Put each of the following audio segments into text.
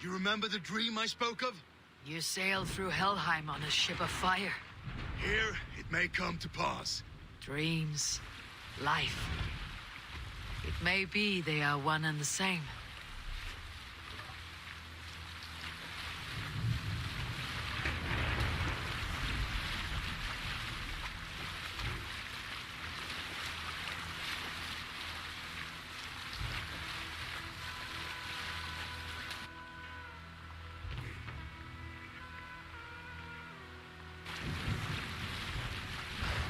You remember the dream I spoke of? You sailed through Helheim on a ship of fire. Here, it may come to pass. Dreams, life. It may be they are one and the same.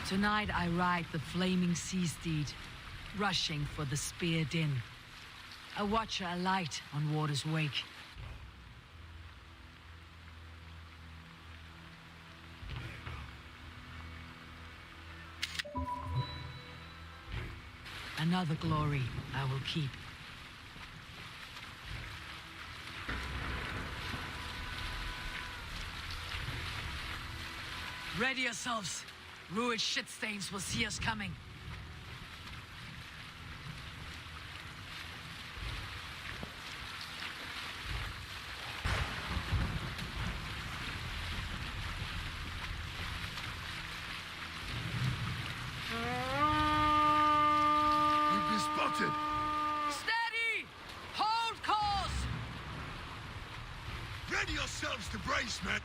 Tonight I ride the flaming sea steed, rushing for the spear din. A watcher alight on water's wake. Another glory I will keep. Ready yourselves. Ruined shit stains will see us coming. We've been spotted! Steady! Hold course! Ready yourselves to brace, men!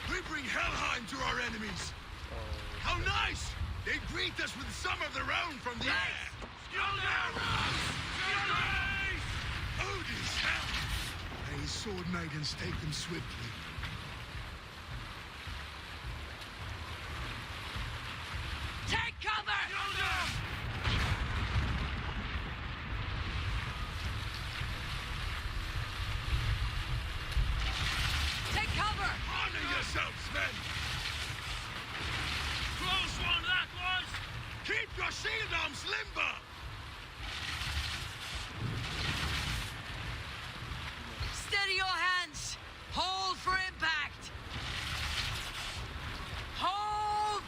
We bring Helheim to our enemies! How nice! They greet us with some of their own from the air! Odin's hell! May his sword maidens take them swiftly. Take cover! Take cover! Honor yourselves, men! Close one, that was! Keep your shield arms limber! Steady your hands! Hold for impact! Hold!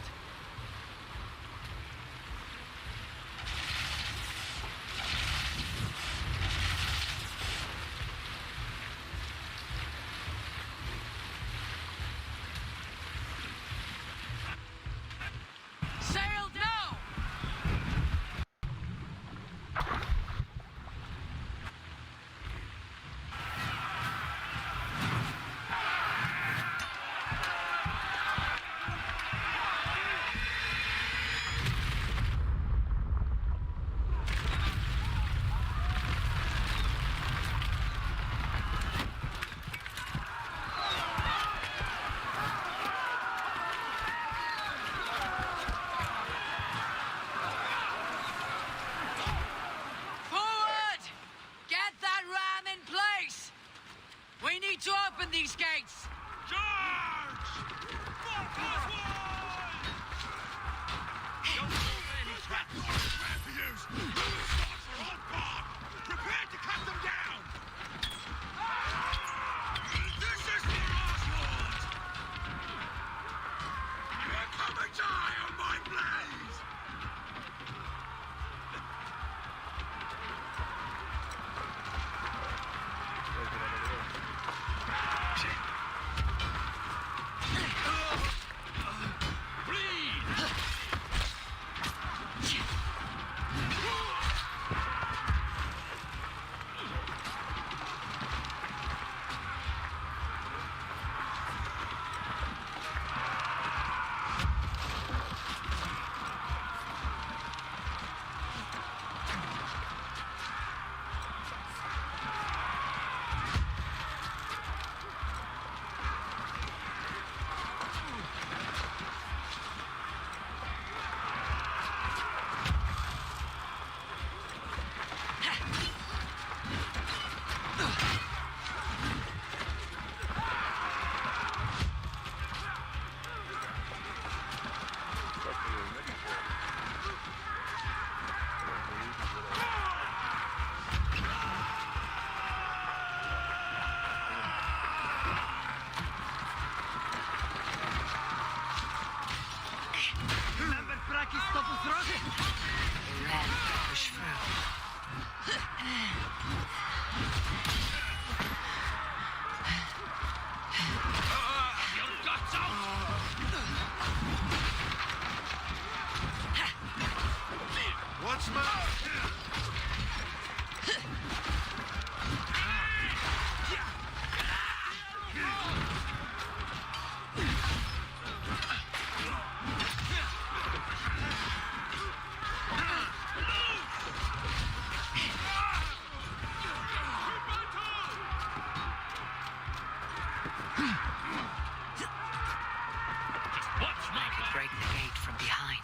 Break the gate from behind.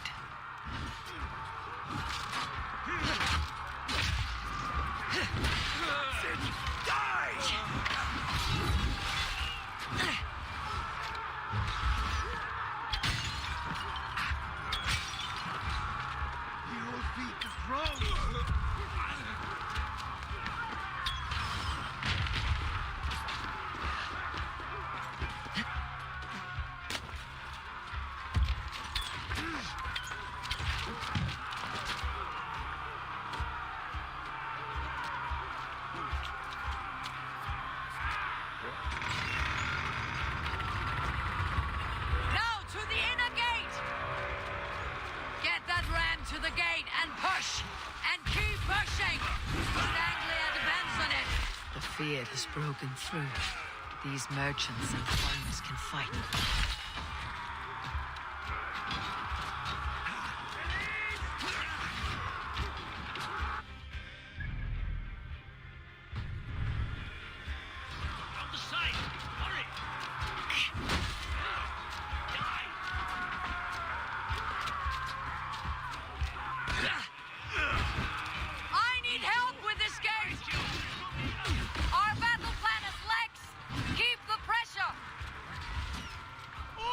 To the gate and push! And keep pushing! Anglia depends on it! The field has broken through. These merchants and farmers can fight. On the side! Hurry! I need help with this gate! Our battle plan is legs! Keep the pressure! Oil!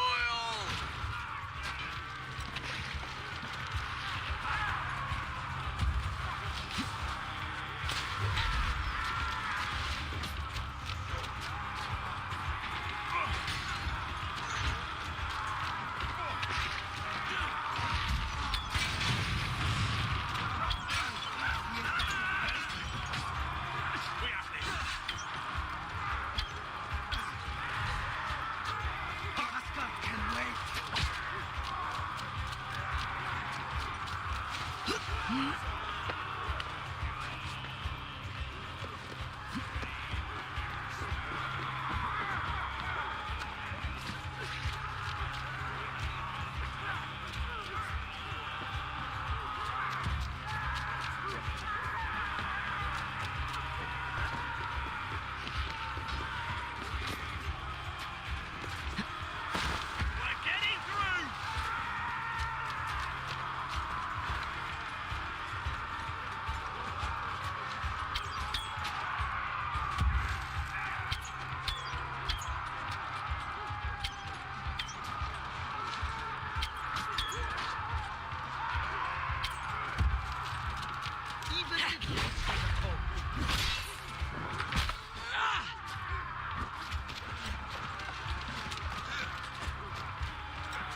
We have this! Oscar can wait. We're getting through!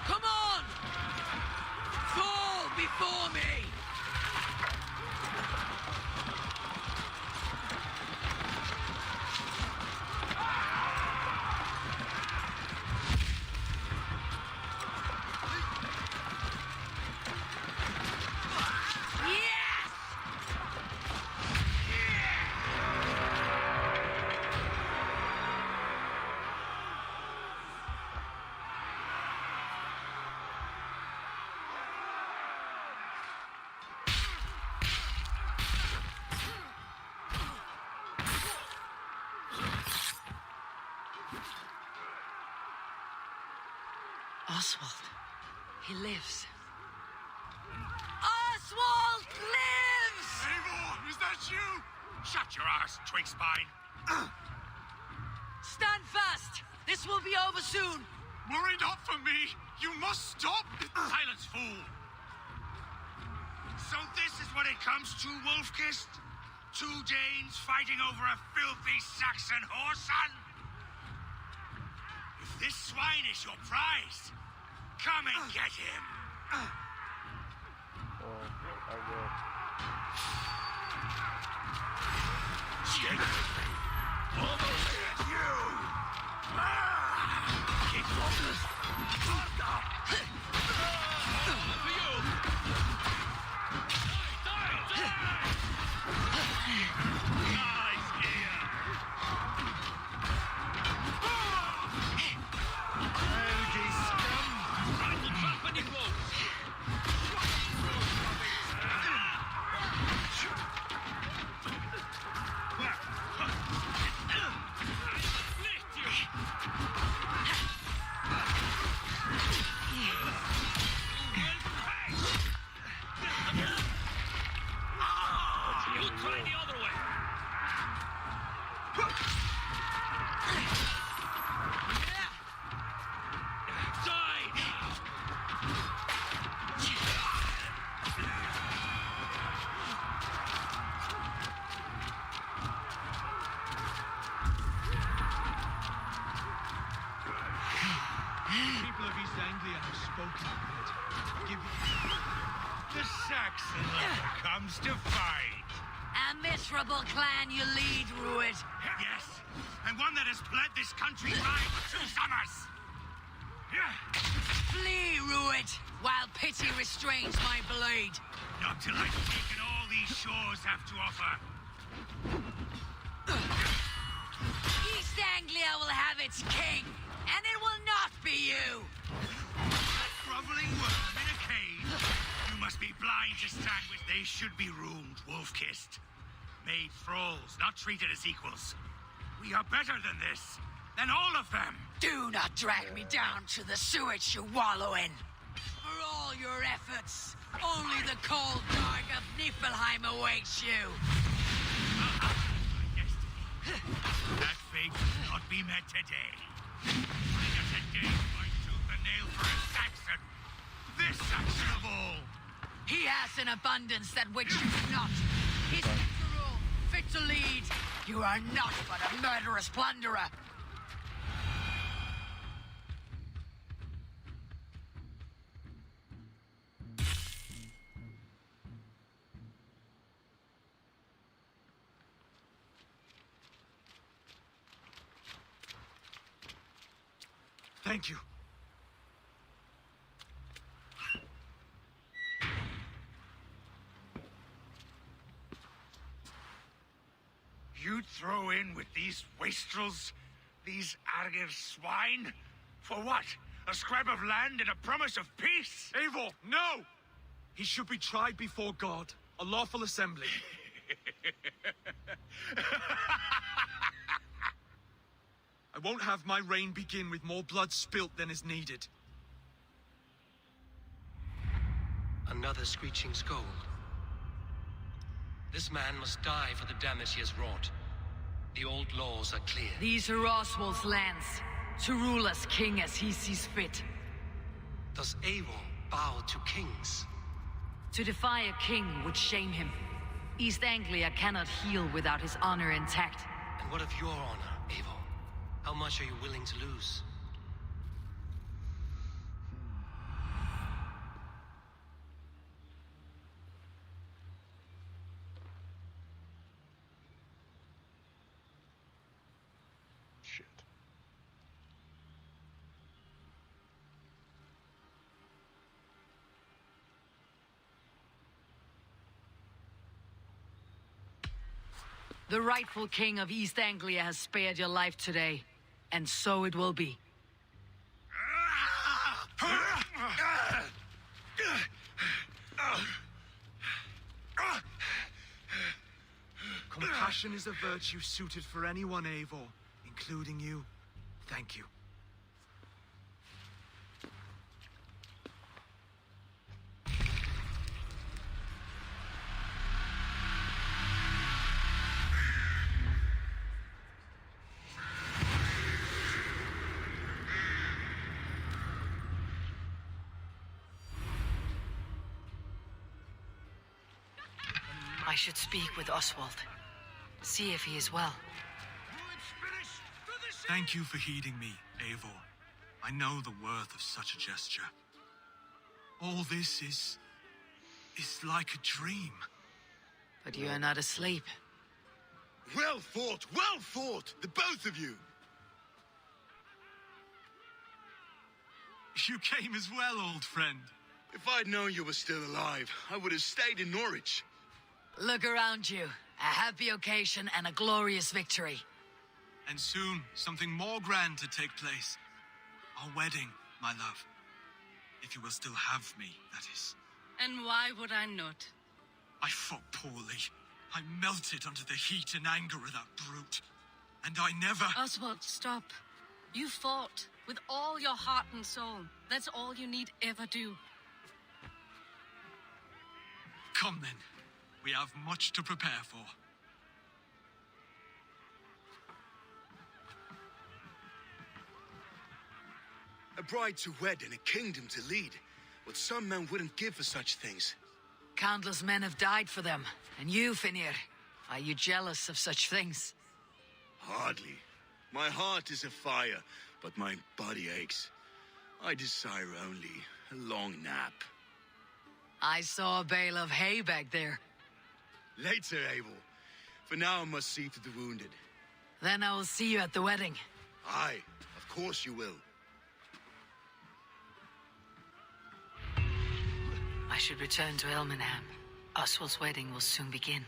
Come on! Fall before me! Yes! Oswald. He lives. Oswald lives! Eivor, is that you? Shut your arse, twig spine! Stand fast! This will be over soon! Worry not for me. You must stop. Silence, fool! So this is what it comes to, Wolfkist? Two Danes fighting over a filthy Saxon whoreson? If this swine is your prize, come and get him. Almost hit you. Keep focused. For you! Die, die! We'll try the other way. People of East Anglia have spoken of it. Give The Saxon comes to fight. A miserable clan you lead, Rued. Yes, and one that has bled this country dry for 2 summers. Flee, Rued, while pity restrains my blade. Not till I've taken all these shores have to offer. East Anglia will have its king, and it will not be you. A groveling worm in a cave. You must be blind to stand with. They should be roomed, wolf-kissed. Made thralls, not treated as equals. We are better than this. Than all of them. Do not drag me down to the sewage you wallow in. For all your efforts, only the cold dark of Niflheim awaits you. That fate will not be met today. Bring us a day by tooth and nail for a Saxon. This Saxon of all. He has an abundance that which you do not. He's fit to rule, fit to lead. You are not but a murderous plunderer. Thank you. You throw in with these wastrels? These Argir swine? For what? A scrap of land and a promise of peace? Eivor, no! He should be tried before God, a lawful assembly. I won't have my reign begin with more blood spilt than is needed. Another screeching scold. This man must die for the damage he has wrought. The old laws are clear. These are Oswald's lands, to rule as king as he sees fit. Does Eivor bow to kings? To defy a king would shame him. East Anglia cannot heal without his honor intact. And what of your honor, Eivor? How much are you willing to lose? Shit. The rightful king of East Anglia has spared your life today, and so it will be. Compassion is a virtue suited for anyone, Eivor, including you. Thank you. I should speak with Oswald. See if he is well. Thank you for heeding me, Eivor. I know the worth of such a gesture. All this is like a dream. But you are not asleep. Well fought, the both of you. You came as well, old friend. If I'd known you were still alive, I would have stayed in Norwich. Look around you. A happy occasion and a glorious victory. And soon, something more grand to take place. Our wedding, my love. If you will still have me, that is. And why would I not? I fought poorly. I melted under the heat and anger of that brute. And I never... Oswald, stop. You fought with all your heart and soul. That's all you need ever do. Come then. We have much to prepare for. A bride to wed and a kingdom to lead. What some men wouldn't give for such things. Countless men have died for them. And you, Finir, are you jealous of such things? Hardly. My heart is afire, but my body aches. I desire only a long nap. I saw a bale of hay back there. Later, Abel. For now, I must see to the wounded. Then I will see you at the wedding. Aye, of course you will. I should return to Elmenham. Oswald's wedding will soon begin.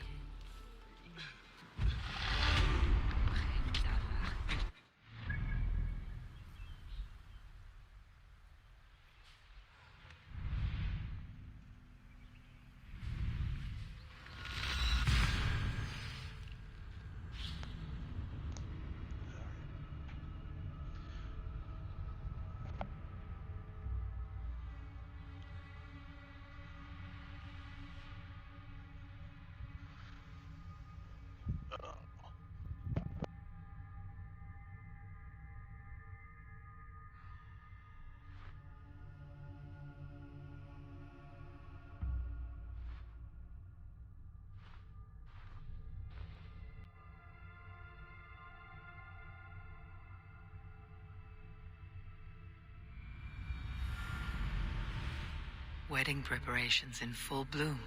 Wedding preparations in full bloom.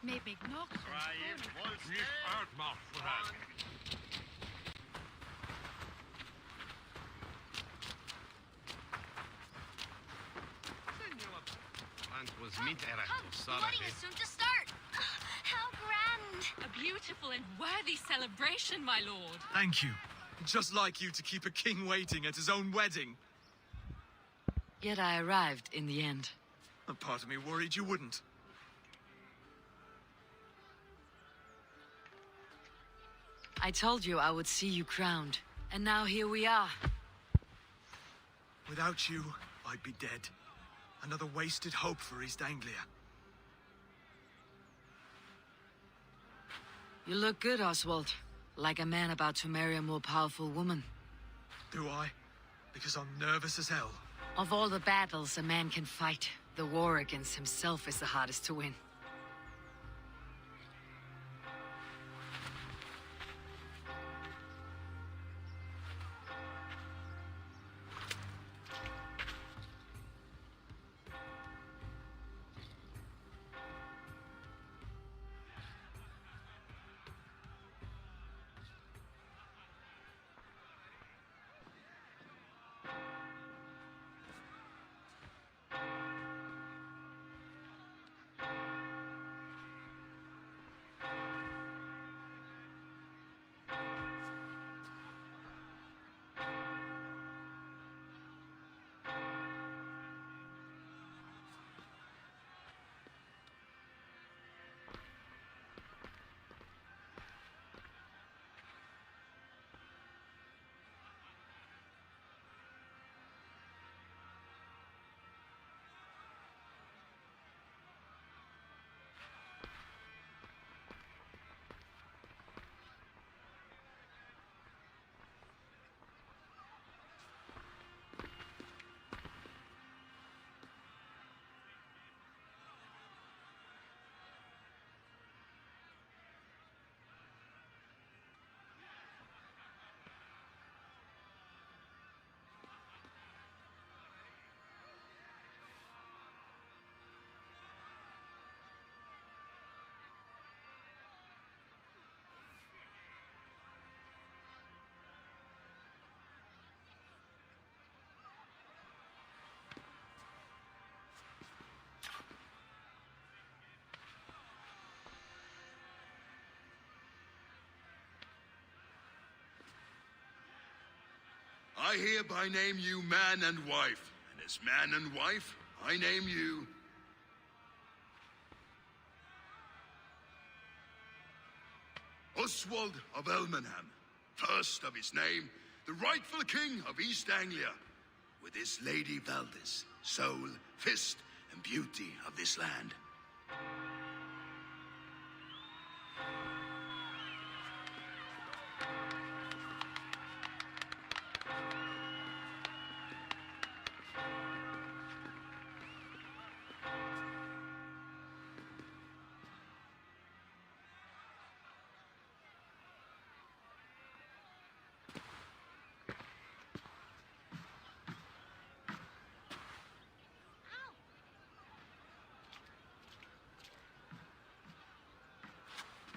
Maybe knock. Was meet The wedding is soon to start. How grand! A beautiful and worthy celebration, my lord. Thank you. Just like you to keep a king waiting at his own wedding. Yet I arrived in the end. A part of me worried you wouldn't. I told you I would see you crowned. And now here we are. Without you, I'd be dead. Another wasted hope for East Anglia. You look good, Oswald. Like a man about to marry a more powerful woman. Do I? Because I'm nervous as hell. Of all the battles a man can fight, the war against himself is the hardest to win. I hereby name you man and wife. And as man and wife, I name you... Oswald of Elmenham, first of his name, the rightful king of East Anglia, with his Lady Valdis, soul, fist, and beauty of this land.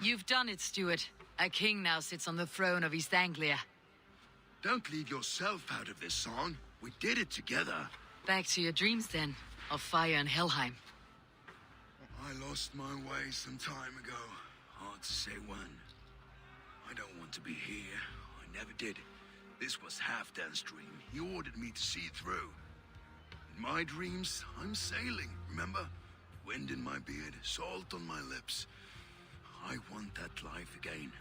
You've done it, Stuart. A king now sits on the throne of East Anglia. Don't leave yourself out of this song. We did it together. Back to your dreams, then, of fire and Helheim. I lost my way some time ago. Hard to say when. I don't want to be here. I never did. This was Halfdan's dream. He ordered me to see it through. In my dreams, I'm sailing, remember? Wind in my beard, salt on my lips. I want that life again.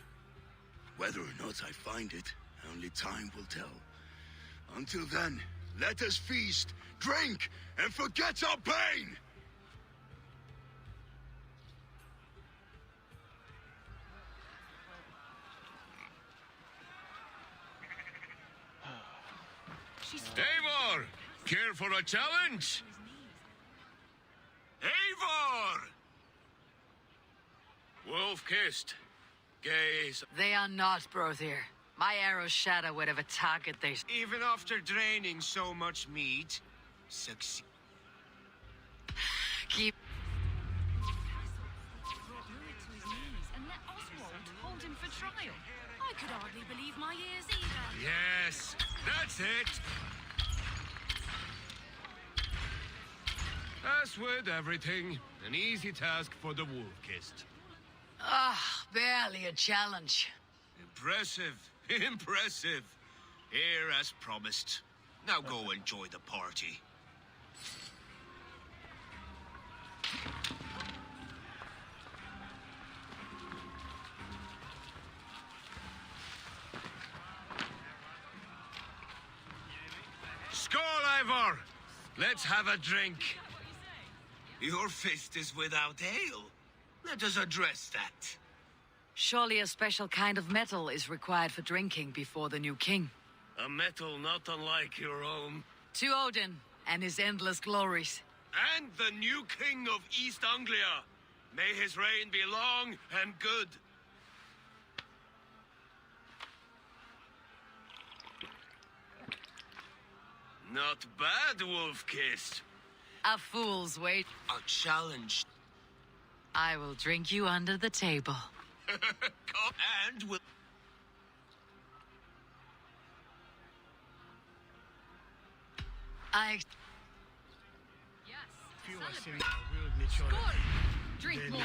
Whether or not I find it, only time will tell. Until then, let us feast, drink, and forget our pain! Eivor! Care for a challenge? Eivor! Wolf-kissed. Gaze. They are not, Brother. My arrows shatter whatever target they... Even after draining so much meat, succeed. Keep... And let Oswald hold him for trial. I could hardly believe my ears either. Yes, that's it. As with everything, an easy task for the wolf-kissed. Ah, barely a challenge. Impressive. Impressive. Here as promised. Now go enjoy the party. Skål, Eivor! Let's have a drink. Your fist is without ale. Let us address that. Surely a special kind of metal is required for drinking before the new king. A metal not unlike your own. To Odin and his endless glories. And the new king of East Anglia. May his reign be long and good. Not bad, Wolf-kissed. A fool's wait. A challenge. I will drink you under the table. Come and will... Skål! Drink more.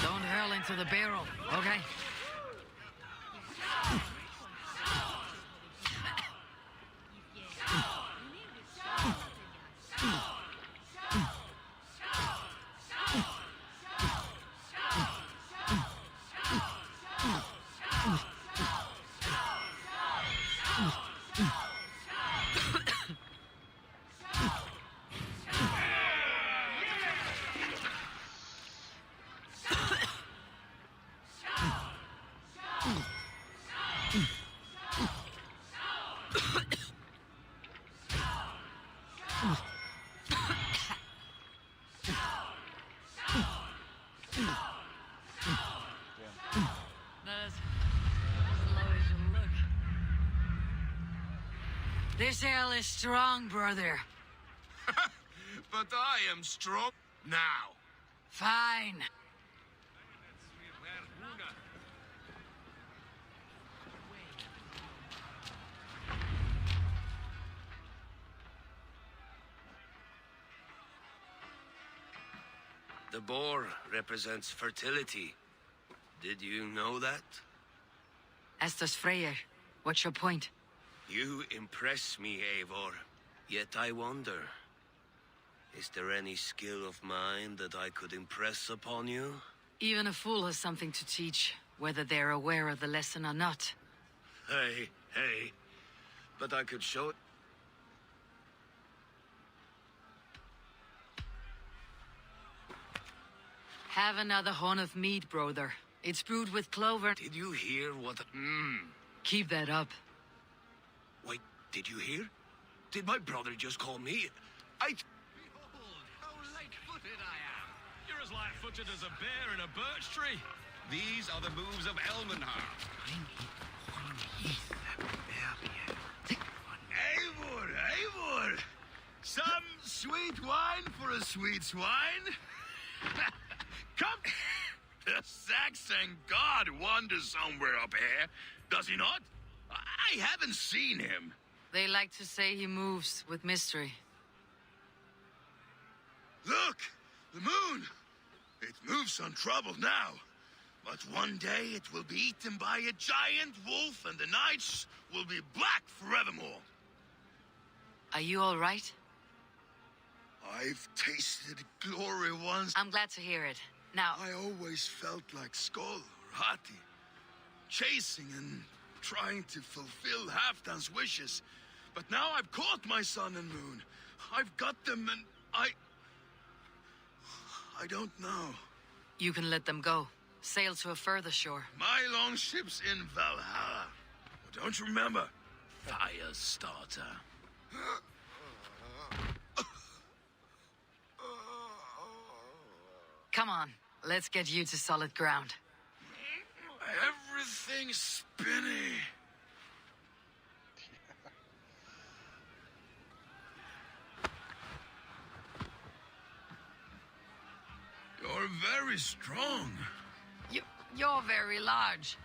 Don't hurl into the barrel, okay? This ale is strong, brother. But I am strong now. Fine. The boar represents fertility. Did you know that? As does Freyr. What's your point? You impress me, Eivor. Yet I wonder, is there any skill of mine that I could impress upon you? Even a fool has something to teach, whether they're aware of the lesson or not. Hey. But I could show it. Have another horn of mead, brother. It's brewed with clover. Did you hear what... Keep that up. Wait, did you hear? Did my brother just call me? Behold, how light-footed I am. You're as light-footed as a bear in a birch tree. These are the moves of Elmenhar. Eivor! Some sweet wine for a sweet swine? Come! The Saxon god wanders somewhere up here, does he not? I haven't seen him. They like to say he moves with mystery. Look! The moon! It moves untroubled now. But one day it will be eaten by a giant wolf and the nights will be black forevermore. Are you all right? I've tasted glory once. I'm glad to hear it. Now, I always felt like Skoll or Hati, chasing and trying to fulfill Halfdan's wishes. But now I've caught my sun and moon. I've got them and I don't know. you can let them go. Sail to a further shore. My longship's in Valhalla. Don't you remember? Firestarter. Come on, let's get you to solid ground. Everything's spinny. You're very strong. You're very large.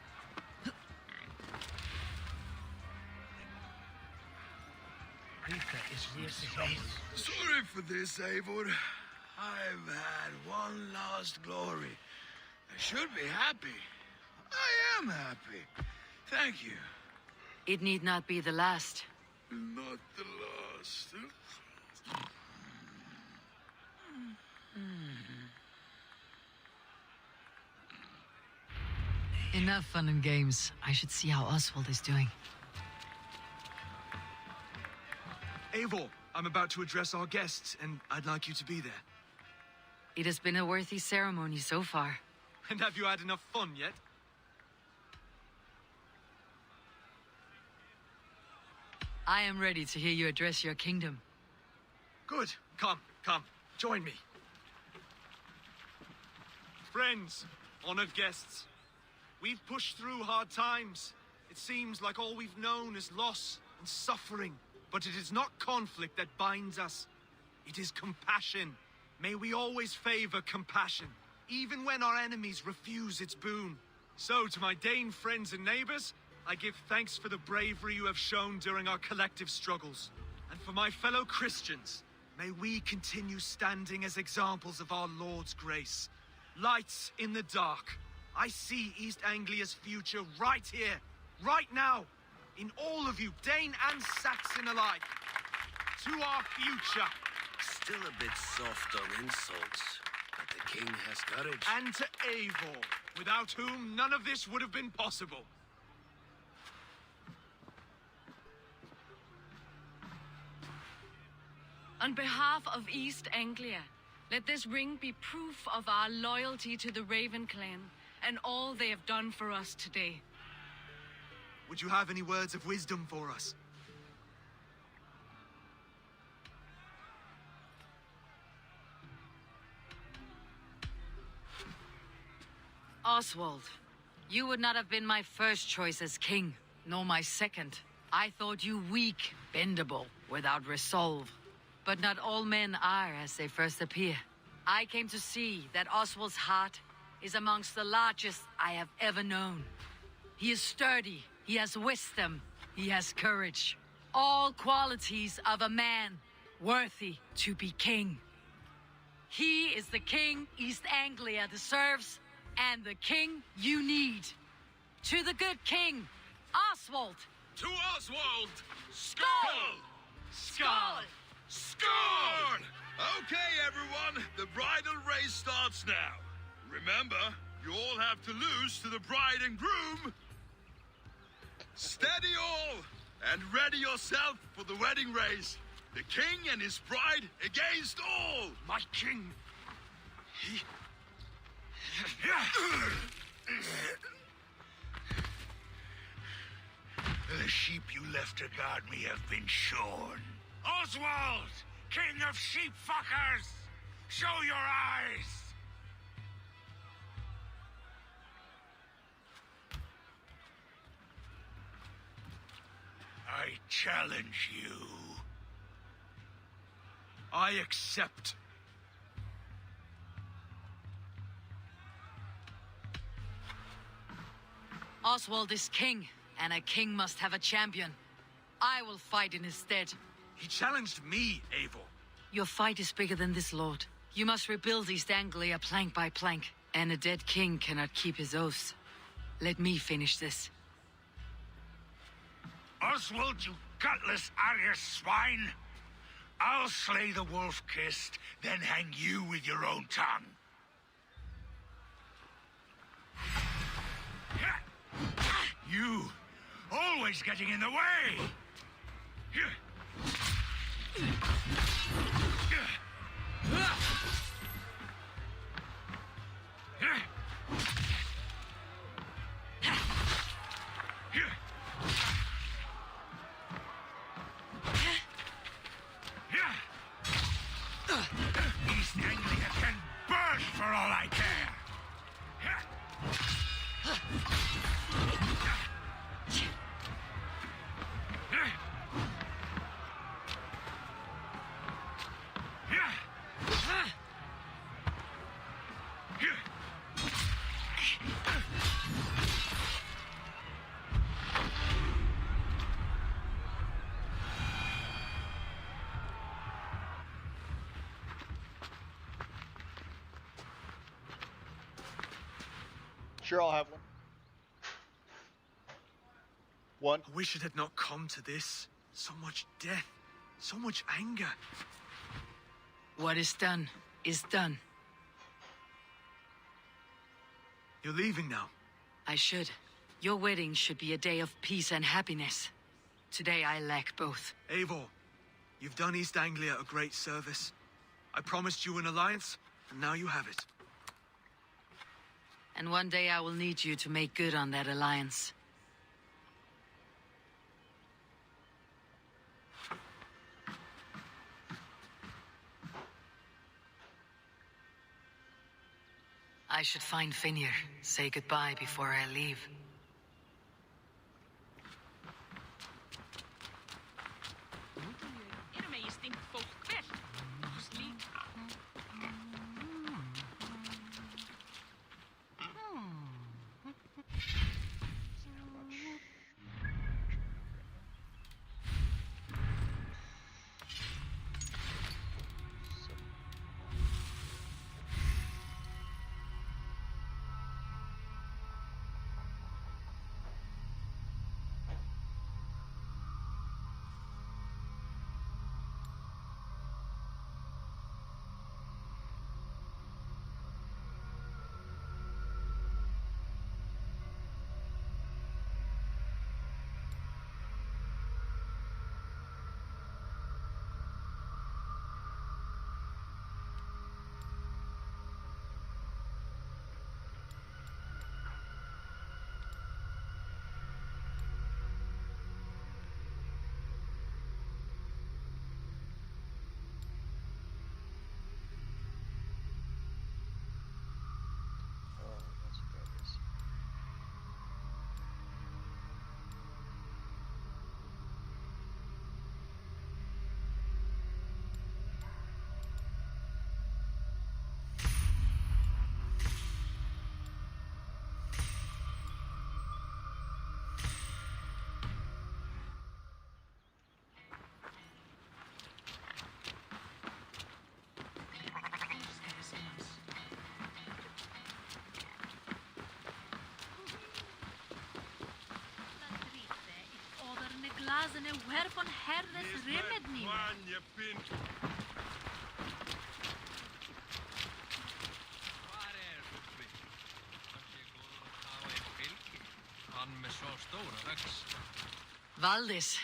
Sorry for this, Eivor. I've had one last glory. I should be happy. I am happy. Thank you. It need not be the last. Not the last. Enough fun and games. I should see how Oswald is doing. Eivor, I'm about to address our guests, and I'd like you to be there. It has been a worthy ceremony so far. And have you had enough fun yet? I am ready to hear you address your kingdom. Good. Come, join me. Friends, honored guests, we've pushed through hard times. It seems like all we've known is loss and suffering. But it is not conflict that binds us. It is compassion. May we always favor compassion, even when our enemies refuse its boon. So, to my Dane friends and neighbors, I give thanks for the bravery you have shown during our collective struggles. And for my fellow Christians, may we continue standing as examples of our Lord's grace. Lights in the dark. I see East Anglia's future right here, right now. In all of you, Dane and Saxon alike. To our future. Still a bit soft on insults, but the king has courage. And to Eivor, without whom none of this would have been possible. On behalf of East Anglia, let this ring be proof of our loyalty to the Raven clan and all they have done for us today. Would you have any words of wisdom for us? Oswald, you would not have been my first choice as king, nor my second. I thought you weak, bendable, without resolve. But not all men are as they first appear. I came to see that Oswald's heart is amongst the largest I have ever known. He is sturdy, he has wisdom, he has courage. All qualities of a man worthy to be king. He is the king East Anglia deserves, and the king you need. To the good king, Oswald! To Oswald! Skull! Skull! Scorn! Okay, everyone, the bridal race starts now. Remember, you all have to lose to the bride and groom. Steady all, and ready yourself for the wedding race. The king and his bride against all. My king! He... The sheep you left to guard me have been shorn. Oswald, king of sheep fuckers! Show your eyes! I challenge you. I accept. Oswald is king, and a king must have a champion. I will fight in his stead. He challenged me, Eivor. Your fight is bigger than this, Lord. You must rebuild East Anglia plank by plank, and a dead king cannot keep his oaths. Let me finish this. Oswald, you gutless Arya swine! I'll slay the wolf-kissed, then hang you with your own tongue. You, always getting in the way! East Anglia can burn for all I care! Sure, I'll have one. One. I wish it had not come to this. So much death, so much anger. What is done is done. You're leaving now. I should. Your wedding should be a day of peace and happiness. Today I lack both. Eivor, you've done East Anglia a great service. I promised you an alliance, and now you have it. And one day I will need you to make good on that alliance. I should find Finir, say goodbye before I leave. Valdis,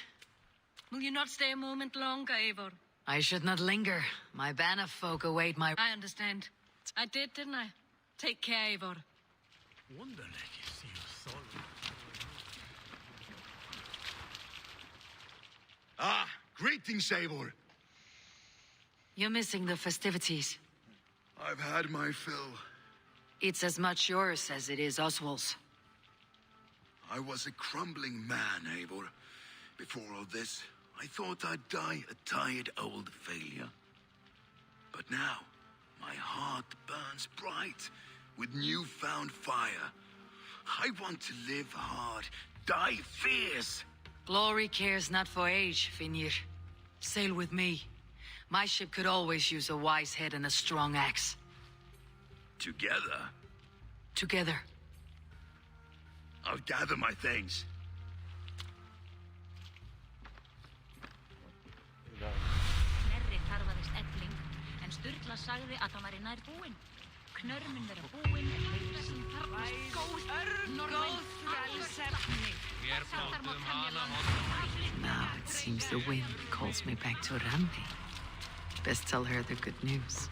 Will you not stay a moment longer, Eivor? I should not linger. My band of folk await my... I understand. I did, didn't I? Take care, Eivor. Ah, greetings, Eivor. You're missing the festivities. I've had my fill. It's as much yours as it is Oswald's. I was a crumbling man, Eivor. Before all this, I thought I'd die a tired old failure. But now, my heart burns bright with newfound fire. I want to live hard, die fierce. Glory cares not for age, Finir. Sail with me. My ship could always use a wise head and a strong axe. Together, Together. I'll gather my things. Snerri tarfaðist elling, en Sturla sagði að hann væri nær búinn. Knörmun vera búinn, heilsin þarfnast góð frelsefni. Now it seems the wind calls me back to Randi. Best tell her the good news.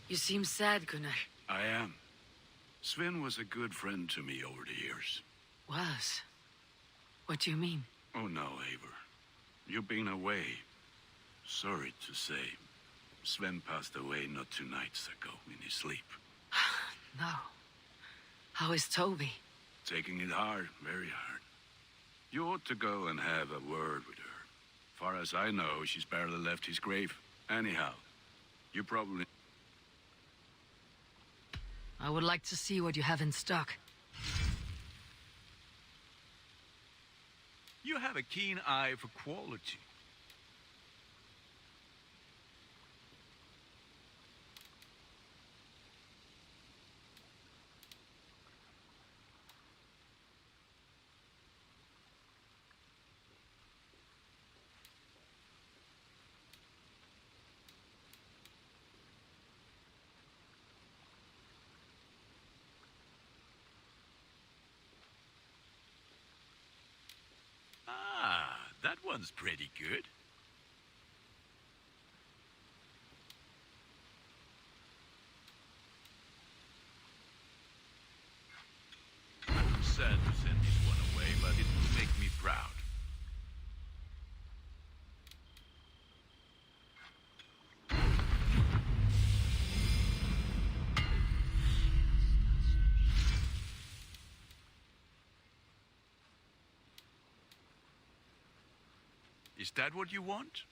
You seem sad, Gunnar. I am. Sven was a good friend to me over the years. Was? What do you mean? Oh no, Eivor. You've been away. Sorry to say. Sven passed away not 2 nights ago in his sleep. No. How is Toby? Taking it hard, very hard. You ought to go and have a word with her. Far as I know, she's barely left his grave. Anyhow, you probably... I would like to see what you have in stock. You have a keen eye for quality. one's pretty good. I'm sad to send this one away, but it will make me proud. Is that what you want?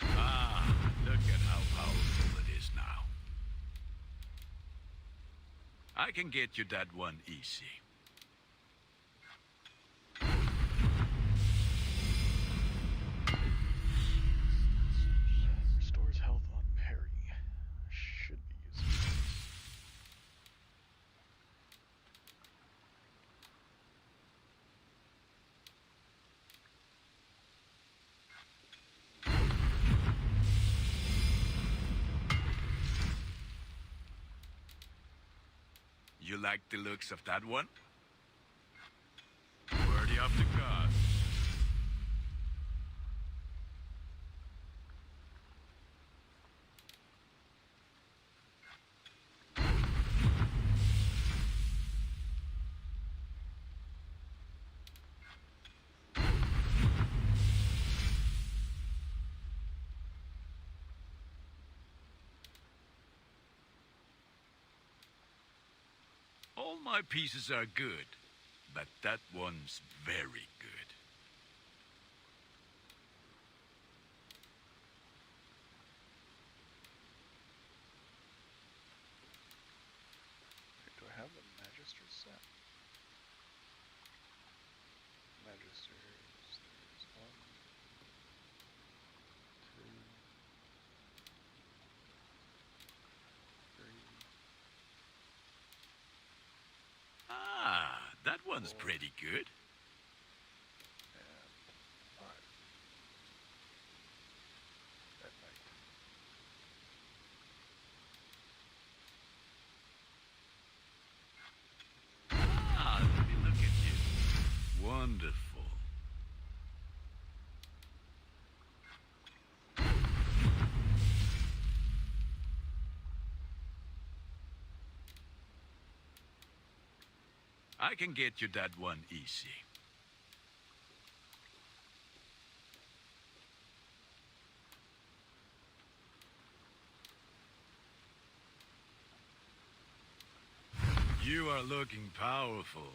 Ah, look at how powerful it is now. I can get you that one easy. Restores health on parry. Should be using this. You like the looks of that one? Worthy of the gods. All my pieces are good, but that one's very good. Do I have the Magister set? Magisters, there's 1, 2, 3. Ah, that one's pretty good. And 5. At night. Ah, let me look at you. Wonderful. I can get you that one easy. You are looking powerful.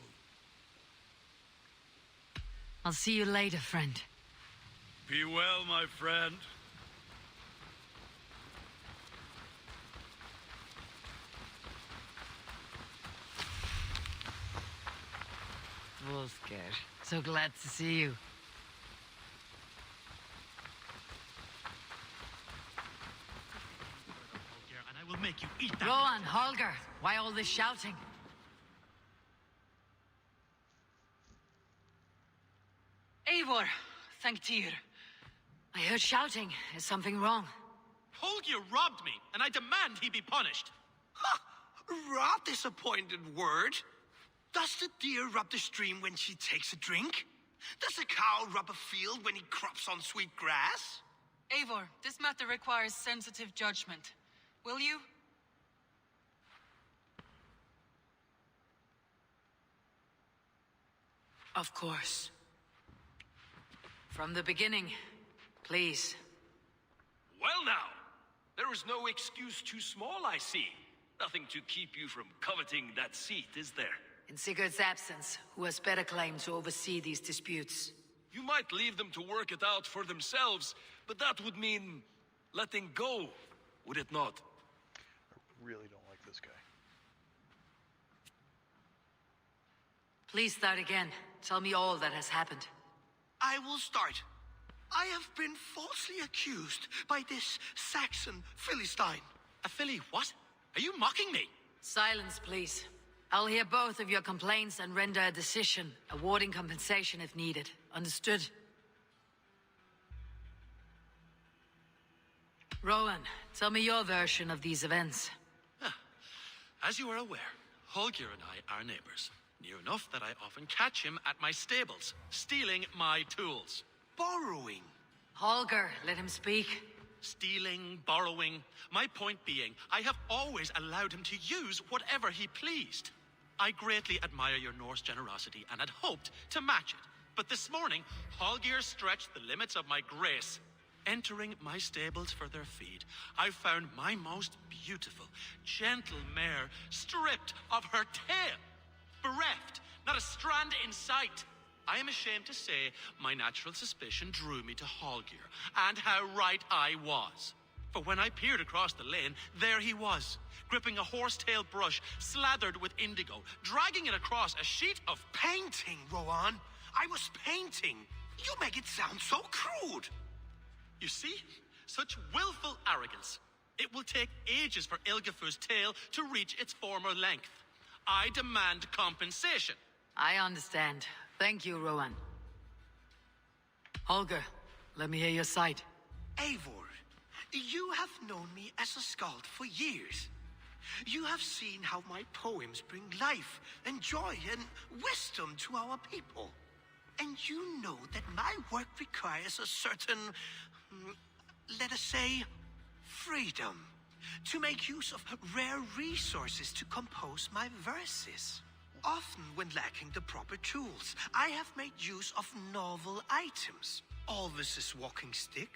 I'll see you later, friend. Be well, my friend. Wolfgar, so glad to see you. And I will make you eat that. Rohan, Holger, why all this shouting? Eivor, thank Tyr. I heard shouting. Is something wrong? Holger robbed me, and I demand he be punished. Ha! Rot disappointed word. Does the deer rub the stream when she takes a drink? Does the cow rub a field when he crops on sweet grass? Eivor, this matter requires sensitive judgment. Will you? Of course. From the beginning, please. Well now, there is no excuse too small, I see. Nothing to keep you from coveting that seat, is there? In Sigurd's absence, who has better claim to oversee these disputes? You might leave them to work it out for themselves, but that would mean letting go, would it not? I really don't like this guy. Please start again. Tell me all that has happened. I will start. I have been falsely accused by this Saxon Philistine. A filly what? Are you mocking me? Silence, please. I'll hear both of your complaints and render a decision, awarding compensation if needed. Understood? Rowan, tell me your version of these events. As you are aware, Holger and I are neighbors. Near enough that I often catch him at my stables, stealing my tools. Borrowing. Holger, let him speak. Stealing, borrowing. My point being, I have always allowed him to use whatever he pleased. I greatly admire your Norse generosity and had hoped to match it. But this morning, Holger stretched the limits of my grace. Entering my stables for their feed, I found my most beautiful, gentle mare stripped of her tail. Bereft, not a strand in sight. I am ashamed to say my natural suspicion drew me to Holger, and how right I was. For when I peered across the lane, there he was, gripping a horsetail brush slathered with indigo, dragging it across a sheet of Painting, Rowan. I was painting. You make it sound so crude. You see? Such willful arrogance. It will take ages for Ilgafur's tail to reach its former length. I demand compensation. I understand. Thank you, Rowan. Holger, let me hear your side. Eivor, you have known me as a skald for years. You have seen how my poems bring life and joy and wisdom to our people. And you know that my work requires a certain, let us say, freedom to make use of rare resources to compose my verses. Often when lacking the proper tools, I have made use of novel items. Alvis's walking stick,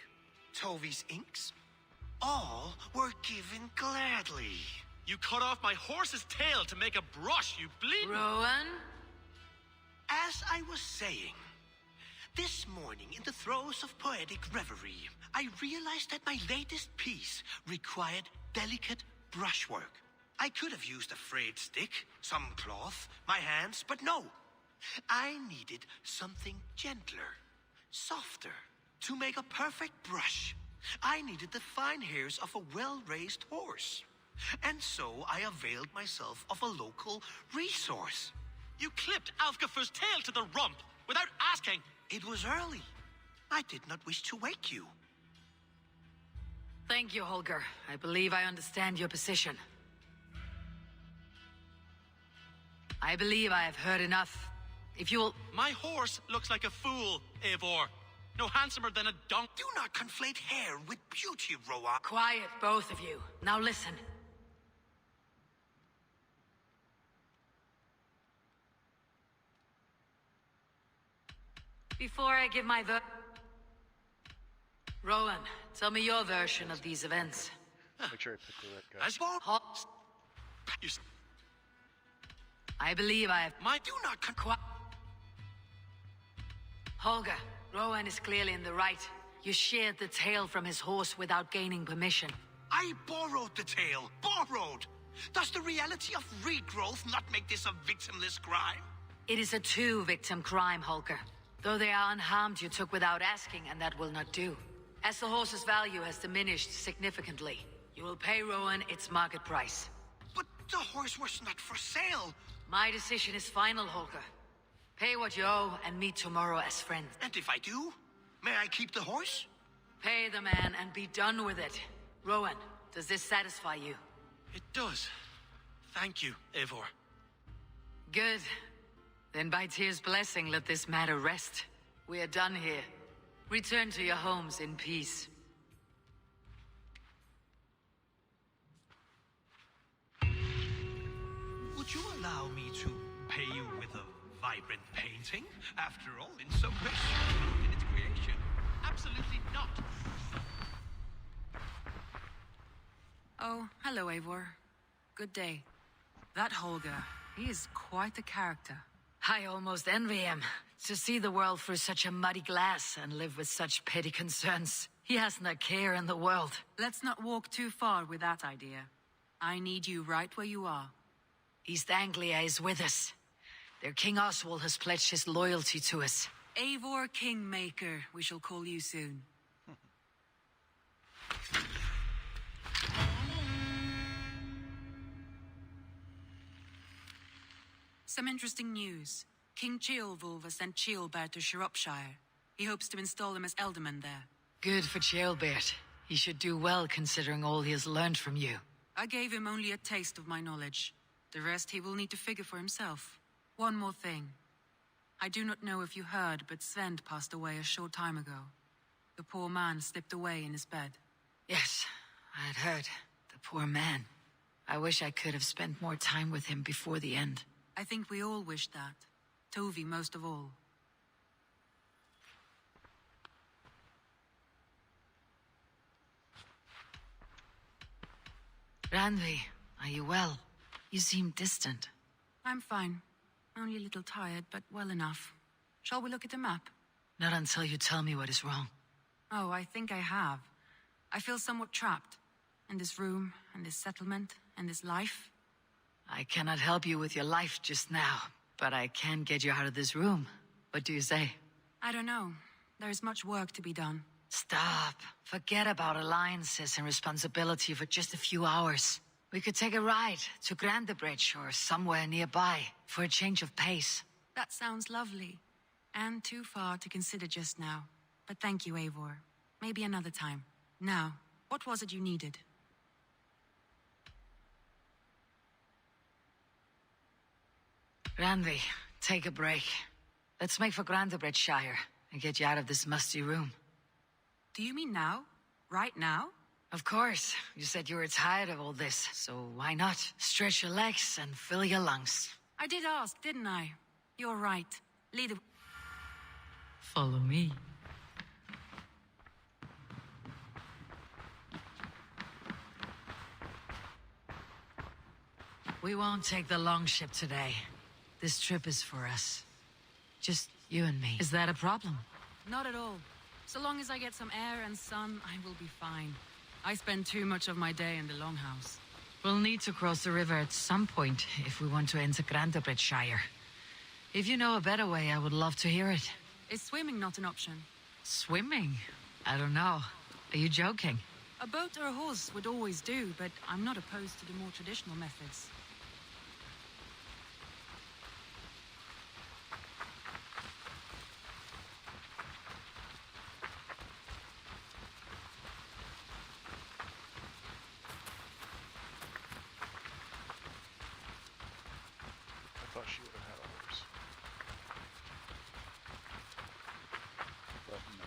Tovi's inks, all were given gladly. You cut off my horse's tail to make a brush, you bleeding... Rowan? As I was saying, this morning in the throes of poetic reverie, I realized that my latest piece required delicate brushwork. I could have used a frayed stick, some cloth, my hands, but no. I needed something gentler, softer. To make a perfect brush, I needed the fine hairs of a well-raised horse. And so I availed myself of a local resource. You clipped Alfgafur's tail to the rump without asking. It was early. I did not wish to wake you. Thank you, Holger. I believe I understand your position. I believe I have heard enough. If you will... My horse looks like a fool, Eivor. No handsomer than a donk. Do not conflate hair with beauty, Rowan. Quiet, both of you. Now listen. Before I give my Rowan, tell me your version of these events. Make sure I pick the right guy. As you... I believe I have... Do not Holger, Rowan is clearly in the right. You sheared the tail from his horse without gaining permission. I borrowed the tail. Borrowed! Does the reality of regrowth not make this a victimless crime? It is a two-victim crime, Holger. Though they are unharmed, you took without asking, and that will not do. As the horse's value has diminished significantly, you will pay Rowan its market price. But the horse was not for sale. My decision is final, Holger. Pay what you owe and meet tomorrow as friends. And if I do, may I keep the horse? Pay the man and be done with it. Rowan, does this satisfy you? It does. Thank you, Eivor. Good. Then by Tyr's blessing, let this matter rest. We are done here. Return to your homes in peace. Would you allow me to pay you with a vibrant painting? After all, in some ways, in its creation. Absolutely not. Oh, hello, Eivor. Good day. That Holger, he is quite the character. I almost envy him. To see the world through such a muddy glass and live with such petty concerns. He hasn't a care in the world. Let's not walk too far with that idea. I need you right where you are. East Anglia is with us. Their King Oswald has pledged his loyalty to us. Eivor Kingmaker, we shall call you soon. Some interesting news. King Ceolwulf has sent Ceolbert to Shropshire. He hopes to install him as Elderman there. Good for Ceolbert. He should do well considering all he has learned from you. I gave him only a taste of my knowledge. The rest he will need to figure for himself. One more thing. I do not know if you heard, but Sven passed away a short time ago. The poor man slipped away in his bed. Yes, I had heard. The poor man. I wish I could have spent more time with him before the end. I think we all wish that. Tovi most of all. Randvi, are you well? You seem distant. I'm fine. Only a little tired, but well enough. Shall we look at the map? Not until you tell me what is wrong. Oh, I think I have. I feel somewhat trapped. In this room, and this settlement, and this life. I cannot help you with your life just now, but I can get you out of this room. What do you say? I don't know. There is much work to be done. Stop. Forget about alliances and responsibility for just a few hours. We could take a ride to Grandebridge or somewhere nearby for a change of pace. That sounds lovely. And too far to consider just now. But thank you, Eivor. Maybe another time. Now, what was it you needed? Randvi, take a break. Let's make for Grandebridgeshire and get you out of this musty room. Do you mean now? Right now? Of course. You said you were tired of all this, so why not? Stretch your legs and fill your lungs. I did ask, didn't I? You're right. Lead the... Follow me. We won't take the long ship today. This trip is for us. Just you and me. Is that a problem? Not at all. So long as I get some air and sun, I will be fine. I spend too much of my day in the Longhouse. We'll need to cross the river at some point if we want to enter Grandebridgeshire. If you know a better way, I would love to hear it. Is swimming not an option? Swimming? I don't know. Are you joking? A boat or a horse would always do, but I'm not opposed to the more traditional methods. I thought she would have had a horse. But no.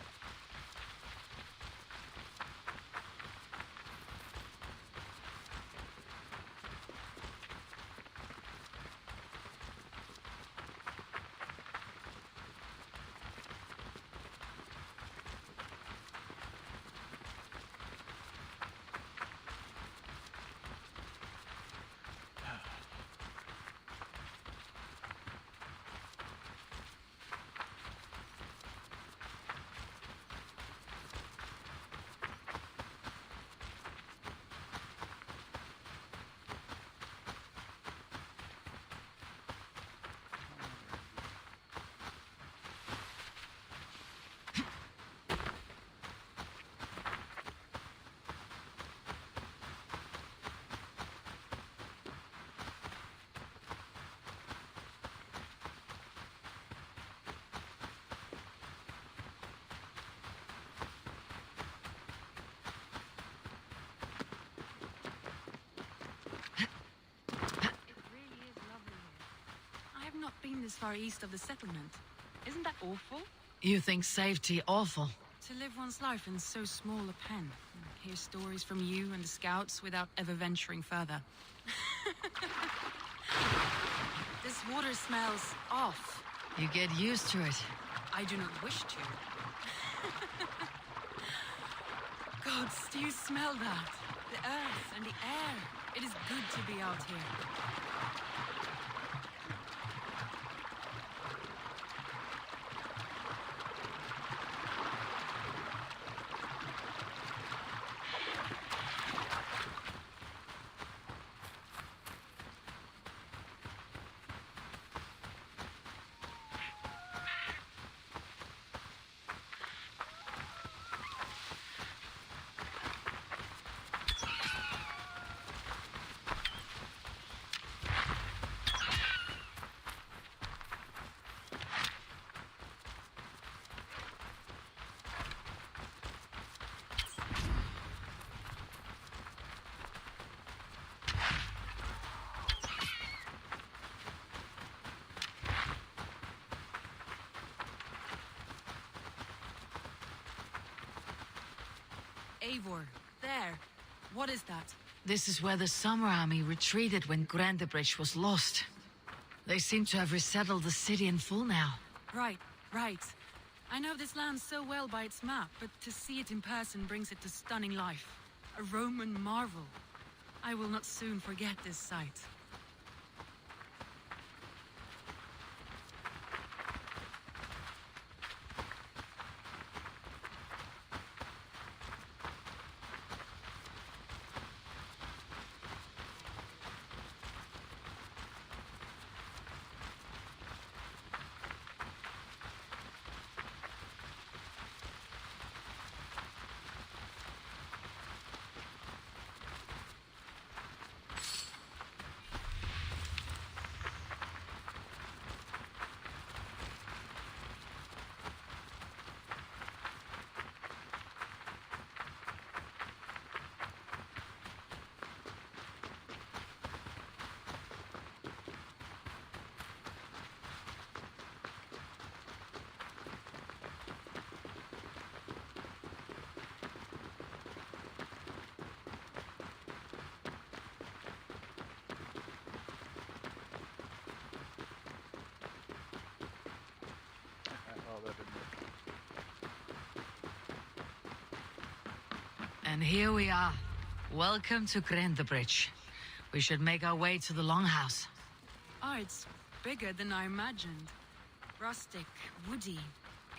I have not been this far east of the settlement. Isn't that awful? You think safety awful? To live one's life in so small a pen. Hear stories from you and the scouts without ever venturing further. This water smells off. You get used to it. I do not wish to. Gods, do you smell that? The earth and the air. It is good to be out here. Eivor, there. What is that? This is where the Summer Army retreated when Grantebridge was lost. They seem to have resettled the city in full now. Right. I know this land so well by its map, but to see it in person brings it to stunning life. A Roman marvel. I will not soon forget this sight. And here we are. Welcome to Grantebridge. We should make our way to the Longhouse. Oh, it's bigger than I imagined. Rustic, woody,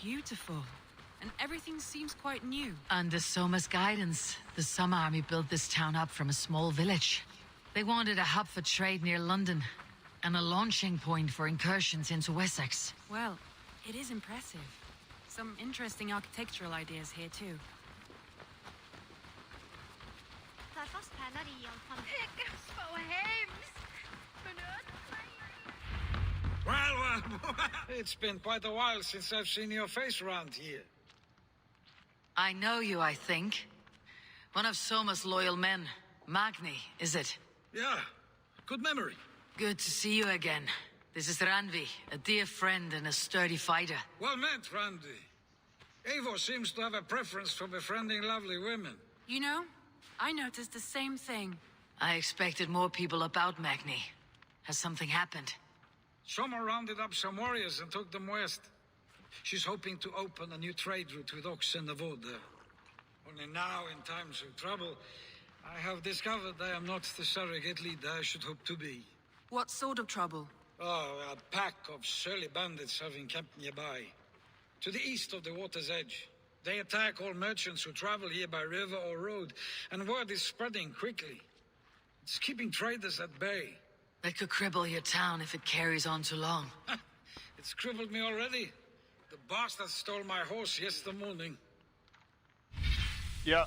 beautiful. And everything seems quite new. Under Soma's guidance, the Summer Army built this town up from a small village. They wanted a hub for trade near London, and a launching point for incursions into Wessex. Well, it is impressive. Some interesting architectural ideas here too. Well, it's been quite a while since I've seen your face around here. I know you, I think. One of Soma's loyal men. Magni, is it? Yeah, good memory. Good to see you again. This is Randvi, a dear friend and a sturdy fighter. Well met, Randy. Eivor seems to have a preference for befriending lovely women. You know, I noticed the same thing. I expected more people about Magni. Has something happened? Soma rounded up some warriors and took them west. She's hoping to open a new trade route with Ox and Avod. Only now, in times of trouble, I have discovered I am not the surrogate leader I should hope to be. What sort of trouble? Oh, a pack of surly bandits have encamped nearby. To the east of the water's edge. They attack all merchants who travel here by river or road, and word is spreading quickly. It's keeping traders at bay. That could cripple your town if it carries on too long. It's crippled me already. The bastard stole my horse yesterday morning. Yeah.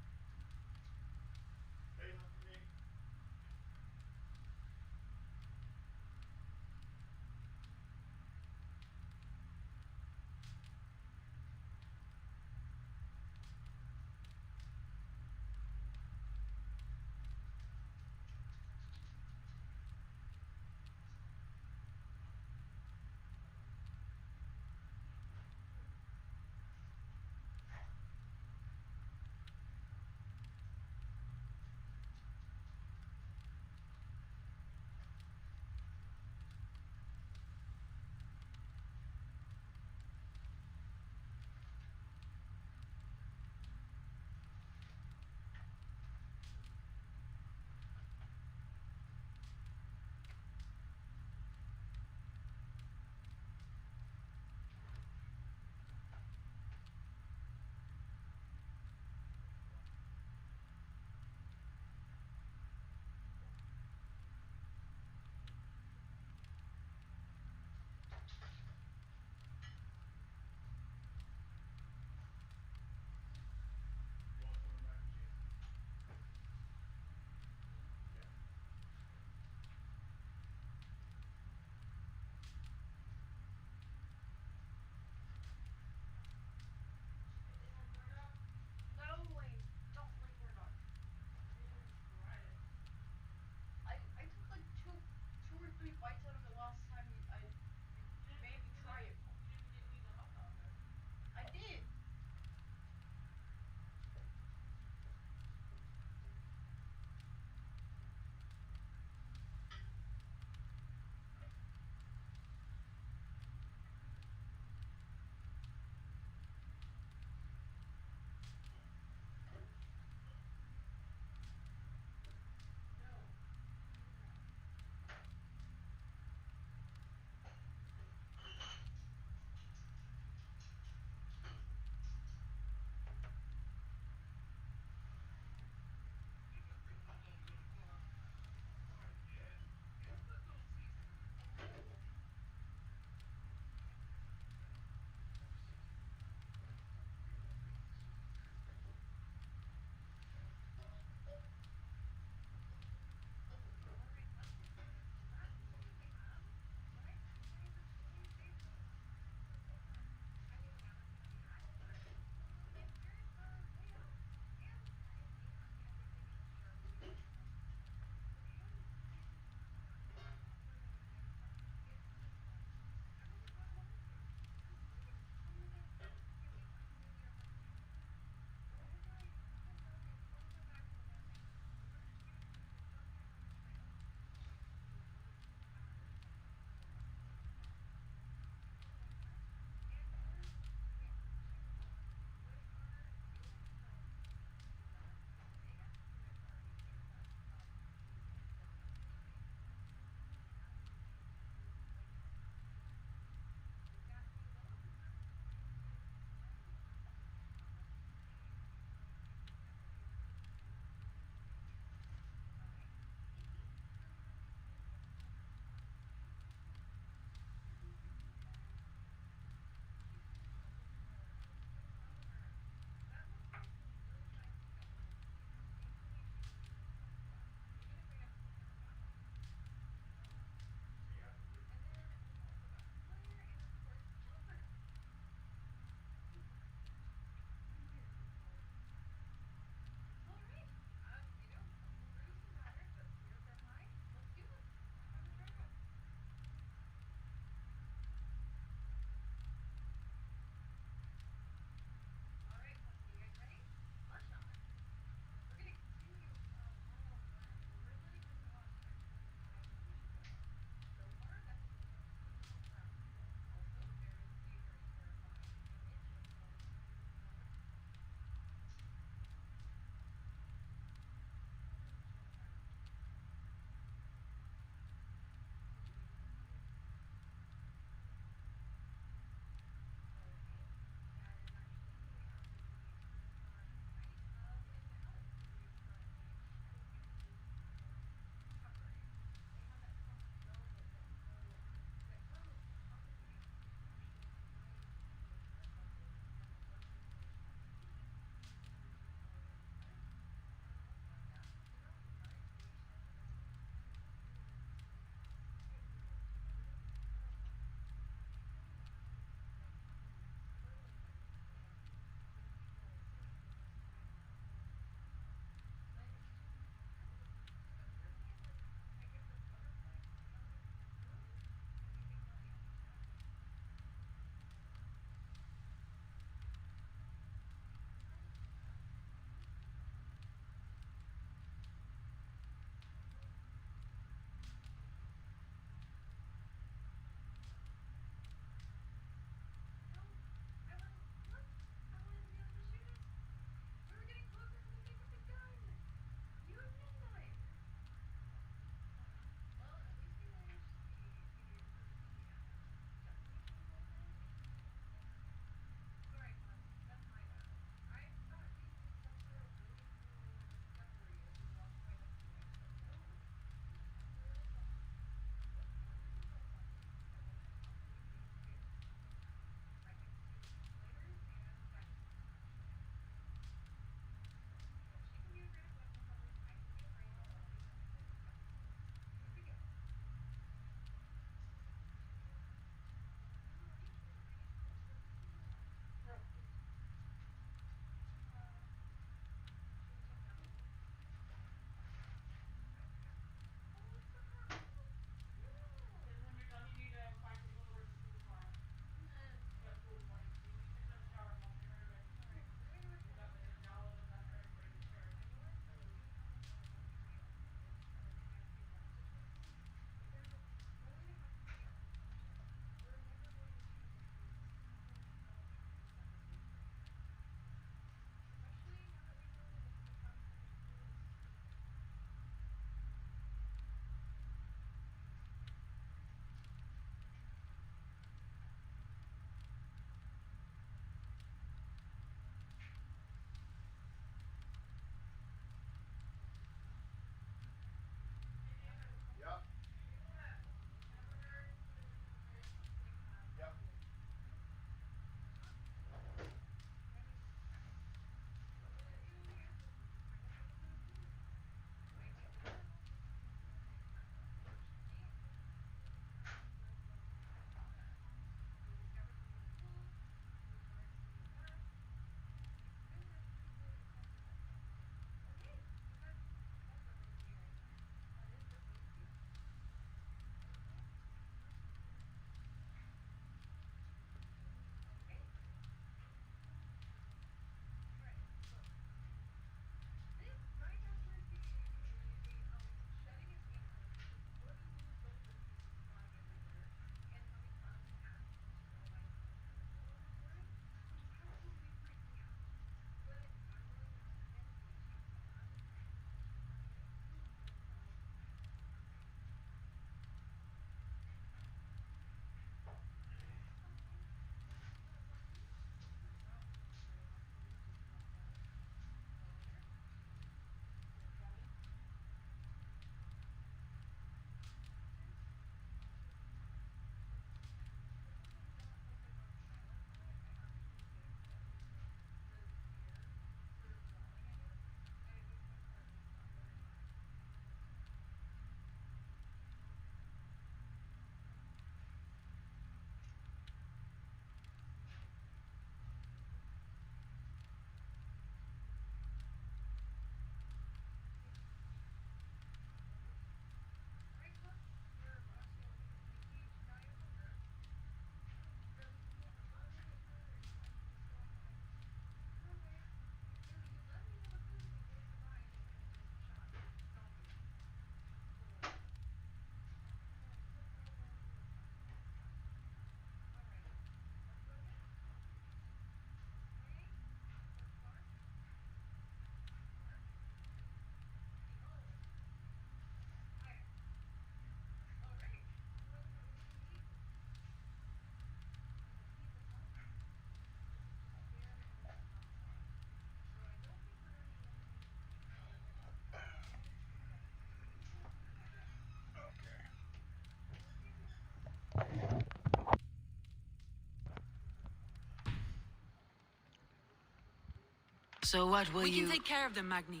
So what will we you... can take care of them, Magni.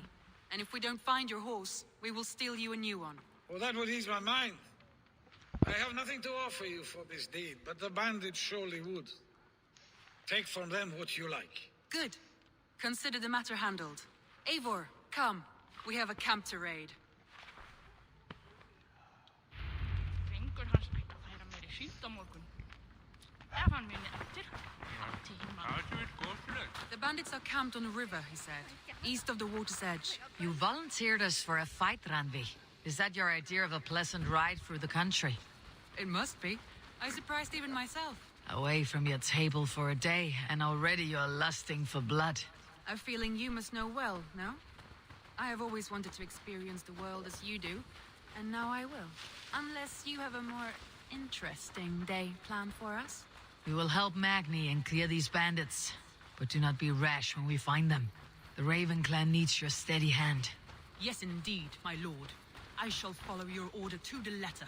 And if we don't find your horse, we will steal you a new one. Well, that would ease my mind. I have nothing to offer you for this deed, but the bandits surely would. Take from them what you like. Good. Consider the matter handled. Eivor, come. We have a camp to raid. Drengur hans ætti að færa meiri síld á morgun. Ef hann muni eftir, til himna. The bandits are camped on a river, he said, east of the water's edge. You volunteered us for a fight, Ranvi. Is that your idea of a pleasant ride through the country? It must be. I surprised even myself. Away from your table for a day, and already you're lusting for blood. A feeling you must know well, no? I have always wanted to experience the world as you do, and now I will. Unless you have a more interesting day planned for us. We will help Magni and clear these bandits. But do not be rash when we find them. The Raven clan needs your steady hand. Yes, indeed, my lord. I shall follow your order to the letter.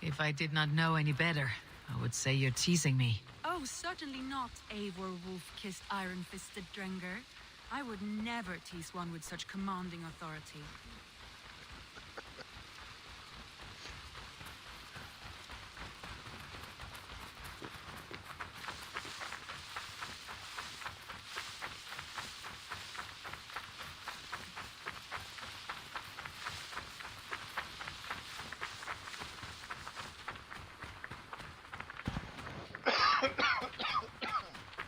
If I did not know any better, I would say you're teasing me. Oh, certainly not, Eivor wolf-kissed iron-fisted Drengur. I would never tease one with such commanding authority.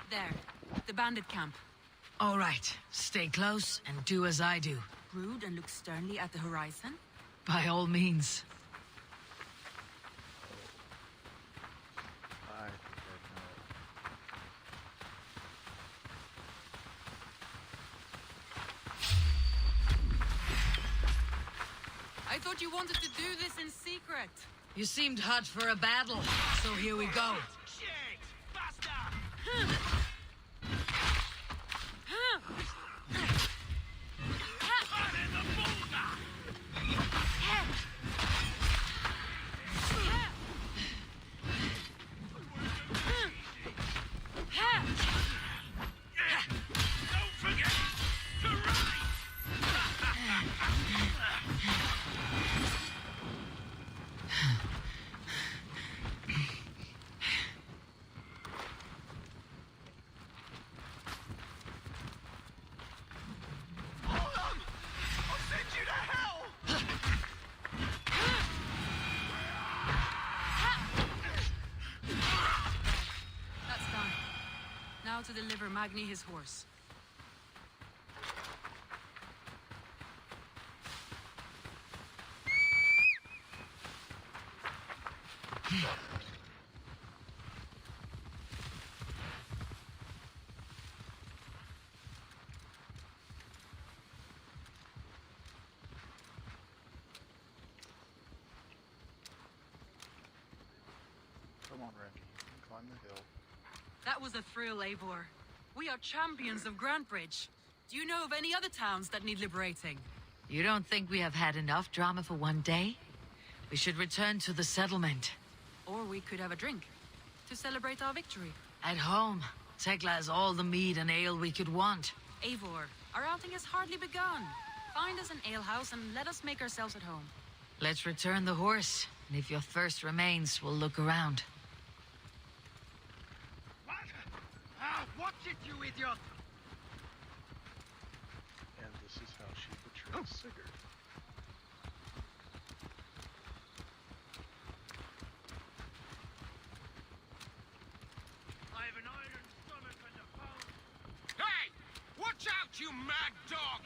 There, the bandit camp. All right, stay close and do as I do. Brood and look sternly at the horizon? By all means. I think I thought you wanted to do this in secret. You seemed hot for a battle, so here we go. Shit! Faster! Don't forget to ride! Hold on! I'll send you to hell! That's done. Now to deliver Magni his horse. Come on, Randy. You can climb the hill. That was a thrill, Eivor. We are champions of Grantbridge. Do you know of any other towns that need liberating? You don't think we have had enough drama for one day? We should return to the settlement. Or we could have a drink to celebrate our victory. At home, Tekla has all the mead and ale we could want. Eivor, our outing has hardly begun. Find us an alehouse and let us make ourselves at home. Let's return the horse, and if your thirst remains, we'll look around. What? Watch it, you idiot! And this is how she betrays Sigurd. I have an iron stomach and a bone. Hey! Watch out, you mad dog!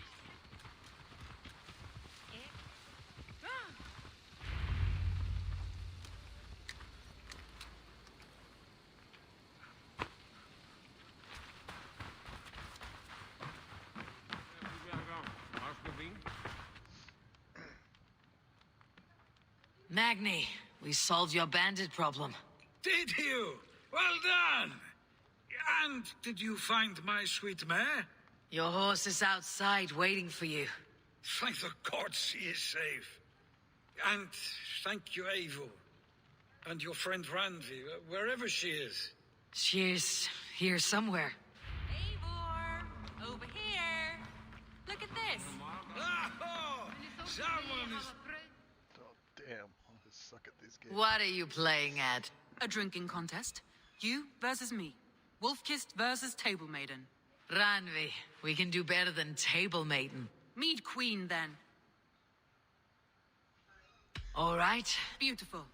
Magni, we solved your bandit problem. Did you? Well done! And did you find my sweet mare? Your horse is outside waiting for you. Thank the gods she is safe. And thank you, Eivor. And your friend Ranvi, wherever she is. She's here somewhere. Eivor, over here. Someone is... Oh, damn. I suck at these games. What are you playing at? A drinking contest. You versus me. Wolf-kissed versus Table Maiden. Ranvi, we can do better than Table Maiden. Mead Queen, then. All right. Beautiful.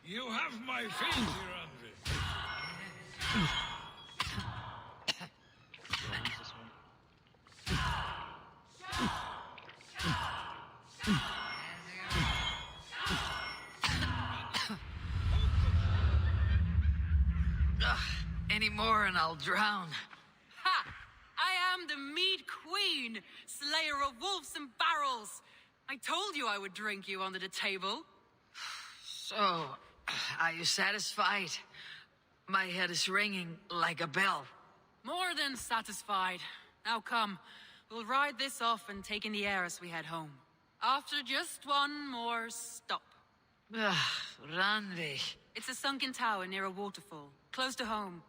You have my feet, Ranvi. Any more and I'll drown. Ha! I am the Mead Queen, slayer of wolves and barrels. I told you I would drink you under the table. So, are you satisfied? My head is ringing like a bell. More than satisfied. Now come, we'll ride this off and take in the air as we head home. After just one more stop. Ranvi. It's a sunken tower near a waterfall, close to home.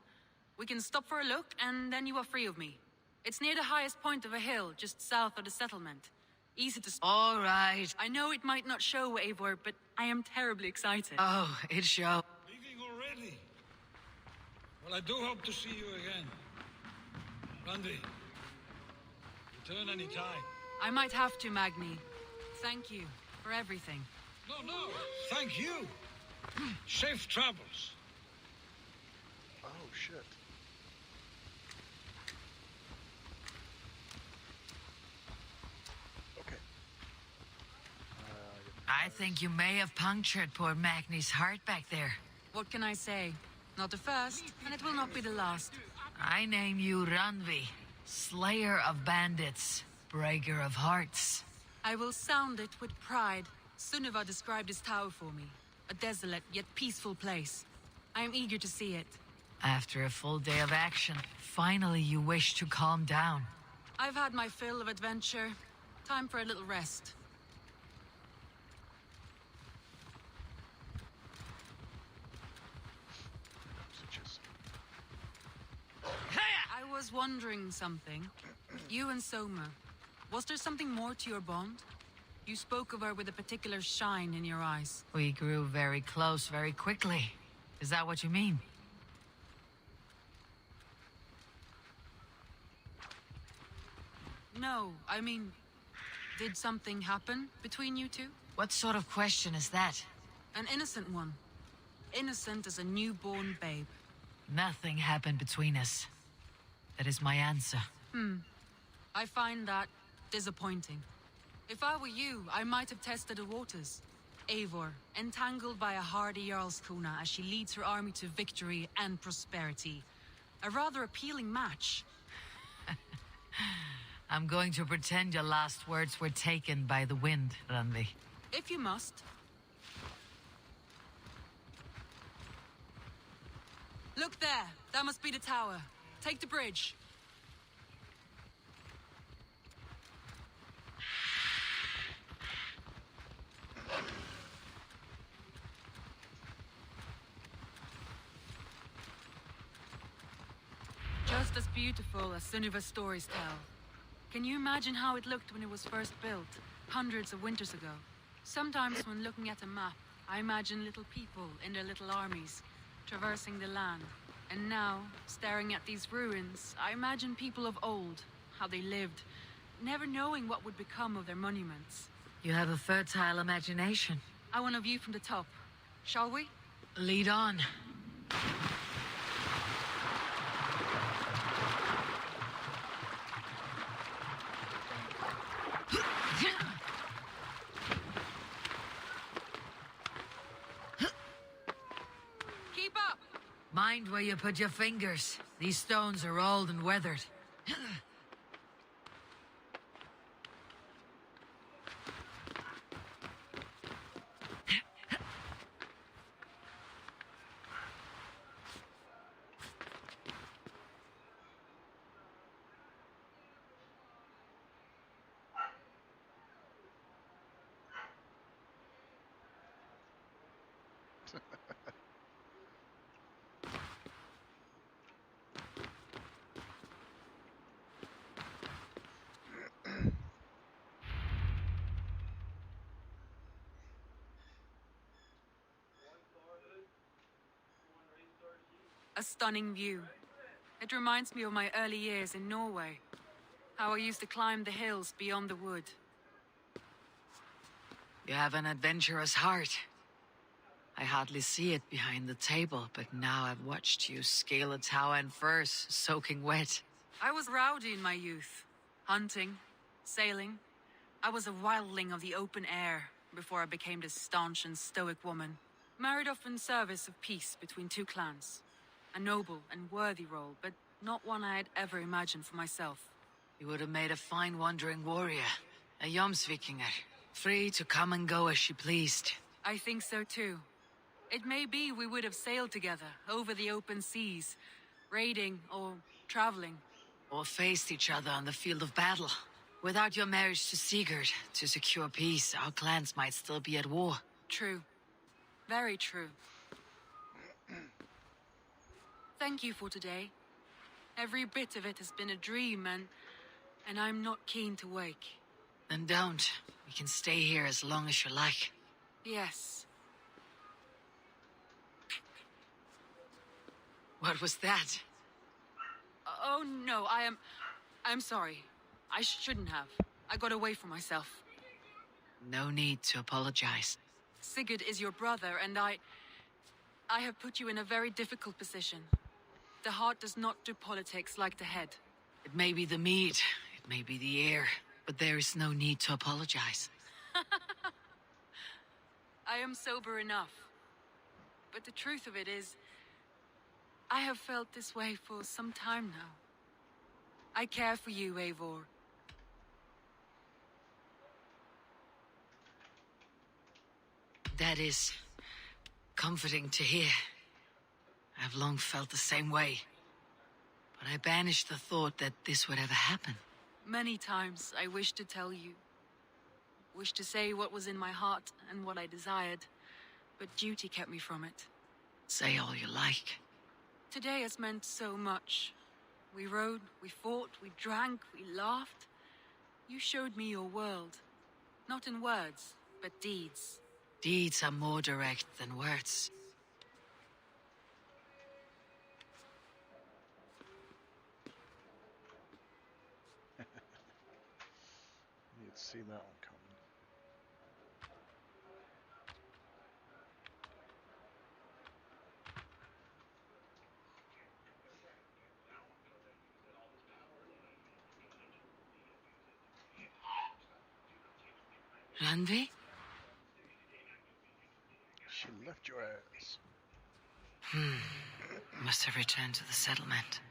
We can stop for a look, and then you are free of me. It's near the highest point of a hill, just south of the settlement. Easy to... All right. I know it might not show, Eivor, but I am terribly excited. Oh, it shows. Leaving already? Well, I do hope to see you again. Ranvi, return any time. I might have to, Magni. Thank you for everything. No, thank you. Safe travels. Oh, shit. Okay. I think you may have punctured poor Magni's heart back there. What can I say? Not the first, and it will not be the last. I name you Ranvi, slayer of bandits, breaker of hearts. I will sound it with pride. Sunniva described this tower for me. A desolate yet peaceful place. I am eager to see it. After a full day of action, finally you wish to calm down. I've had my fill of adventure. Time for a little rest. I was wondering something. You and Soma, was there something more to your bond? You spoke of her with a particular shine in your eyes. We grew very close very quickly. Is that what you mean? No, I mean, did something happen between you two? What sort of question is that? An innocent one. Innocent as a newborn babe. Nothing happened between us. That is my answer. I find that disappointing. If I were you, I might have tested the waters. Eivor, entangled by a hardy Jarlskona as she leads her army to victory and prosperity. A rather appealing match. I'm going to pretend your last words were taken by the wind, Ranvi. If you must. Look there! That must be the tower. Take the bridge. Just as beautiful as Sunniva's stories tell. Can you imagine how it looked when it was first built, hundreds of winters ago? Sometimes when looking at a map, I imagine little people in their little armies, traversing the land. And now, staring at these ruins, I imagine people of old, how they lived, never knowing what would become of their monuments. You have a fertile imagination. I want a view from the top. Shall we? Lead on. Keep up! Mind where you put your fingers. These stones are old and weathered. A stunning view. It reminds me of my early years in Norway. How I used to climb the hills beyond the wood. You have an adventurous heart. I hardly see it behind the table, but now I've watched you scale a tower in furs, soaking wet. I was rowdy in my youth. Hunting, sailing. I was a wildling of the open air before I became this staunch and stoic woman. Married off in service of peace between two clans. A noble and worthy role, but not one I had ever imagined for myself. You would have made a fine wandering warrior, a Jomsvikinger, free to come and go as she pleased. I think so too. It may be we would have sailed together over the open seas, raiding or traveling. Or faced each other on the field of battle. Without your marriage to Sigurd, to secure peace, our clans might still be at war. True. Very true. Thank you for today. Every bit of it has been a dream, and I'm not keen to wake. Then don't. We can stay here as long as you like. Yes. What was that? Oh, no, I'm sorry. I shouldn't have. I got away from myself. No need to apologize. Sigurd is your brother, and I have put you in a very difficult position. The heart does not do politics like the head. It may be the meat, it may be the air, but there is no need to apologize. I am sober enough. But the truth of it is, I have felt this way for some time now. I care for you, Eivor. That is comforting to hear. I've long felt the same way. But I banished the thought that this would ever happen. Many times I wished to tell you. Wished to say what was in my heart and what I desired. But duty kept me from it. Say all you like. Today has meant so much. We rode, we fought, we drank, we laughed. You showed me your world. Not in words, but deeds. Deeds are more direct than words. You'd see that one coming. Randvi? She left your ass. Must have returned to the settlement.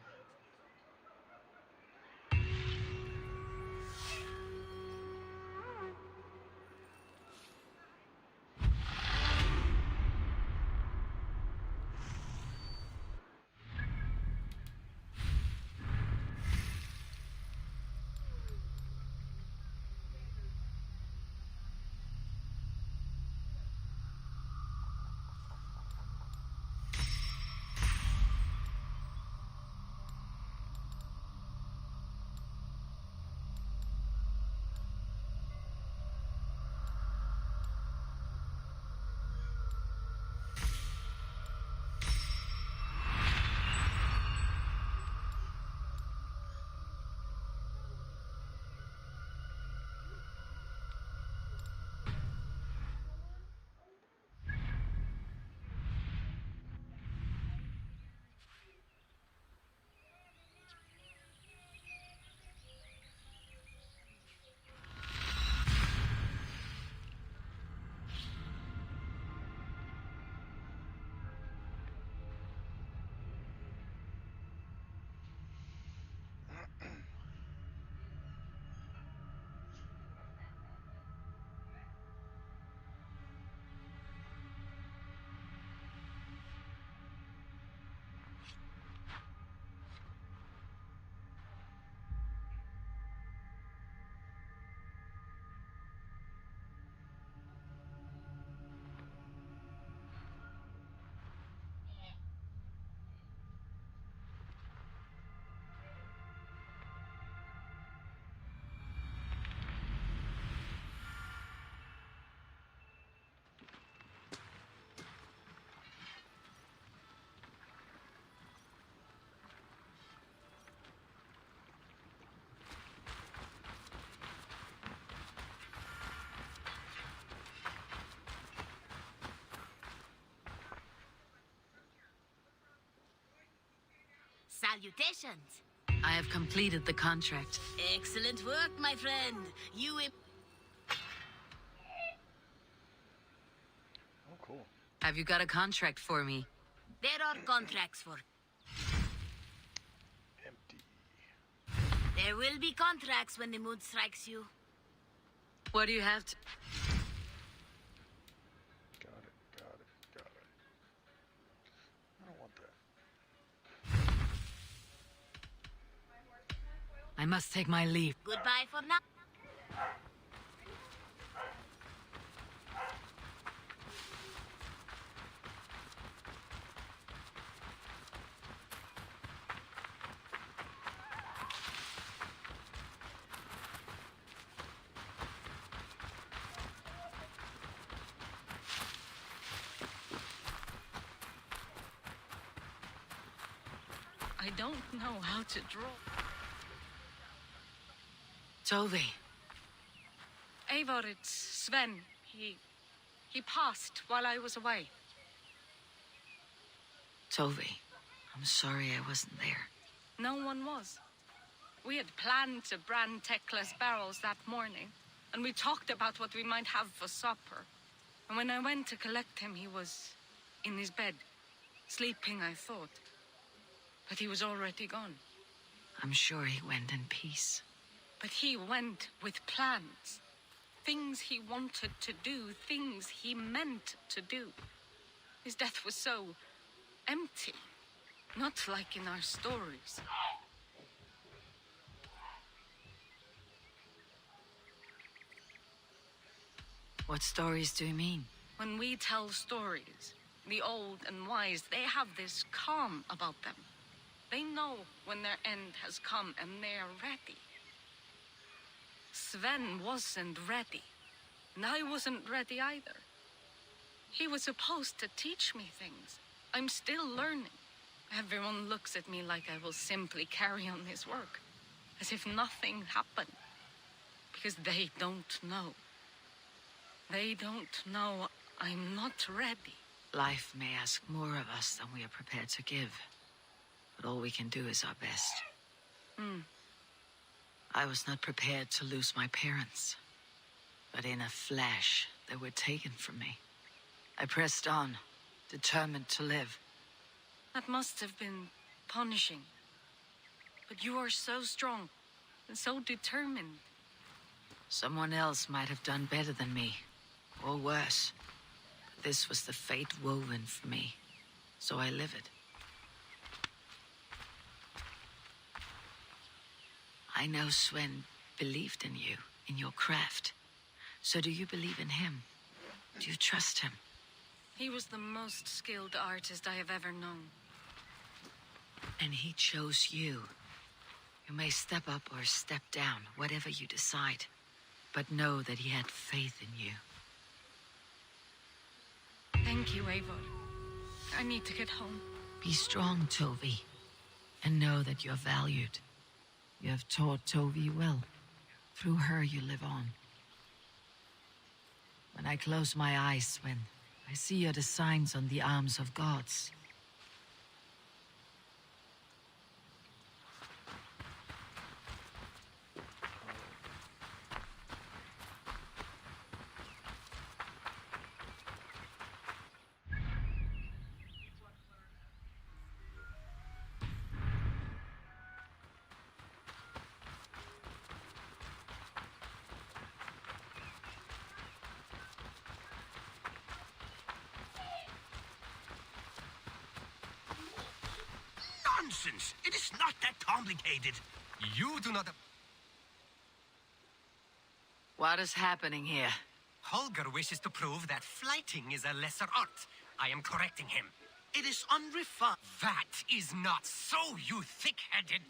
Salutations. I have completed the contract. Excellent work, my friend. Oh, cool. Have you got a contract for me? There are contracts for... Empty. There will be contracts when the mood strikes you. What do you have to... Got it. I don't want that. I must take my leave. Goodbye for now. I don't know how to draw. Tove. Eivor, it's Sven. He passed while I was away. Tove, I'm sorry I wasn't there. No one was. We had planned to brand Tekla's barrels that morning, and we talked about what we might have for supper. And when I went to collect him, he was in his bed, sleeping, I thought. But he was already gone. I'm sure he went in peace. But he went with plans. Things he wanted to do, things he meant to do. His death was so empty. Not like in our stories. What stories do you mean? When we tell stories, the old and wise, they have this calm about them. They know when their end has come and they're ready. Sven wasn't ready, and I wasn't ready either. He was supposed to teach me things. I'm still learning. Everyone looks at me like I will simply carry on his work, as if nothing happened, because they don't know. They don't know I'm not ready. Life may ask more of us than we are prepared to give, but all we can do is our best. I was not prepared to lose my parents, but in a flash, they were taken from me. I pressed on, determined to live. That must have been punishing. But you are so strong and so determined. Someone else might have done better than me, or worse. But this was the fate woven for me, so I live it. I know Sven believed in you, in your craft. So do you believe in him? Do you trust him? He was the most skilled artist I have ever known. And he chose you. You may step up or step down, whatever you decide. But know that he had faith in you. Thank you, Eivor. I need to get home. Be strong, Tove. And know that you're valued. You have taught Tove well. Through her you live on. When I close my eyes, Sven, I see you're the signs on the arms of gods. Nonsense! It is not that complicated. You do not... What is happening here? Holger wishes to prove that flighting is a lesser art. I am correcting him. It is unrefined. That is not so, you thick-headed...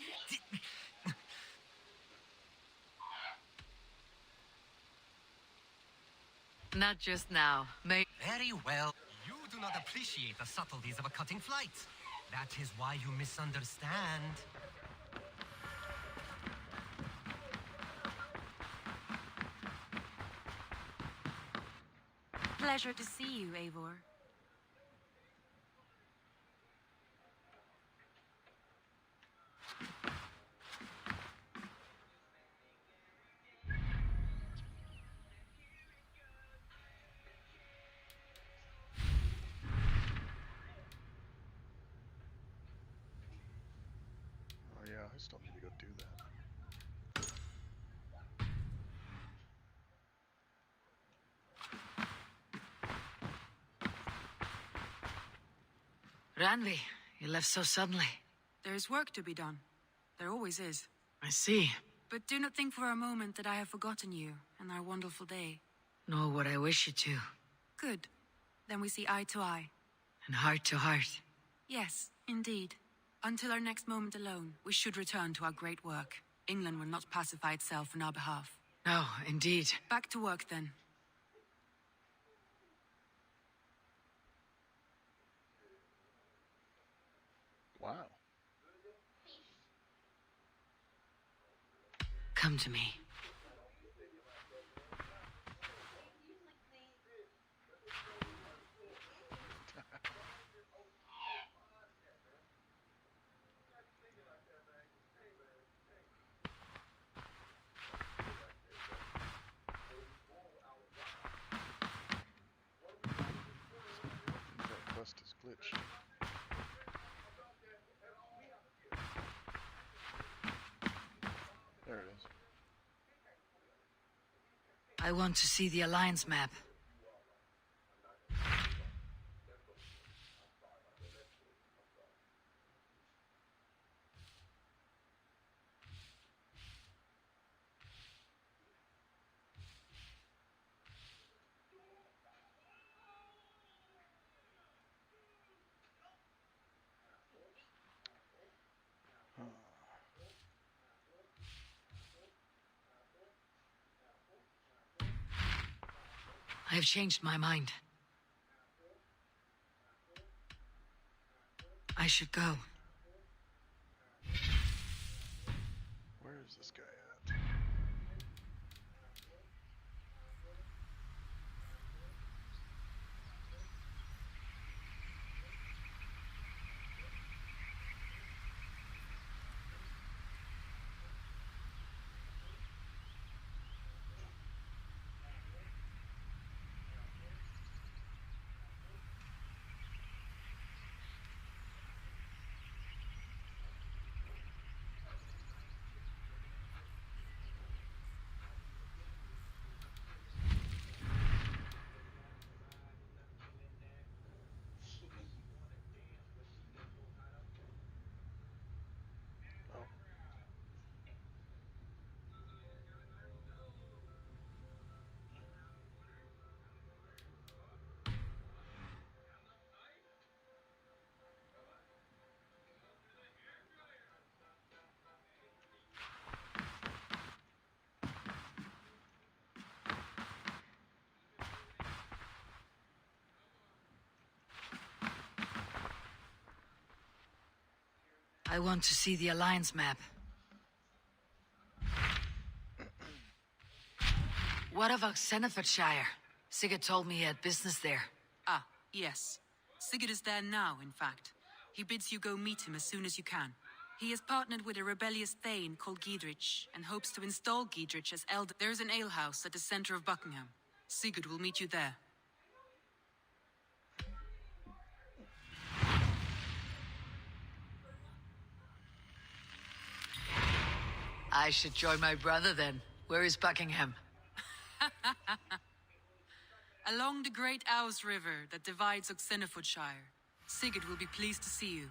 Not just now. Very well. You do not appreciate the subtleties of a cutting flight. That is why you misunderstand. Pleasure to see you, Eivor. I still need to go do that. Ranvi, you left so suddenly. There is work to be done. There always is. I see. But do not think for a moment that I have forgotten you and our wonderful day. Nor would I wish you to. Good. Then we see eye to eye. And heart to heart. Yes, indeed. Until our next moment alone, we should return to our great work. England will not pacify itself on our behalf. No, indeed. Back to work, then. Wow. Come to me. That quest is glitched. There it is. I want to see the Alliance map. I have changed my mind. I should go. Where is this guy at? I want to see the Alliance map. What of Xenofordshire? Sigurd told me he had business there. Ah, yes. Sigurd is there now, in fact. He bids you go meet him as soon as you can. He has partnered with a rebellious thane called Giedrich, and hopes to install Giedrich as elder. There is an alehouse at the center of Buckingham. Sigurd will meet you there. I should join my brother then. Where is Buckingham? Along the great Ouse River that divides Xenofordshire. Sigurd will be pleased to see you.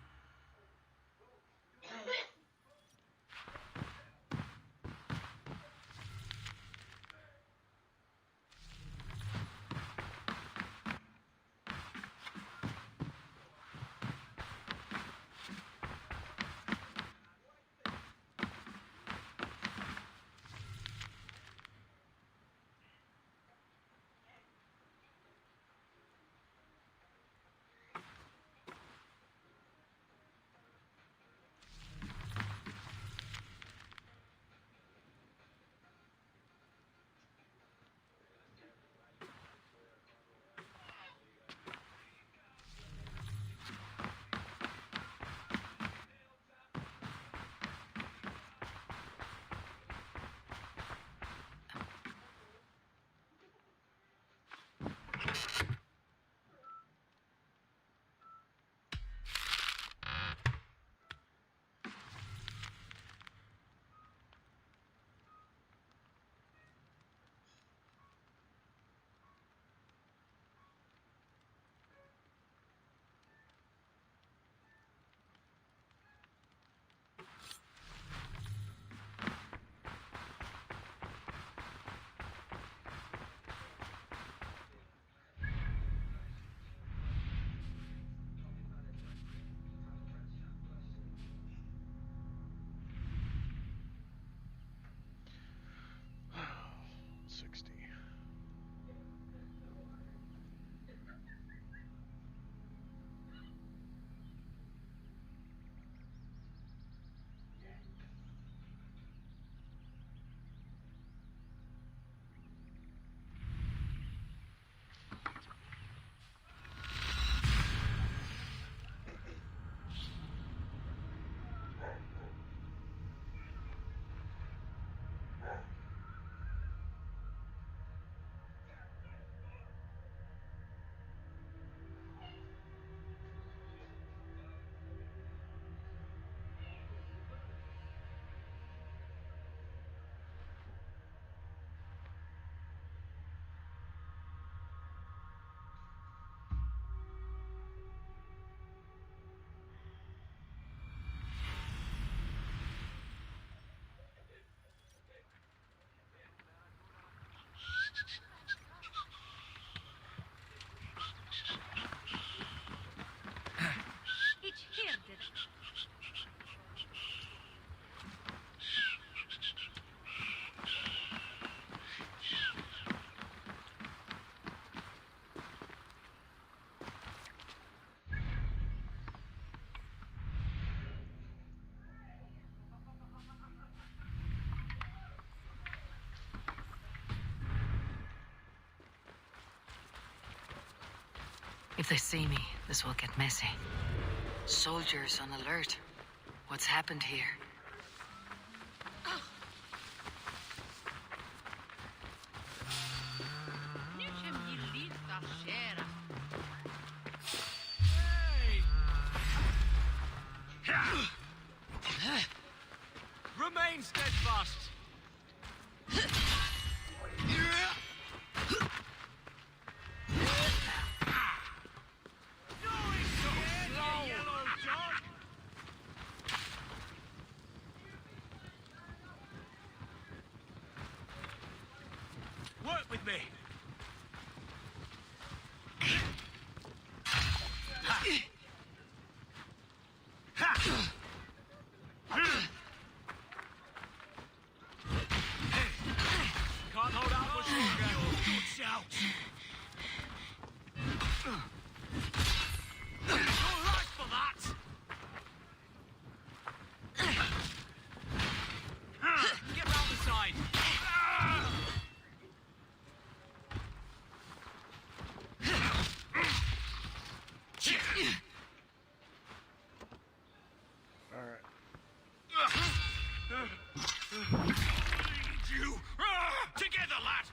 If they see me, this will get messy. Soldiers on alert. What's happened here? Remain steadfast. Work with me. Can't hold out much longer. Your guts out. You're right for that. Get round the side. You together, lad.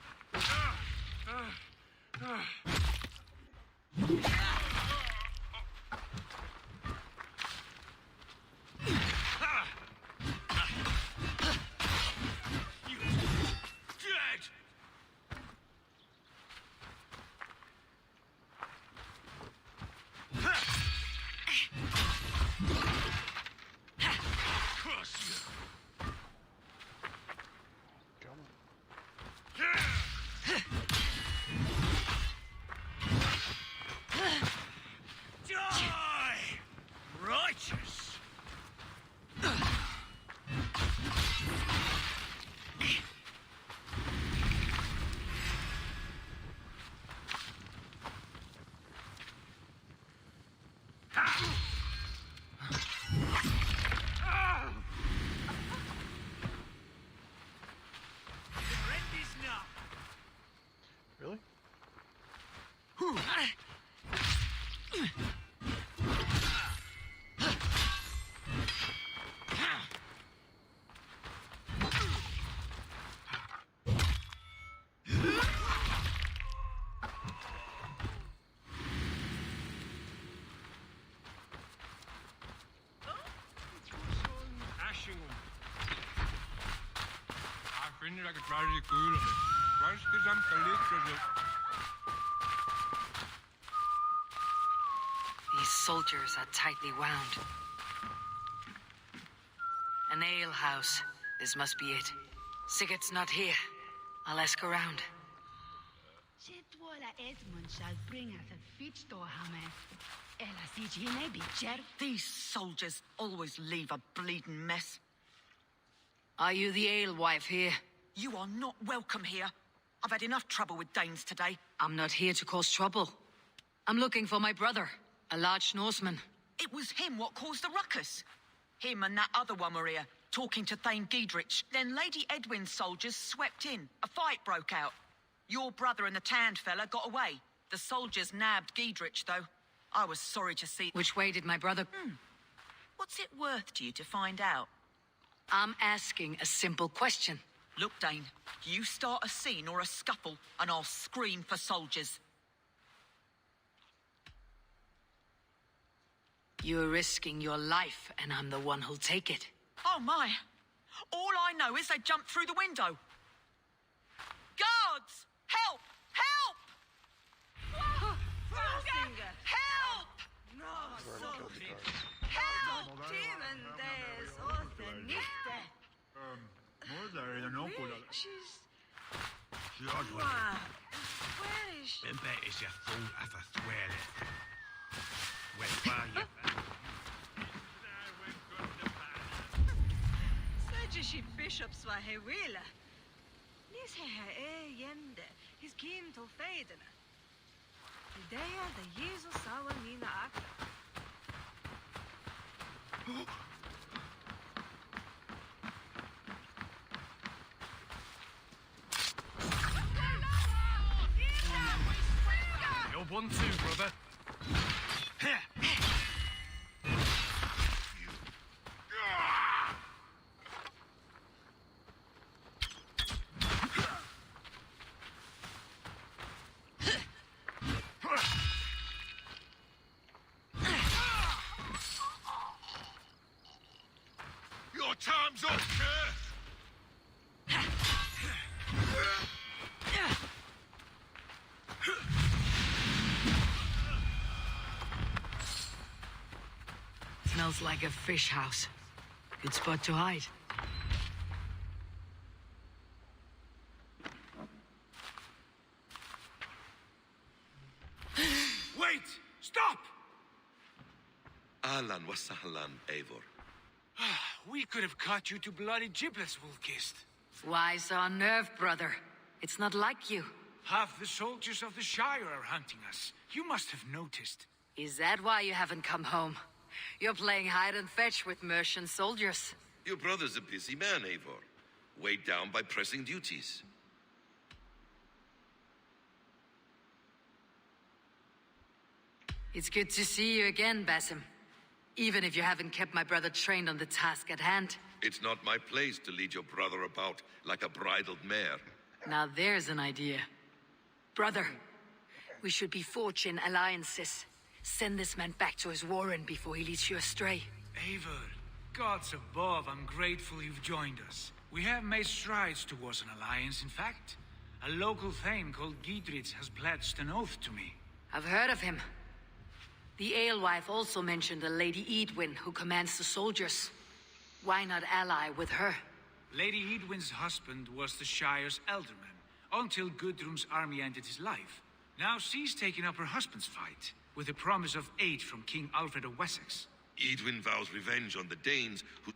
You dead. Curse you. Die! Righteous! Really? Finde jeg kan svare det gulerne. Ganske samt der ligger det. These soldiers are tightly wound. An alehouse. This must be it. Sigurd's not here. I'll ask around. Edmund shall bring us a feast to him. These soldiers always leave a bleeding mess. Are you the alewife here? You are not welcome here. I've had enough trouble with Danes today. I'm not here to cause trouble. I'm looking for my brother, a large Norseman. It was him what caused the ruckus. Him and that other one were here, talking to Thane Giedrich. Then Lady Edwin's soldiers swept in. A fight broke out. Your brother and the tanned fella got away. The soldiers nabbed Giedrich, though. I was sorry to see... Which way did my brother... What's it worth to you to find out? I'm asking a simple question. Look, Dane, you start a scene or a scuffle, and I'll scream for soldiers. You're risking your life, and I'm the one who'll take it. Oh, my. All I know is they jumped through the window. Guards! Help! Help! Help! Help! Remember is your fool of a thwele. Where are you? Such a bishops var hewila. Nis he jende. His keen to fadena. Idea the Jesus sawa mina akta. You're one too, brother. Smells like a fish house. Good spot to hide. Wait! Stop! Ahlan wa sahlan, Eivor. We could have cut you to bloody giblets, Wolf-Kissed. Why so unnerved, brother? It's not like you. Half the soldiers of the Shire are hunting us. You must have noticed. Is that why you haven't come home? You're playing hide and fetch with Mercian soldiers. Your brother's a busy man, Eivor. Weighed down by pressing duties. It's good to see you again, Basim. Even if you haven't kept my brother trained on the task at hand. It's not my place to lead your brother about like a bridled mare. Now there's an idea. Brother, we should be forging alliances. Send this man back to his warren before he leads you astray. Eivor, gods above, I'm grateful you've joined us. We have made strides towards an alliance, in fact. A local thane called Giedrich has pledged an oath to me. I've heard of him. The alewife also mentioned a Lady Edwin who commands the soldiers. Why not ally with her? Lady Edwin's husband was the Shire's elderman, until Gudrun's army ended his life. Now she's taken up her husband's fight, with the promise of aid from King Alfred of Wessex. Edwin vows revenge on the Danes who...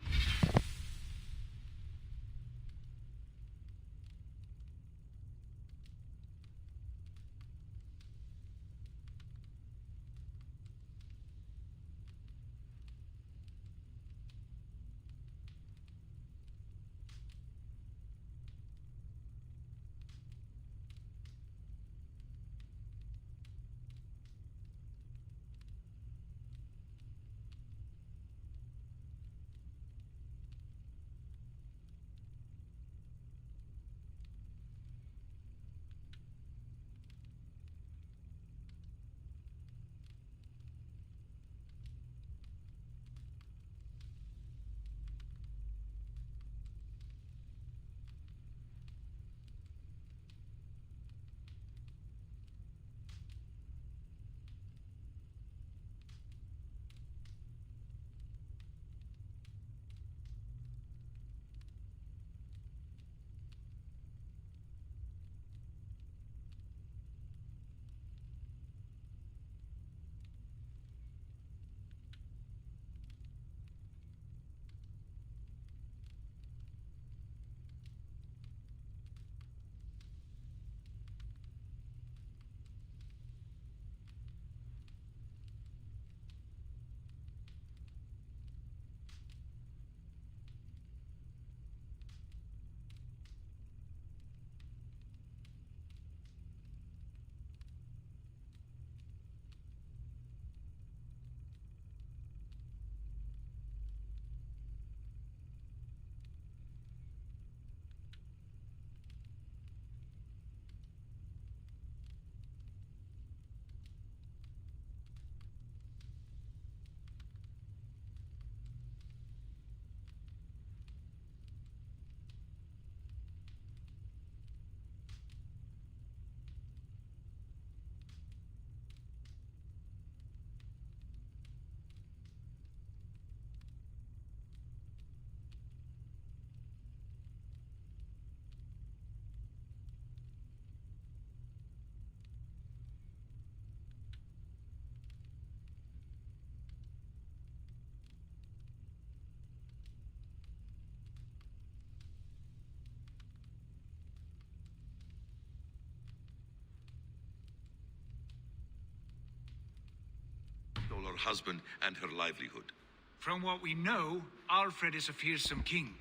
her husband and her livelihood. From what we know, Alfred is a fearsome king.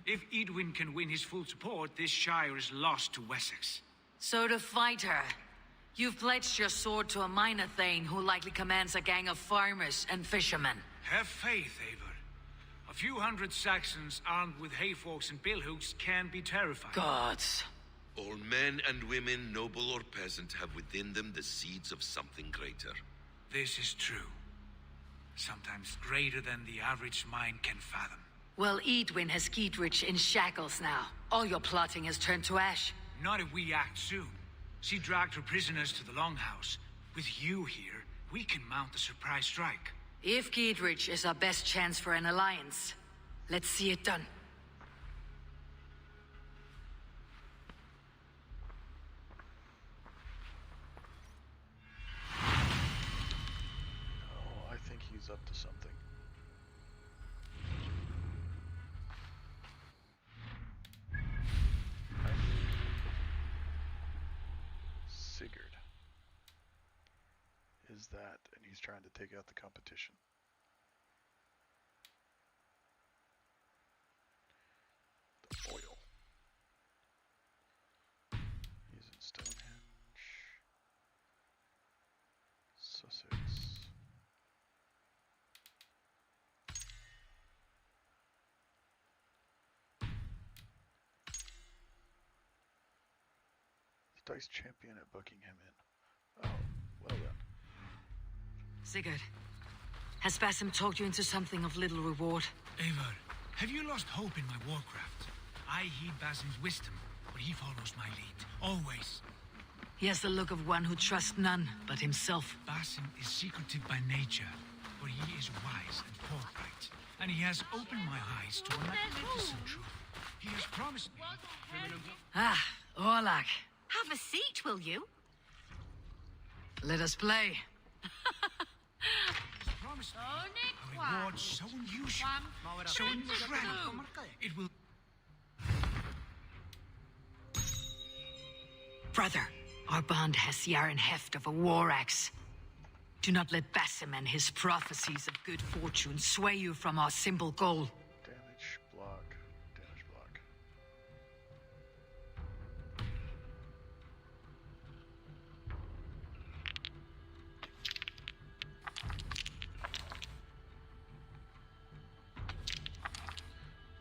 If Edwin can win his full support, this Shire is lost to Wessex. So to fight her, you've pledged your sword to a minor thane who likely commands a gang of farmers and fishermen. Have faith, Eivor. A few hundred Saxons armed with hayforks and billhooks can be terrifying. Gods. All men and women, noble or peasant, have within them the seeds of something greater. This is true. Sometimes greater than the average mind can fathom. Well, Edwin has Giedrich in shackles now. All your plotting has turned to ash. Not if we act soon. She dragged her prisoners to the Longhouse. With you here, we can mount a surprise strike. If Giedrich is our best chance for an alliance, let's see it done. Oh, I think he's up to something. Sigurd is that, and he's trying to take out the competition. The oil. He's in Stonehenge. Sussex. Dice champion at Buckingham Inn. Oh, well then. Sigurd, has Basim talked you into something of little reward? Eivor, have you lost hope in my warcraft? I heed Basim's wisdom, but he follows my lead. Always. He has the look of one who trusts none but himself. Basim is secretive by nature, but he is wise and forthright. And he has opened my eyes to a magnificent truth. He has promised me... Ah, Orlak. Have a seat, will you? Let us play. He's promised me a reward so unusual, so incredible, it will... Brother, our bond has the iron heft of a war axe. Do not let Basim and his prophecies of good fortune sway you from our simple goal. Damage block. Damage block.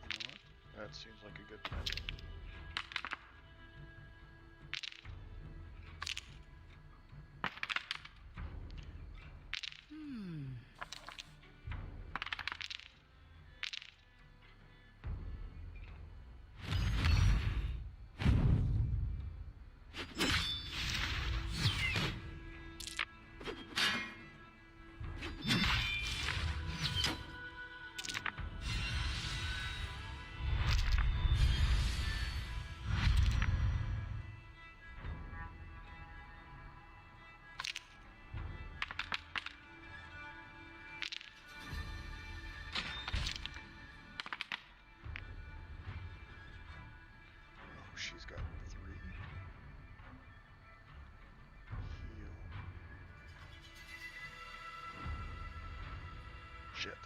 You know what? That seems like a good plan. She's got 3. Heal. Shit.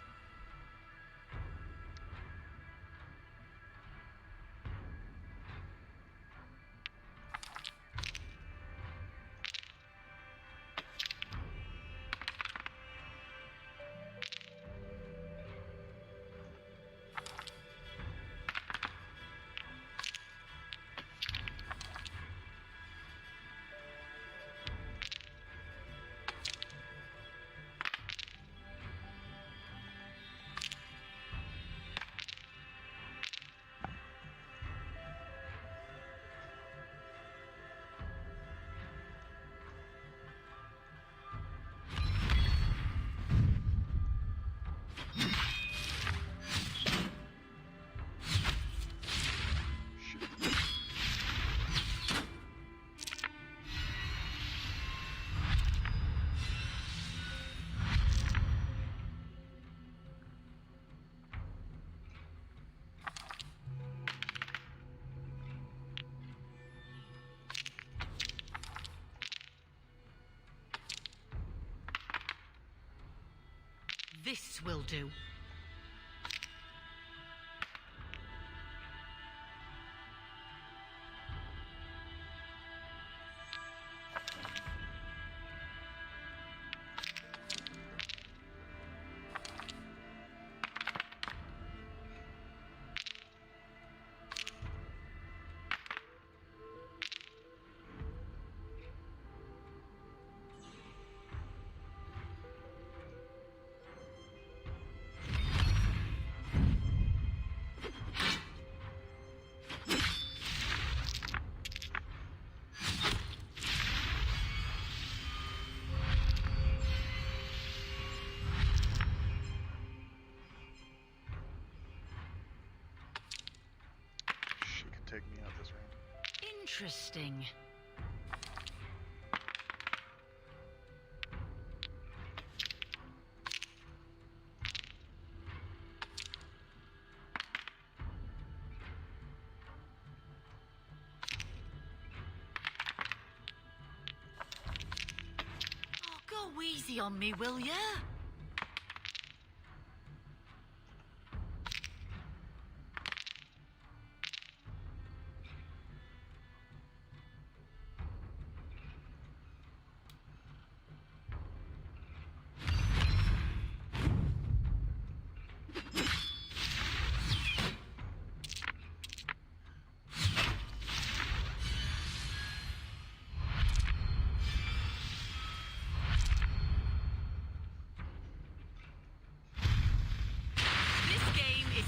This will do. Interesting. Oh, go easy on me, will ya?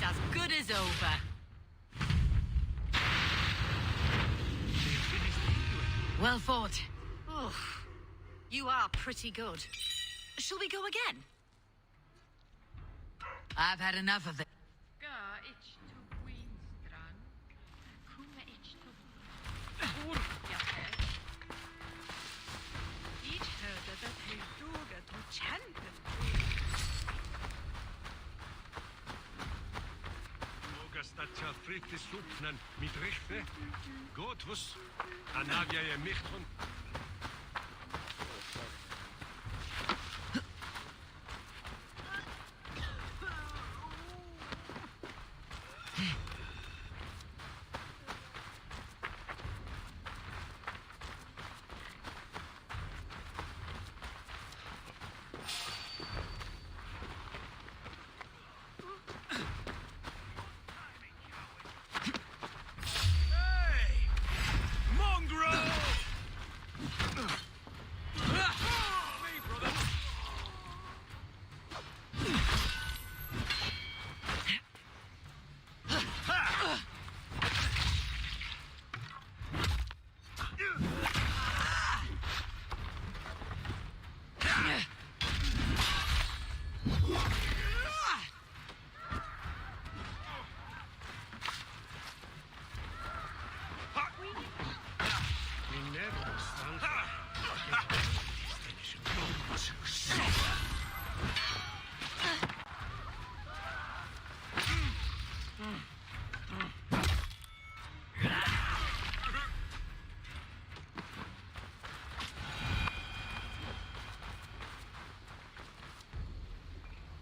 As good as over. Well fought. Oh, you are pretty good. Shall we go again? I've had enough of it. Statja fritti supnan mit richte. Gotvus. Anavia je michtron.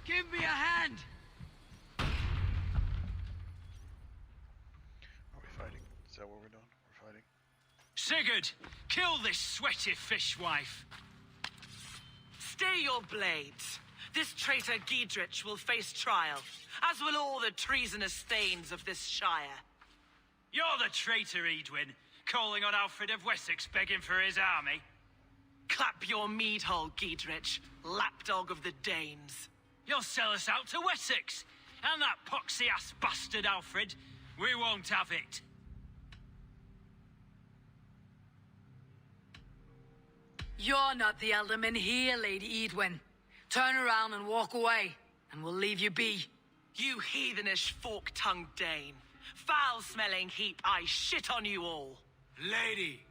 Give me a hand! Are we fighting? Is that what we're doing? We're fighting? Sigurd, kill this sweaty fishwife. Stay your blades. This traitor Giedrich will face trial, as will all the treasonous thanes of this shire. You're the traitor, Edwin, calling on Alfred of Wessex begging for his army. Clap your mead hole, Giedrich, lapdog of the Danes. You'll sell us out to Wessex, and that poxy-ass bastard Alfred, we won't have it. You're not the alderman here, Lady Edwin. Turn around and walk away, and we'll leave you be. You heathenish fork-tongued Dane. Foul-smelling heap, I shit on you all. Lady,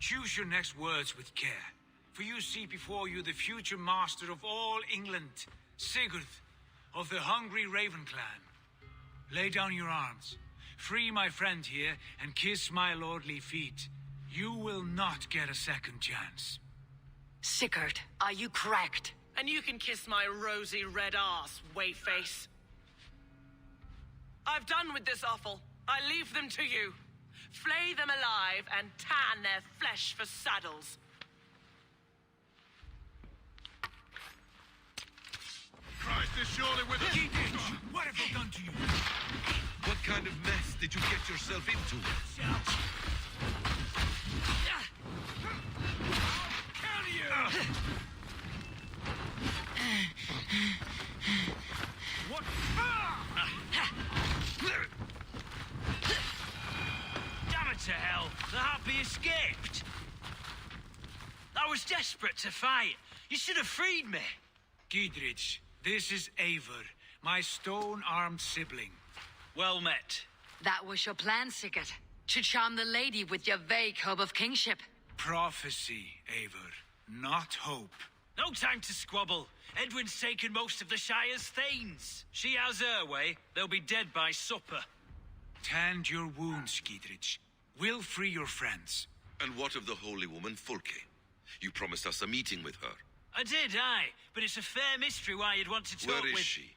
choose your next words with care, for you see before you the future master of all England, Sigurd, of the hungry Raven clan. Lay down your arms, free my friend here, and kiss my lordly feet. You will not get a second chance. Sigurd, are you cracked? And you can kiss my rosy red ass, wayface. I've done with this offal. I leave them to you. Flay them alive and tan their flesh for saddles. Christ is surely with us. What have they done to you? What kind of mess did you get yourself into? Kill you! What? Damn it to hell, the Harpy escaped. I was desperate to fight. You should have freed me. Giedrich, this is Eivor, my stone-armed sibling. Well met. That was your plan, Sigurd. To charm the lady with your vague hope of kingship. Prophecy, Eivor, not hope. No time to squabble. Edwin's taken most of the Shire's thanes. She has her way. They'll be dead by supper. Tend your wounds, Gidrich. We'll free your friends. And what of the holy woman Fulke? You promised us a meeting with her. I did, aye. But it's a fair mystery why you'd want to talk with... Where is she?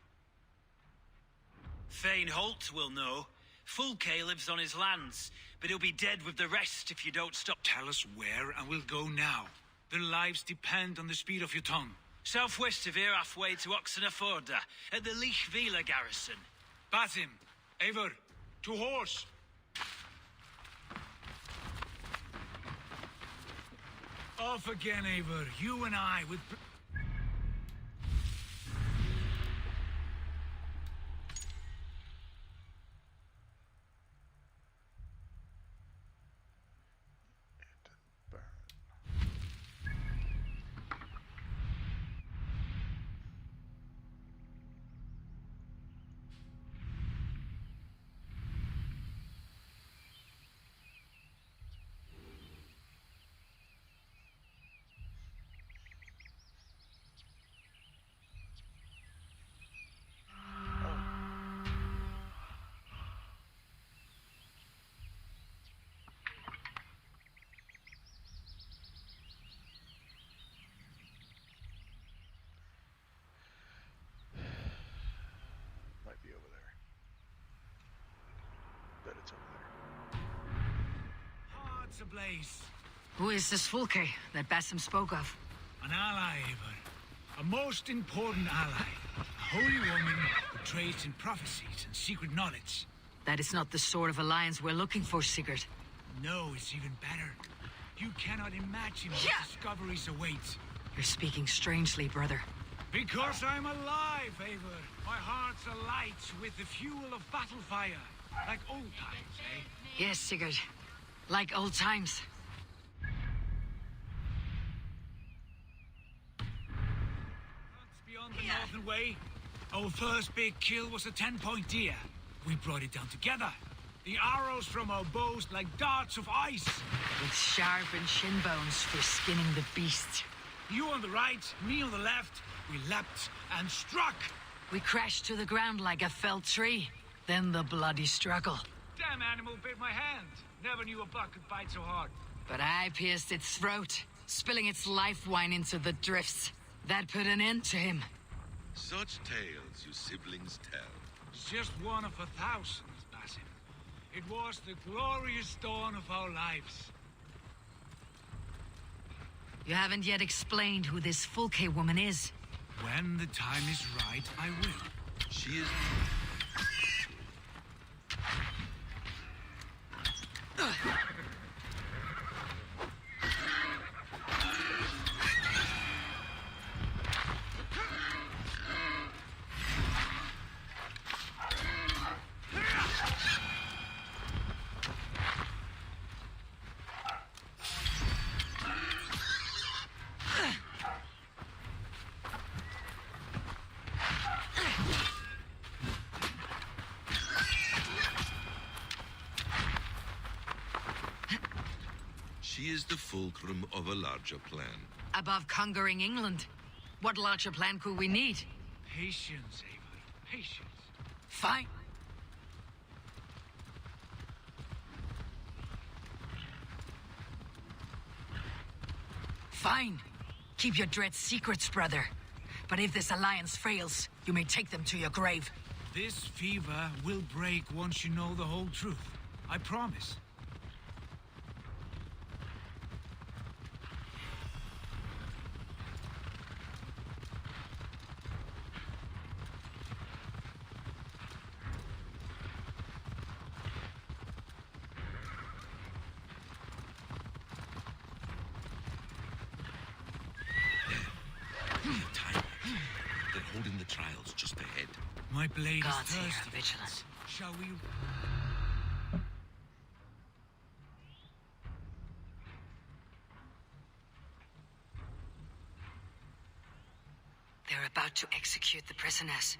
Thane Holt will know. Fulke lives on his lands, but he'll be dead with the rest if you don't stop. Tell us where, and we'll go now. Their lives depend on the speed of your tongue. Southwest of here, halfway to Oxenaforda, at the Lichvila garrison. Basim, Eivor, to horse! Off again, Eivor. You and I with... Might be over there. Bet it's over there. Hearts ablaze. Who is this Fulke that Basim spoke of? An ally, Eivor. A most important ally. A holy woman who trades in prophecies and secret knowledge. That is not the sort of alliance we're looking for, Sigurd. No, it's even better. You cannot imagine what discoveries await. You're speaking strangely, brother. Because I'm alive, Eivor. My heart's alight with the fuel of battle fire. Like old times, eh? Yes, Sigurd. Like old times. Beyond the northern way, our first big kill was a 10-point deer. We brought it down together. The arrows from our bows like darts of ice. With sharpened shin bones for skinning the beast. You on the right, me on the left. We leapt and struck. We crashed to the ground like a felled tree. Then the bloody struggle. Damn animal bit my hand. Never knew a buck could bite so hard. But I pierced its throat, spilling its life wine into the drifts. That put an end to him. Such tales you siblings tell. It's just one of 1,000, Basim. It was the glorious dawn of our lives. You haven't yet explained who this Fulke woman is. When the time is right, I will. She is... She is the fulcrum of a larger plan. Above conquering England, what larger plan could we need? Patience, Eivor. Patience. Fine. Fine. Keep your dread secrets, brother. But if this alliance fails, you may take them to your grave. This fever will break once you know the whole truth. I promise. Holding the trials just ahead. My blade God's is here, thirsty. vigilant. Shall we... They're about to execute the prisoners.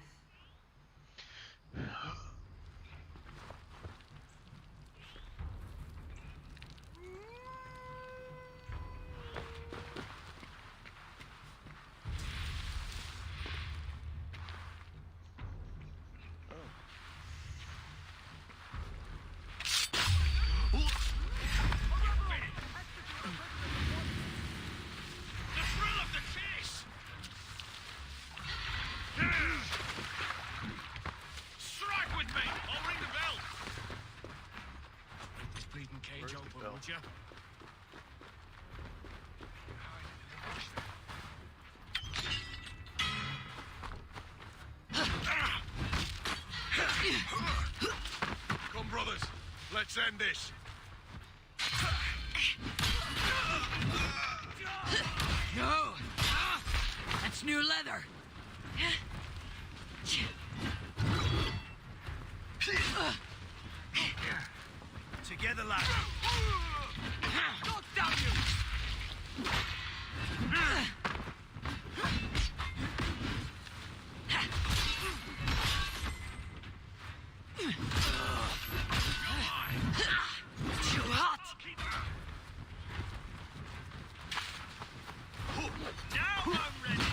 Let's end this. No! That's new leather! Together, lads. God damn you! Too hot! Now I'm ready.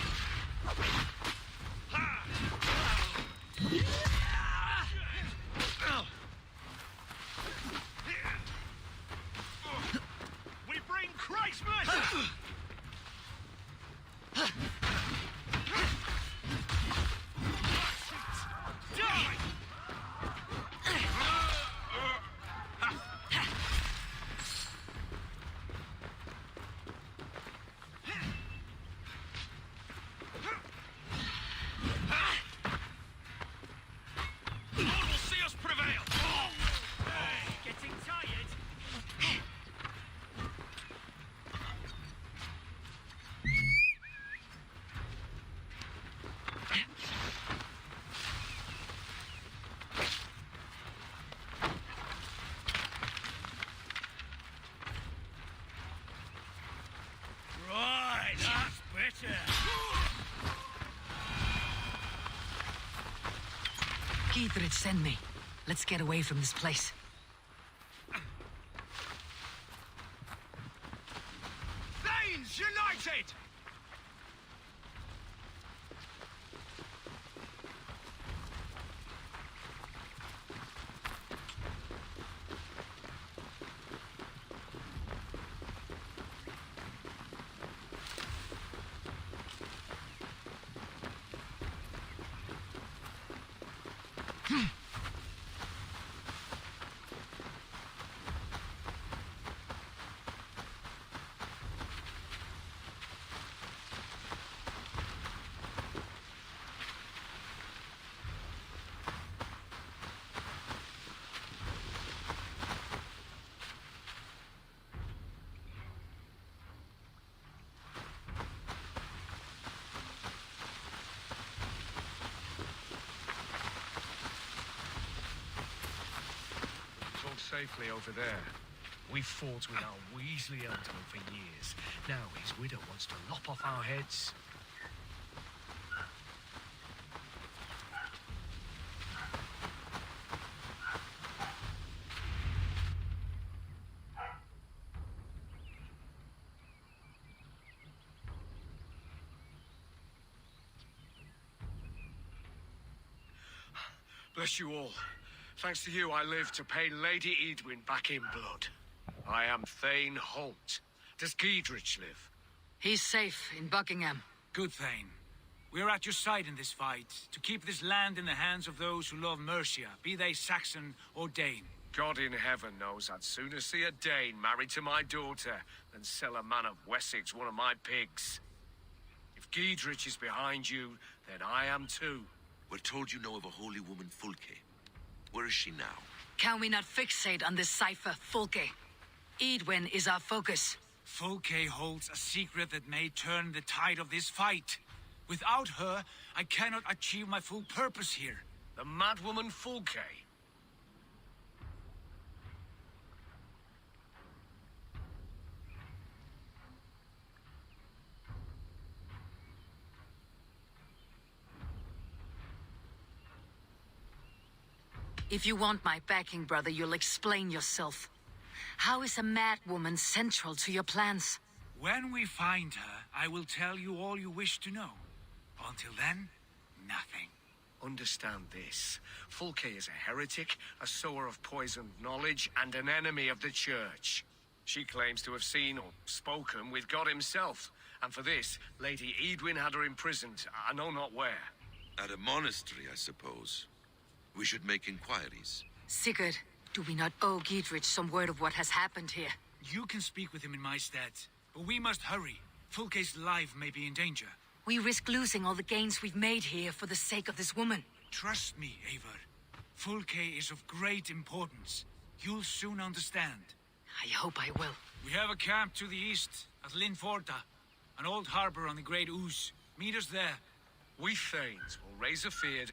We bring Christmas! Die! Lord will see us prevail! Getting tired? Right, that's better. Geethridge, send me. Let's get away from this place. Thanes united! Safely over there. We've fought with our Weasley Elderman for years. Now his widow wants to lop off our heads. Bless you all. Thanks to you, I live to pay Lady Edwin back in blood. I am Thane Holt. Does Geedrich live? He's safe in Buckingham. Good, Thane. We're at your side in this fight, to keep this land in the hands of those who love Mercia, be they Saxon or Dane. God in heaven knows I'd sooner see a Dane married to my daughter than sell a man of Wessex one of my pigs. If Geedrich is behind you, then I am too. We're told you know of a holy woman, Fulke. Where is she now? Can we not fixate on this cipher, Fulke? Edwin is our focus. Fulke holds a secret that may turn the tide of this fight. Without her, I cannot achieve my full purpose here. The madwoman Fulke? If you want my backing, brother, you'll explain yourself. How is a mad woman central to your plans? When we find her, I will tell you all you wish to know. Until then, nothing. Understand this. Fulke is a heretic, a sower of poisoned knowledge, and an enemy of the Church. She claims to have seen or spoken with God himself. And for this, Lady Edwin had her imprisoned, I know not where. At a monastery, I suppose. We should make inquiries. Sigurd, do we not owe Geedrich some word of what has happened here? You can speak with him in my stead, but we must hurry. Fulke's life may be in danger. We risk losing all the gains we've made here for the sake of this woman. Trust me, Eivor. Fulke is of great importance. You'll soon understand. I hope I will. We have a camp to the east at Linforta, an old harbor on the Great Ouse. Meet us there. We Thanes will raise a fear.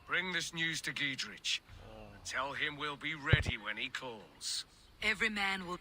Bring this news to Giedrich. And tell him we'll be ready when he calls. Every man will...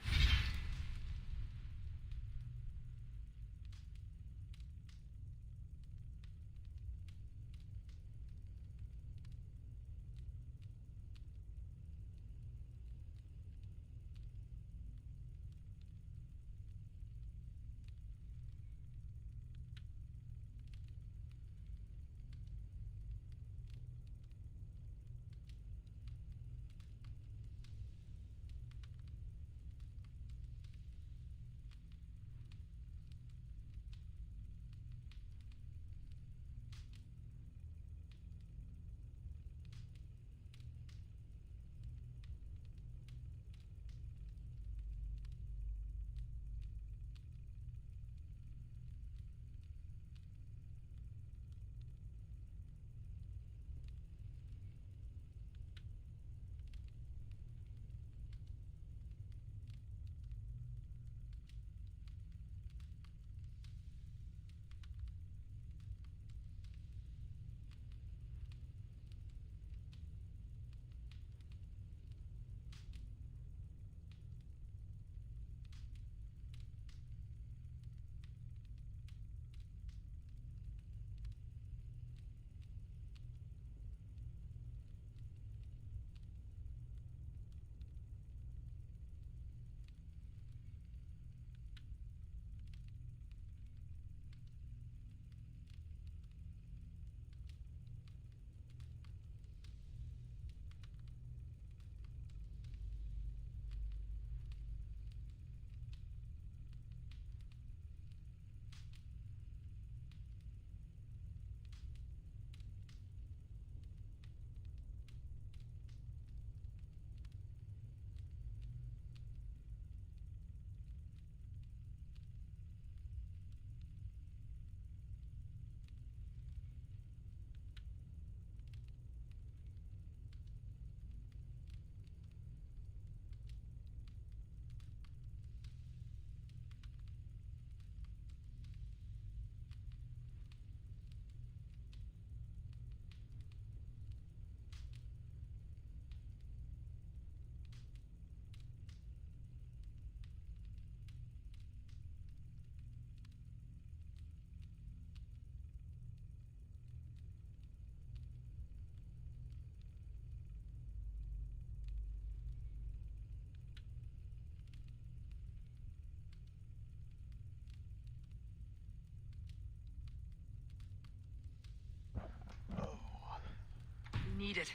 We need it.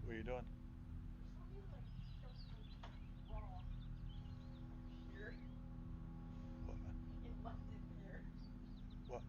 What are you doing? What?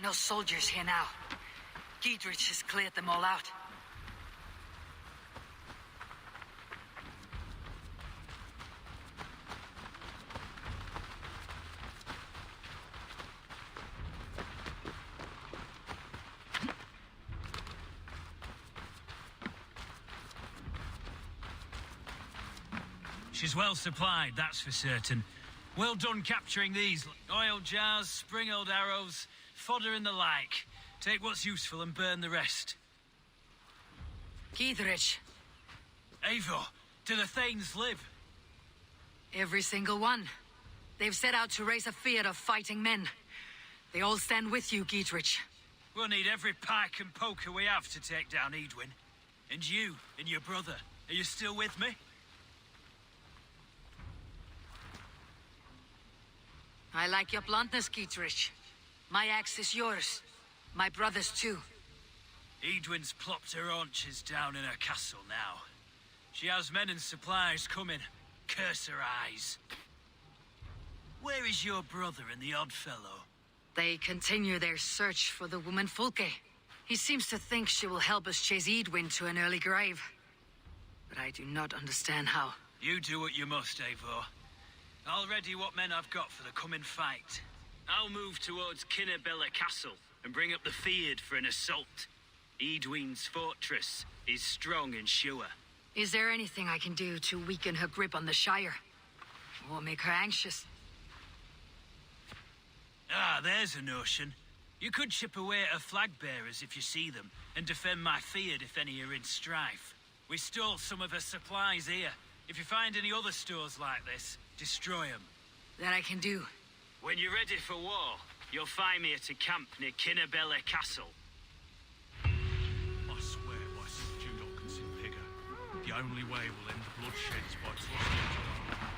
No soldiers here now. Giedrich has cleared them all out. She's well supplied, that's for certain. Well done capturing these. Oil jars, spring-oiled arrows, fodder and the like. Take what's useful and burn the rest. Giedrich. Eivor, do the Thanes live? Every single one. They've set out to raise a fear of fighting men. They all stand with you, Giedrich. We'll need every pike and poker we have to take down Edwin. And you and your brother, are you still with me? I like your bluntness, Giedrich. My axe is yours. My brother's too. Edwin's plopped her haunches down in her castle now. She has men and supplies coming. Curse her eyes. Where is your brother and the odd fellow? They continue their search for the woman Fulke. He seems to think she will help us chase Edwin to an early grave. But I do not understand how. You do what you must, Eivor. I'll ready what men I've got for the coming fight. I'll move towards Kinnabella Castle and bring up the Fyrd for an assault. Edwin's fortress is strong and sure. Is there anything I can do to weaken her grip on the Shire? Or make her anxious? Ah, there's a notion. You could chip away at her flag bearers if you see them, and defend my Fyrd if any are in strife. We stole some of her supplies here. If you find any other stores like this, destroy them. That I can do. When you're ready for war, you'll find me at a camp near Kinnabella Castle. I swear by St. Judolkins in Pigger, the only way we'll end the bloodshed is by trusting each other.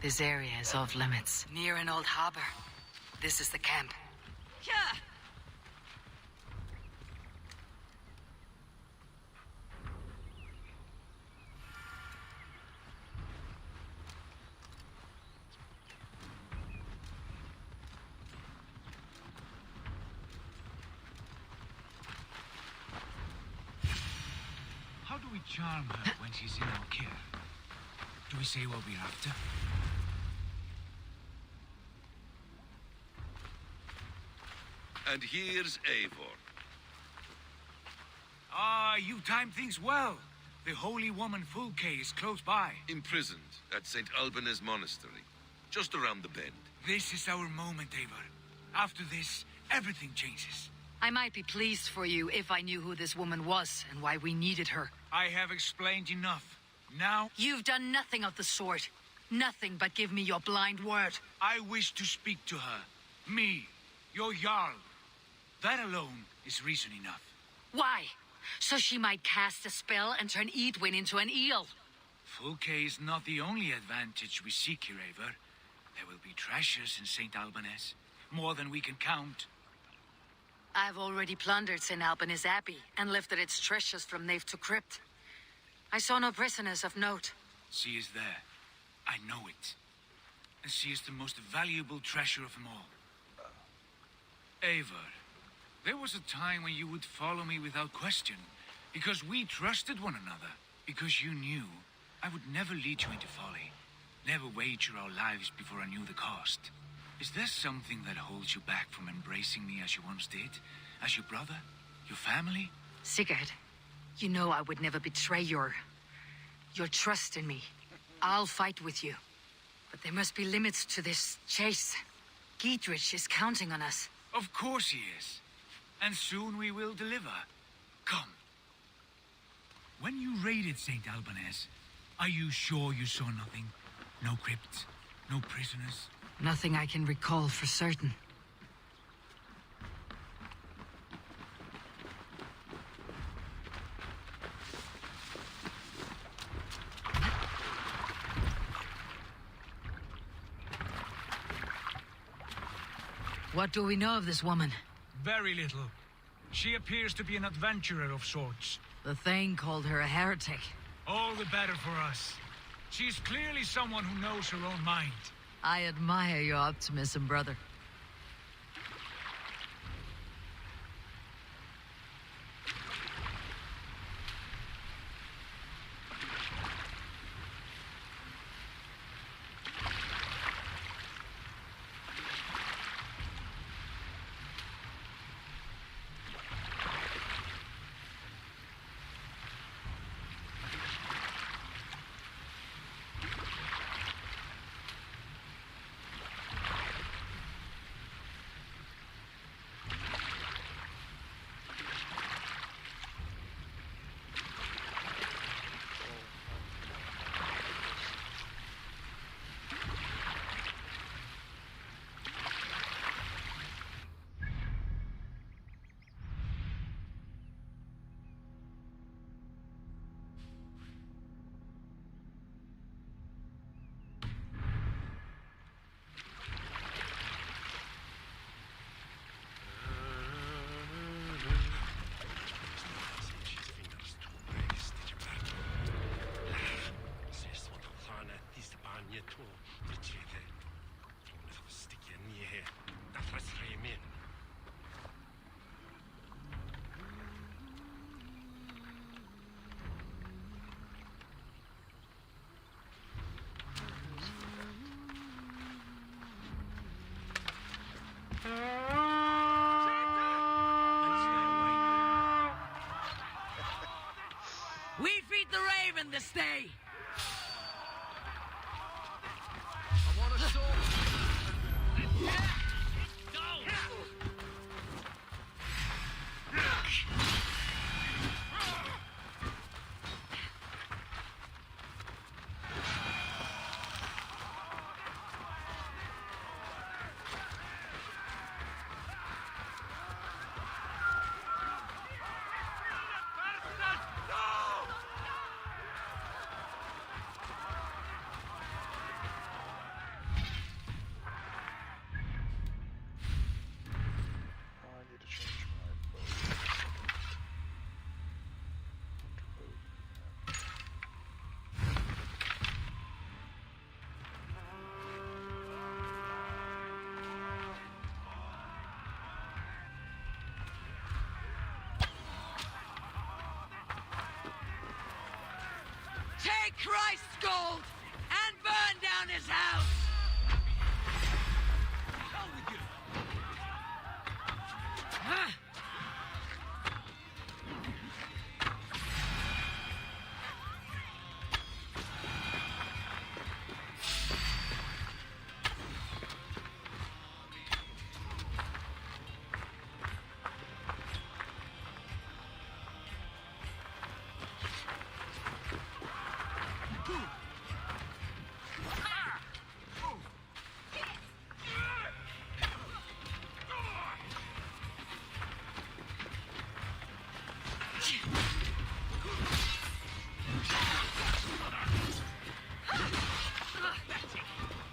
This area is off limits. Near an old harbor. This is the camp. Yeah. How do we charm her when she's in our care? Do we say what we're after? And here's Eivor. Ah, you timed things well. The holy woman Fulke is close by. Imprisoned at St. Alban's Monastery, just around the bend. This is our moment, Eivor. After this, everything changes. I might be pleased for you if I knew who this woman was and why we needed her. I have explained enough. Now... You've done nothing of the sort. Nothing but give me your blind word. I wish to speak to her. Me, your Jarl. That alone is reason enough. Why? So she might cast a spell and turn Edwin into an eel. Fulke is not the only advantage we seek here, Eivor. There will be treasures in St. Alban's. More than we can count. I've already plundered St. Alban's Abbey and lifted its treasures from nave to crypt. I saw no prisoners of note. She is there. I know it. And she is the most valuable treasure of them all. Eivor, there was a time when you would follow me without question, because we trusted one another, because you knew I would never lead you into folly, never wager our lives before I knew the cost. Is there something that holds you back from embracing me as you once did? As your brother? Your family? Sigurd, you know I would never betray your trust in me. I'll fight with you. But there must be limits to this chase. Giedrich is counting on us. Of course he is. And soon we will deliver. Come. When you raided St. Alban's, are you sure you saw nothing? No crypts? No prisoners? Nothing I can recall for certain. What do we know of this woman? Very little. She appears to be an adventurer of sorts. The Thane called her a heretic. All the better for us. She's clearly someone who knows her own mind. I admire your optimism, brother. We feed the raven this day. I want a sword. Christ, Gold! And burn down his house! Hell with you!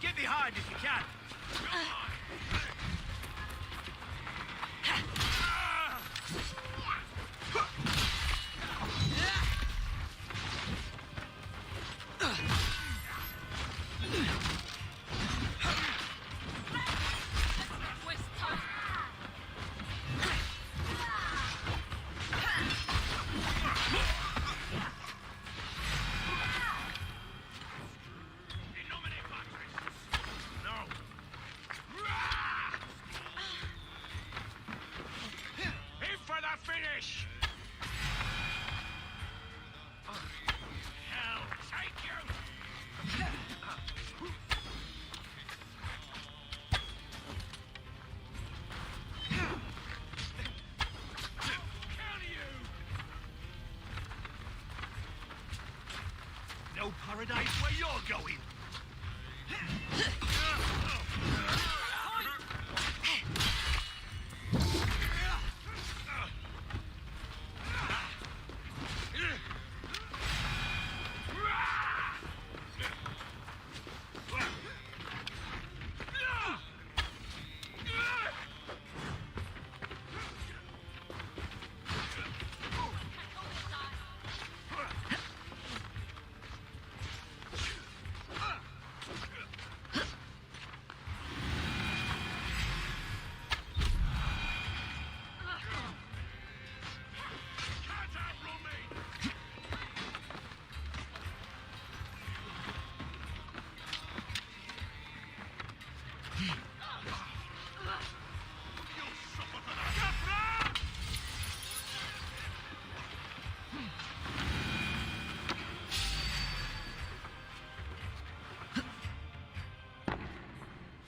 Get behind if you can. In for the finish! Hell, take you! No paradise where you're going.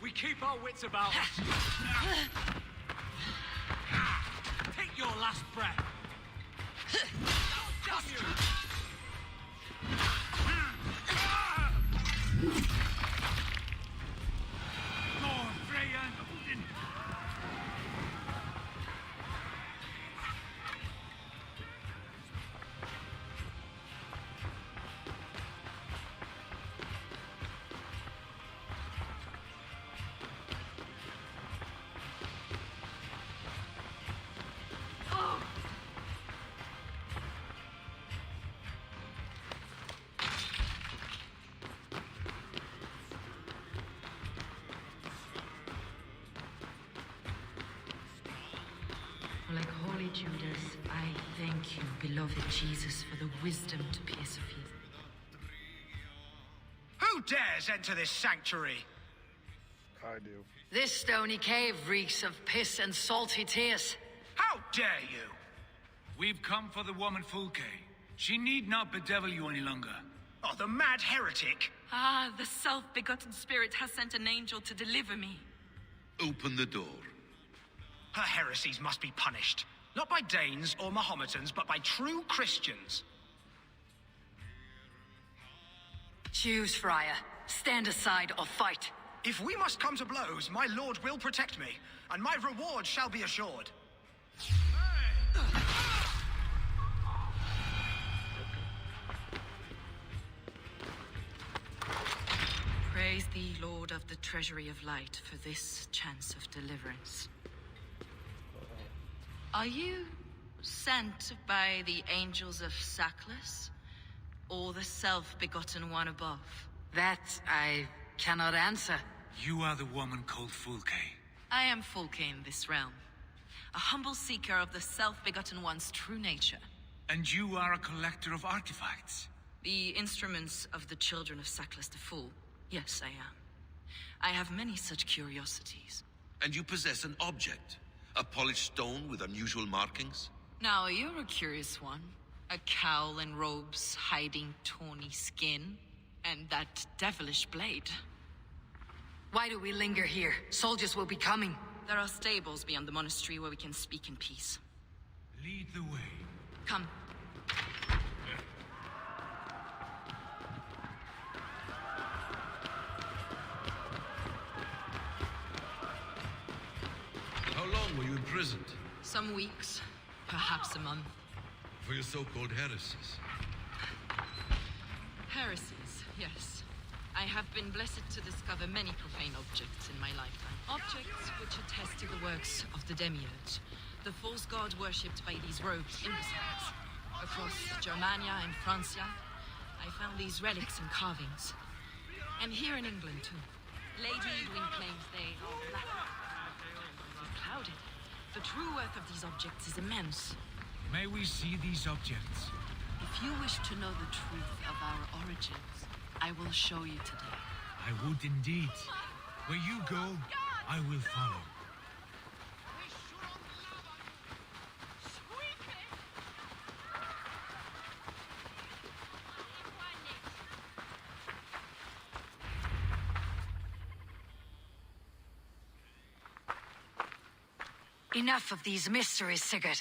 We keep our wits about us. Take your last breath. Damn you! More Freya and Odin. Like Holy Judas, I thank you, beloved Jesus, for the wisdom to persevere. Who dares enter this sanctuary? I do. This stony cave reeks of piss and salty tears. How dare you? We've come for the woman Fulke. She need not bedevil you any longer. Oh, the mad heretic! Ah, the self-begotten spirit has sent an angel to deliver me. Open the door. Her heresies must be punished. Not by Danes or Mahometans, but by true Christians. Choose, Friar. Stand aside or fight. If we must come to blows, my lord will protect me, and my reward shall be assured. Praise thee, Lord of the Treasury of Light, for this chance of deliverance. Are you sent by the angels of Sackless, or the self-begotten one above? That I cannot answer. You are the woman called Fulke. I am Fulke in this realm, a humble seeker of the self-begotten one's true nature. And you are a collector of artifacts. The instruments of the children of Sackless the Fool. Yes, I am. I have many such curiosities. And you possess an object? A polished stone with unusual markings? Now, you're a curious one. A cowl and robes hiding tawny skin. And that devilish blade. Why do we linger here? Soldiers will be coming. There are stables beyond the monastery where we can speak in peace. Lead the way. Come. How long were you imprisoned? Some weeks, perhaps a month. For your so-called heresies? Heresies, yes. I have been blessed to discover many profane objects in my lifetime. Objects which attest to the works of the Demiurge, the false god worshipped by these robed imbeciles. Across Germania and Francia, I found these relics and carvings. And here in England, too. Lady Edwin claims they are black. They're clouded. The true worth of these objects is immense. May we see these objects? If you wish to know the truth of our origins, I will show you today. I would indeed. Where you go, I will follow. Enough of these mysteries, Sigurd.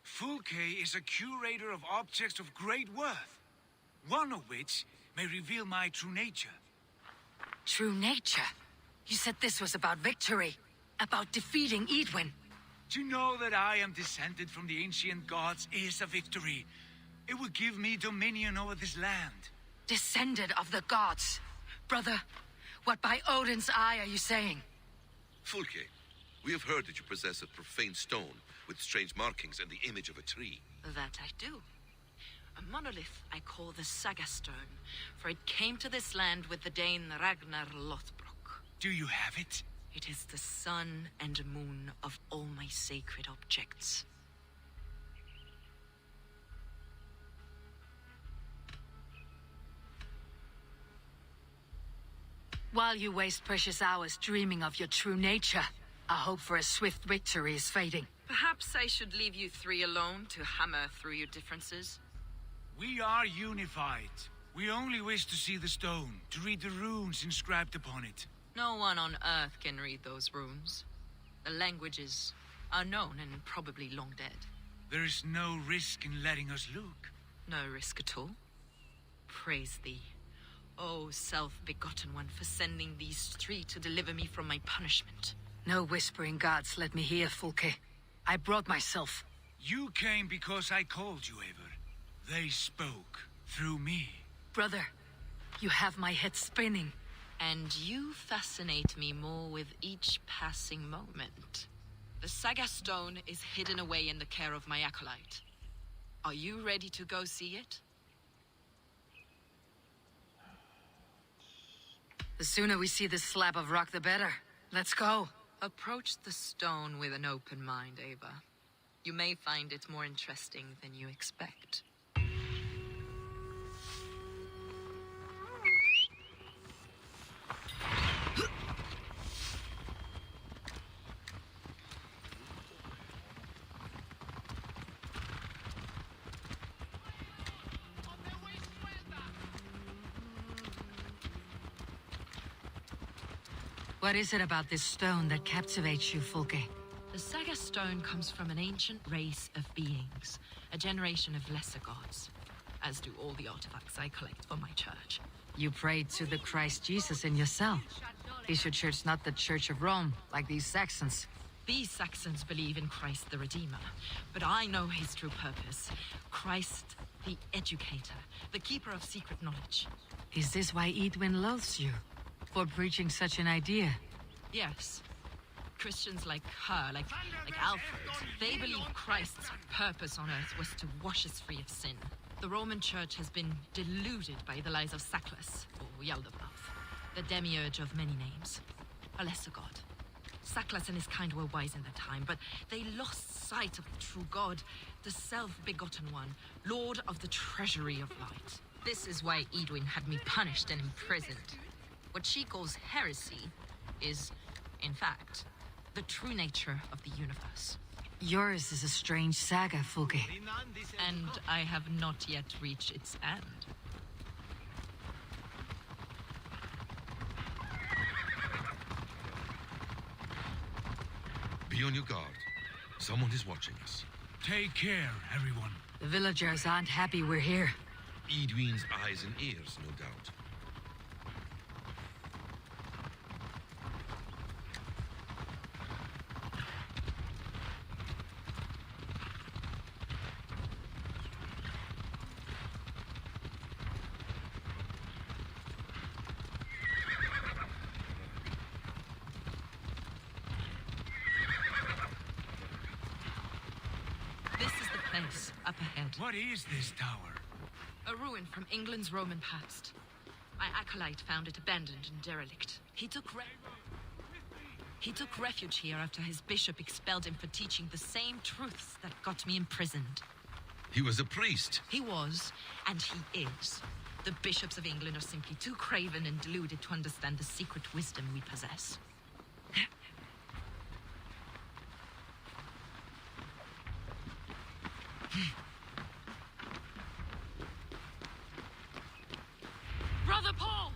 Fulke is a curator of objects of great worth, one of which may reveal my true nature. True nature? You said this was about victory, about defeating Edwin. To know that I am descended from the ancient gods is a victory. It would give me dominion over this land. Descended of the gods. Brother, what by Odin's eye are you saying? Fulke, we have heard that you possess a profane stone with strange markings and the image of a tree. That I do. A monolith I call the Saga Stone, for it came to this land with the Dane Ragnar Lothbrok. Do you have it? It is the sun and moon of all my sacred objects. While you waste precious hours dreaming of your true nature, our hope for a swift victory is fading. Perhaps I should leave you three alone to hammer through your differences. We are unified. We only wish to see the stone, to read the runes inscribed upon it. No one on Earth can read those runes. The languages are known and probably long dead. There is no risk in letting us look. No risk at all. Praise thee, O self-begotten one, for sending these three to deliver me from my punishment. No whispering gods let me hear, Fulke. I brought myself. You came because I called you, Eivor. They spoke through me. Brother, you have my head spinning. And you fascinate me more with each passing moment. The Saga Stone is hidden away in the care of my acolyte. Are you ready to go see it? The sooner we see this slab of rock, the better. Let's go. Approach the stone with an open mind, Ava. You may find it more interesting than you expect. What is it about this stone that captivates you, Fulke? The Saga Stone comes from an ancient race of beings, a generation of lesser gods, as do all the artifacts I collect for my church. You prayed to the Christ Jesus in your cell. Is your church not the Church of Rome, like these Saxons? These Saxons believe in Christ the Redeemer, but I know his true purpose. Christ the Educator, the keeper of secret knowledge. Is this why Edwin loathes you? For preaching such an idea? Yes. Christians like her, like Alfred, they believe Christ's purpose on earth was to wash us free of sin. The Roman Church has been deluded by the lies of Sackless, or Yaldabaoth, the demiurge of many names. A lesser god. Saklas and his kind were wise in their time, but they lost sight of the true God, the self-begotten one, Lord of the treasury of light. This is why Edwin had me punished and imprisoned. What she calls heresy is, in fact, the true nature of the universe. Yours is a strange saga, Fulke. And I have not yet reached its end. Be on your guard. Someone is watching us. Take care, everyone. The villagers aren't happy we're here. Edwin's eyes and ears, no doubt. This is the place, up ahead. What is this tower? A ruin from England's Roman past. My acolyte found it abandoned and derelict. He took refuge here after his bishop expelled him for teaching the same truths that got me imprisoned. He was a priest. He was, and he is. The bishops of England are simply too craven and deluded to understand the secret wisdom we possess. Brother Paul!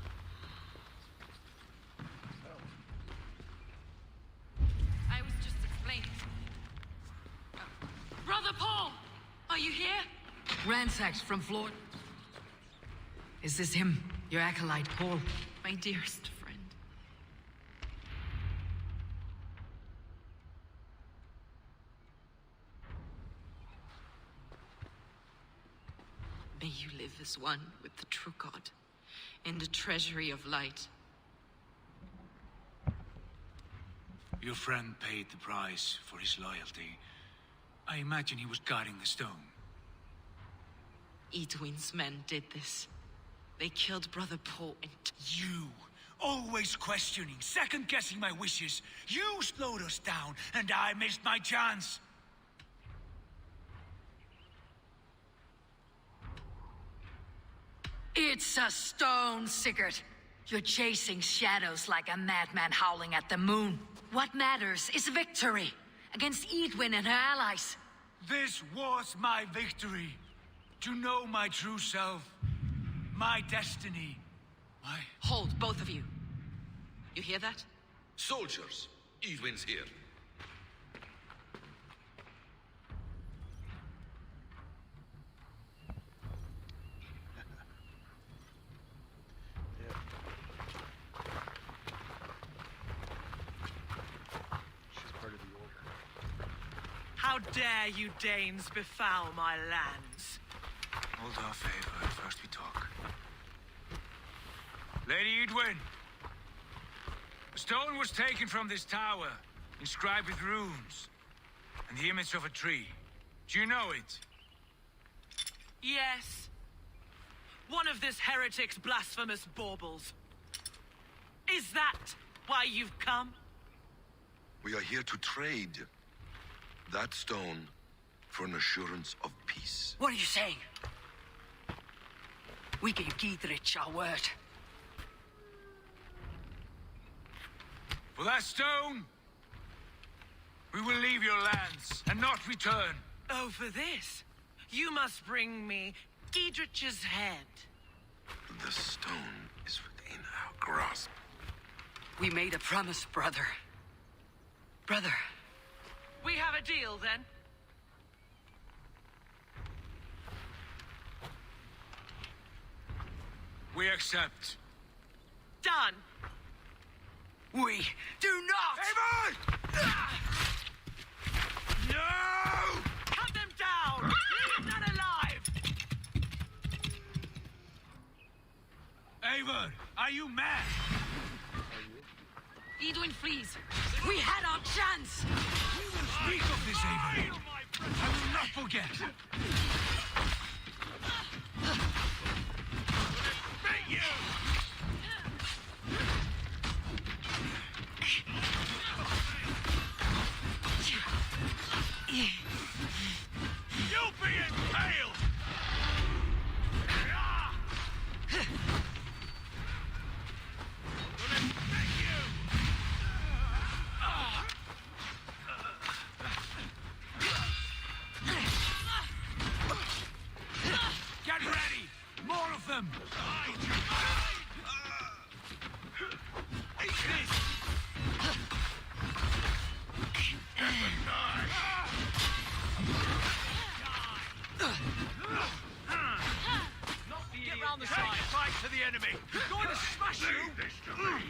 I was just explaining. Brother Paul! Are you here? Ransacked from floor. Is this him, your acolyte, Paul? My dearest friend. May you live as one with the true God, in the treasury of light. Your friend paid the price for his loyalty. I imagine he was guarding the stone. Edwin's men did this. They killed Brother Paul and... You! Always questioning, second-guessing my wishes. You slowed us down, and I missed my chance. It's a stone, Sigurd. You're chasing shadows like a madman howling at the moon. What matters is victory against Edwin and her allies. This was my victory. To know my true self, my destiny, my... Hold, both of you. You hear that? Soldiers, Edwin's here. How dare you Danes befoul my lands? Hold off, Ava. First we talk. Lady Edwin! A stone was taken from this tower, inscribed with runes, and the image of a tree. Do you know it? Yes. One of this heretic's blasphemous baubles. Is that why you've come? We are here to trade that stone for an assurance of peace. What are you saying? We gave Giedrich our word. For that stone, we will leave your lands and not return. Oh, for this, you must bring me Giedrich's head. The stone is within our grasp. We made a promise, brother. Brother. We have a deal, then? We accept. Done. We do not! Avon! No! Cut them down! Leave none alive! Avon, are you mad? Edwin, please. We had our chance! We will speak of this, Avon. I will not forget. Beat you! them! Eat this! Get round the side. Fight to the enemy! He's going to smash you! Leave this to me.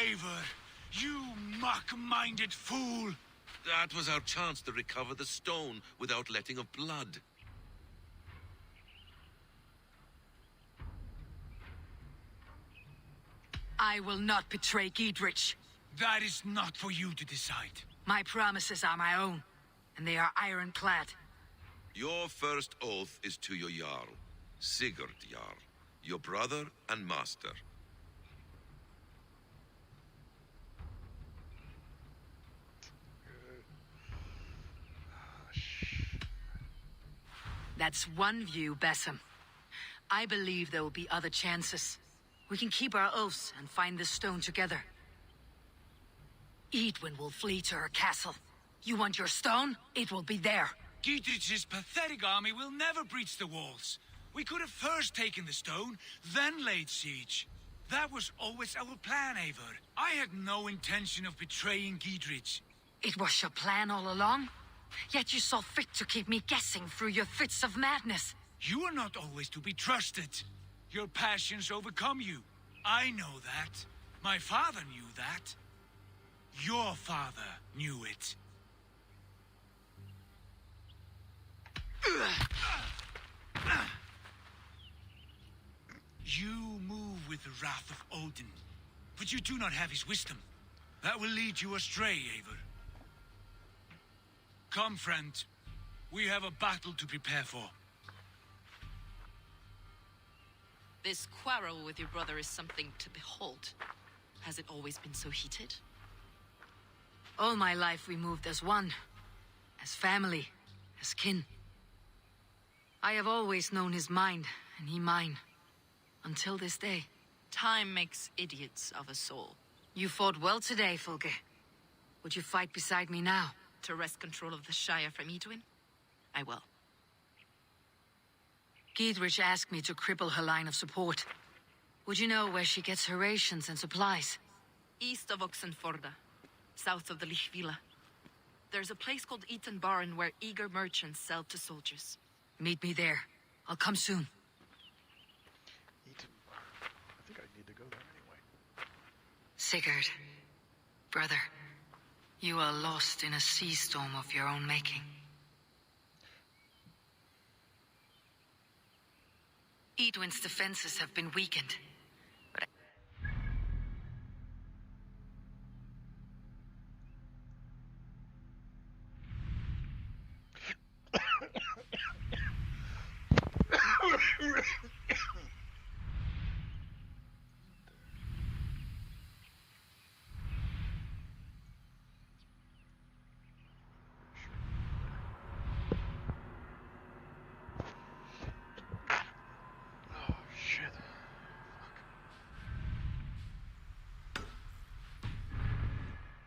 Eivor, you mock-minded fool! That was our chance to recover the stone without letting of blood. I will not betray Giedrich. That is not for you to decide. My promises are my own, and they are ironclad. Your first oath is to your Jarl, Sigurd Jarl, your brother and master. That's one view, Basim. I believe there will be other chances. We can keep our oaths and find this stone together. Edwin will flee to her castle. You want your stone? It will be there. Giedrich's pathetic army will never breach the walls. We could have first taken the stone, then laid siege. That was always our plan, Eivor. I had no intention of betraying Giedrich. It was your plan all along? Yet you saw fit to keep me guessing through your fits of madness. You are not always to be trusted. Your passions overcome you. I know that. My father knew that. Your father knew it. You move with the wrath of Odin, but you do not have his wisdom. That will lead you astray, Eivor. Come, friend. We have a battle to prepare for. This quarrel with your brother is something to behold. Has it always been so heated? All my life we moved as one. As family. As kin. I have always known his mind, and he mine. Until this day. Time makes idiots of us all. You fought well today, Fulke. Would you fight beside me now? To wrest control of the Shire from Edwin? I will. Giedrich asked me to cripple her line of support. Would you know where she gets her rations and supplies? East of Oxenforda, south of the Lichvila. There's a place called Eaton Barn where eager merchants sell to soldiers. Meet me there. I'll come soon. Eaton Barn. I think I need to go there anyway. Sigurd. Brother. You are lost in a sea storm of your own making. Edwin's defenses have been weakened. But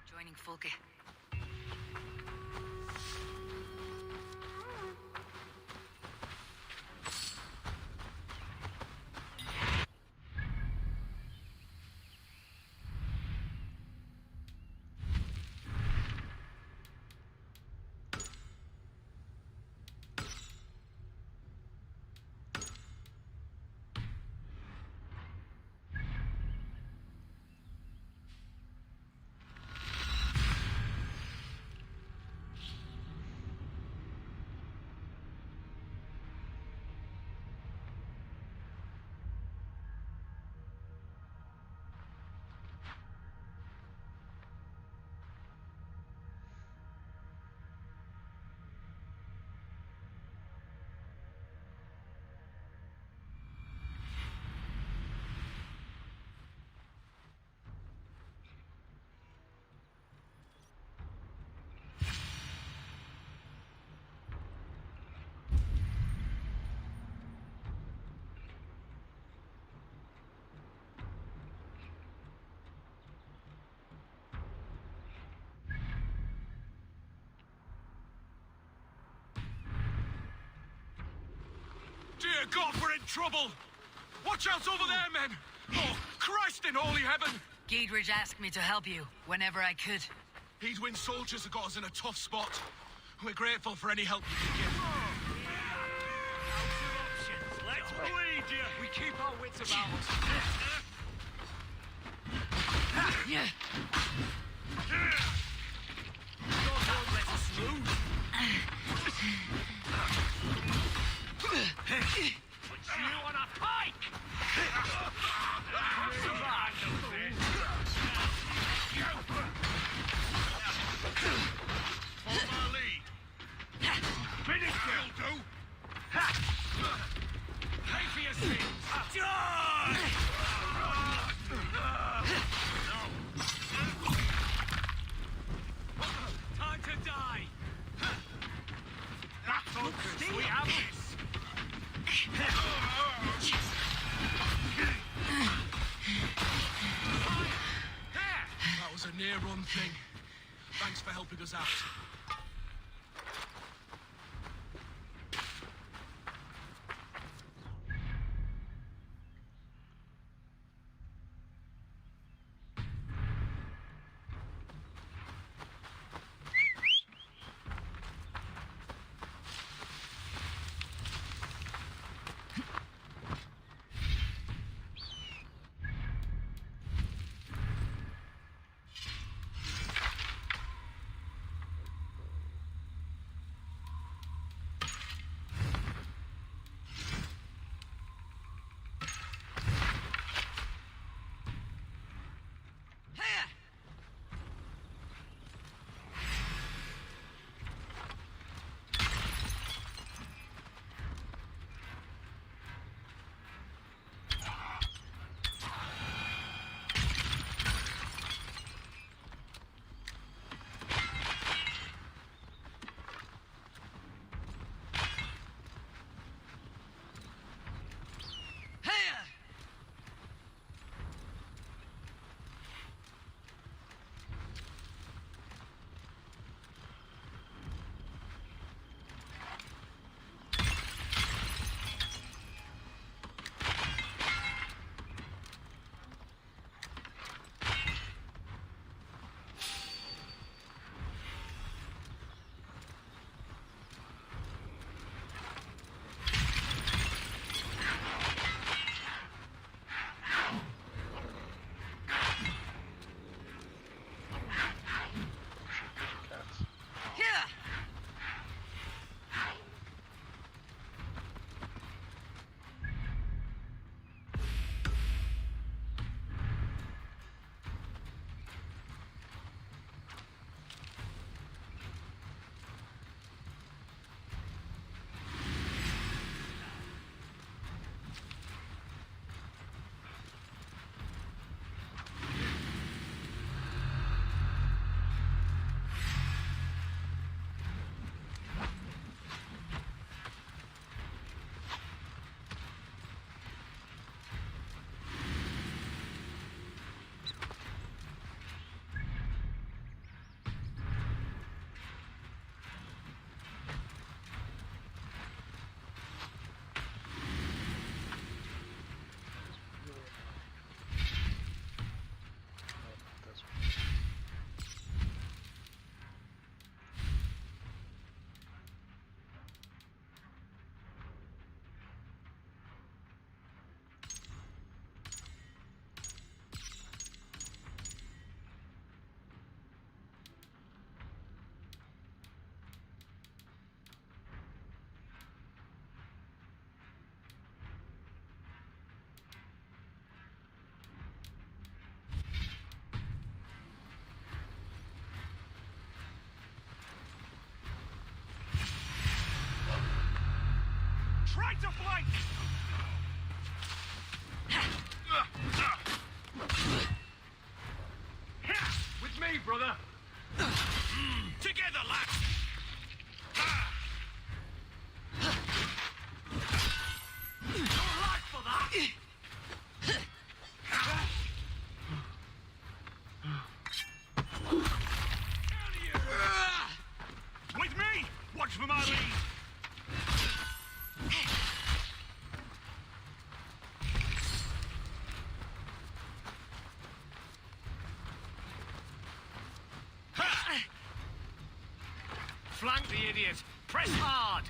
joining Fulke. God, we're in trouble! Watch out over there, men! Oh, Christ in holy heaven! Giedrich asked me to help you whenever I could. Heedwin's soldiers have got us in a tough spot. We're grateful for any help you can give. Let's bleed you! We keep our wits about us. God won't let us lose. Put you on a pike! Follow my lead. Finish That'll do. Pay for your sins! Die! Time to die! That's focus! We have this! That was a near-run thing. Thanks for helping us out. Try to flank! With me, brother! Together, lads! Your life for that! With me! Watch for my lead! Flank the idiot! Press hard!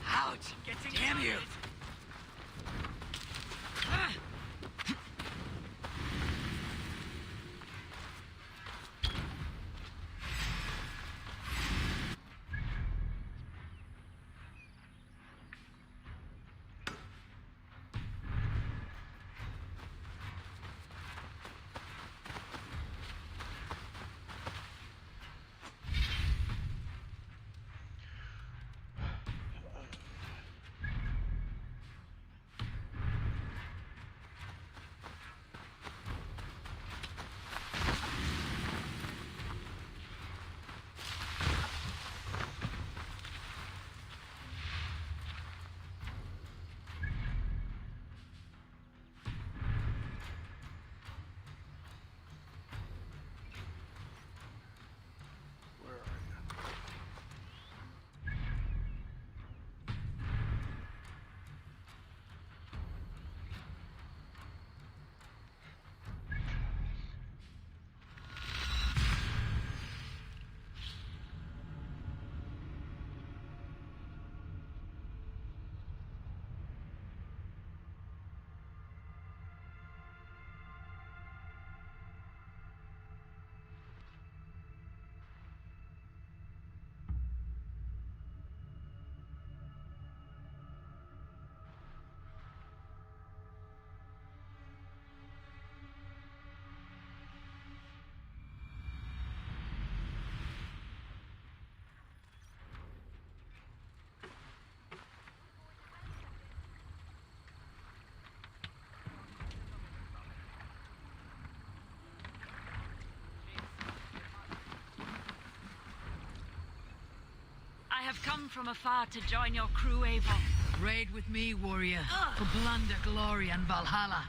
Ouch! Damn you! I have come from afar to join your crew, Eivor. Raid with me, warrior, for plunder, glory, and Valhalla.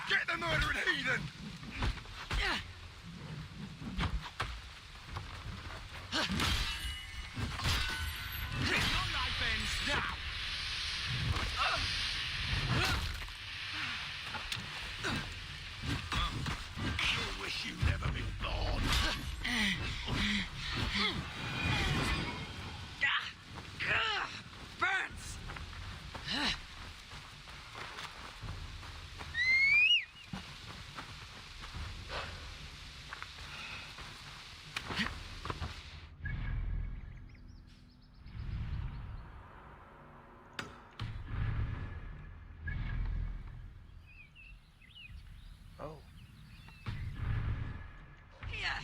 Get the murdering heathen! Your life ends now! I wish you'd never been born. Burns! Oh. Yeah.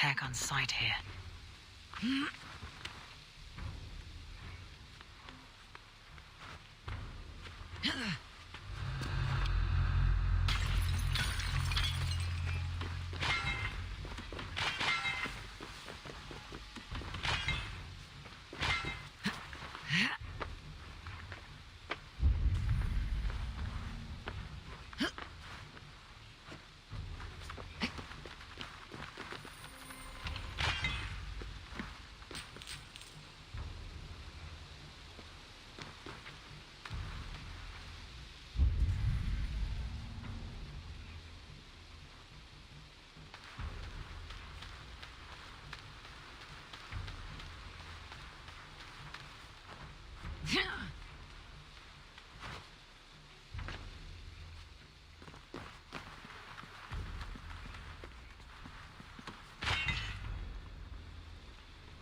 attack on sight here.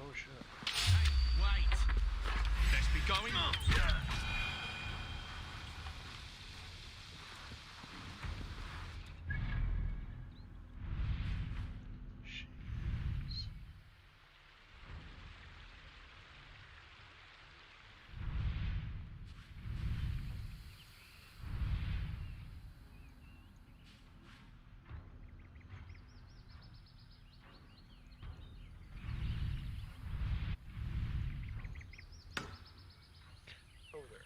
Oh shit. Wait! Let's be going on. Over there.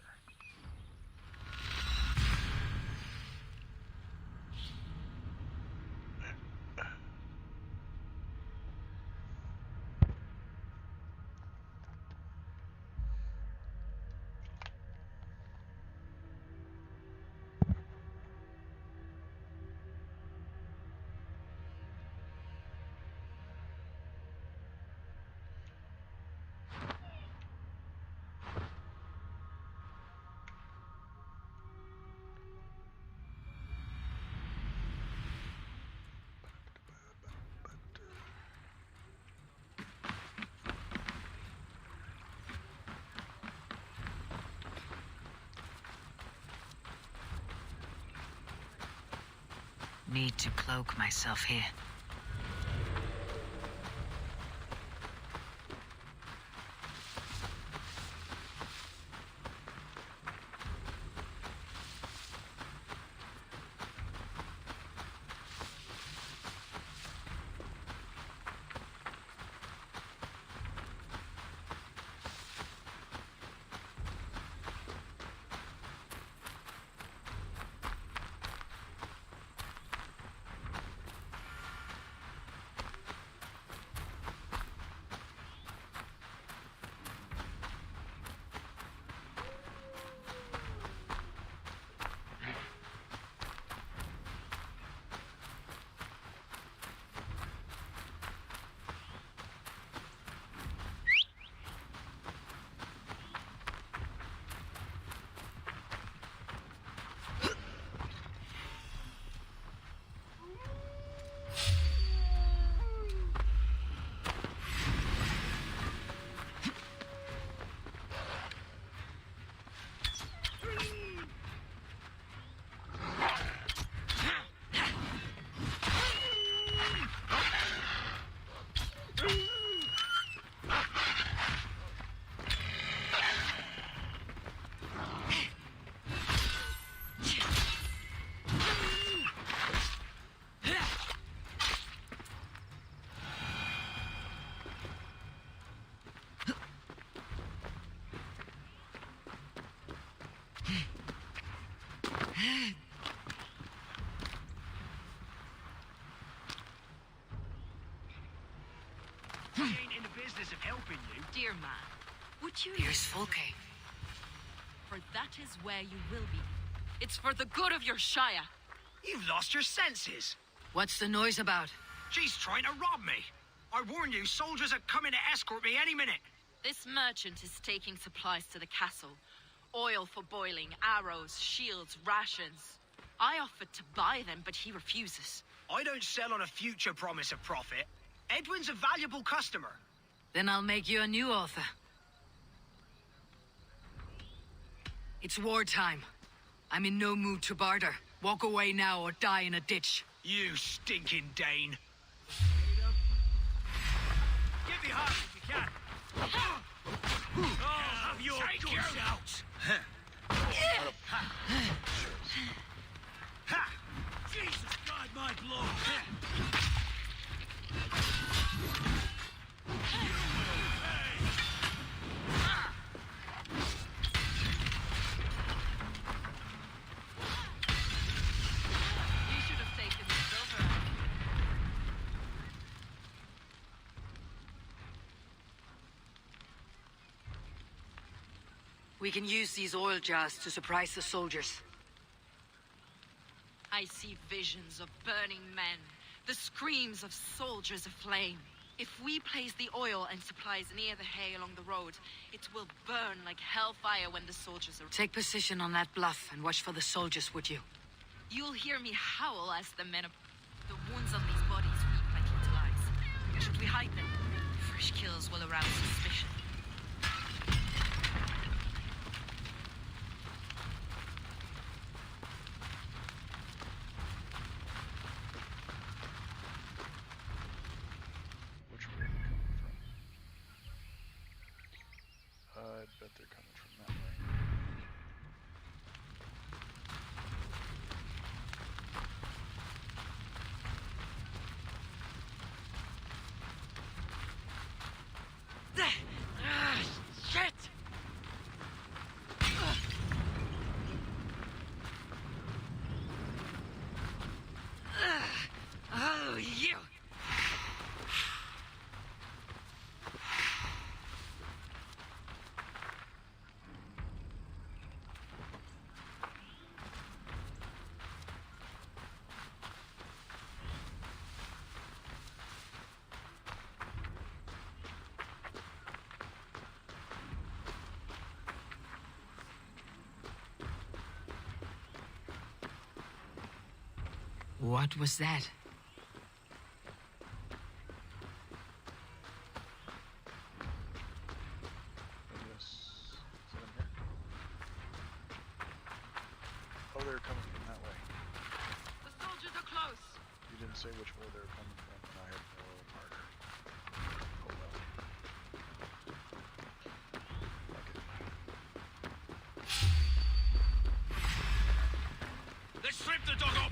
Need to cloak myself here. We ain't in the business of helping you. Dear man, would you... Here's Fulke. For that is where you will be. It's for the good of your Shire. You've lost your senses. What's the noise about? She's trying to rob me. I warn you, soldiers are coming to escort me any minute. This merchant is taking supplies to the castle. Oil for boiling, arrows, shields, rations. I offered to buy them, but he refuses. I don't sell on a future promise of profit. Edwin's a valuable customer. Then I'll make you a new author. It's wartime. I'm in no mood to barter. Walk away now or die in a ditch. You stinking Dane. behind if you can. Have your guns out. Ha! Jesus, guide my blow. You should have taken the silver. We can use these oil jars to surprise the soldiers. I see visions of burning men, the screams of soldiers aflame. If we place the oil and supplies near the hay along the road, it will burn like hellfire when the soldiers are... Take position on that bluff and watch for the soldiers, would you? You'll hear me howl as the men... The wounds on these bodies weep like little eyes. Should we hide them? Fresh kills will arouse suspicion. Which way are they coming from? I bet they're coming from that way. Shit! Oh, you! What was that? Oh, they're coming from that way. The soldiers are close. You didn't say which way they were coming from, and I have no marker. Hold on. Let's strip the dog up.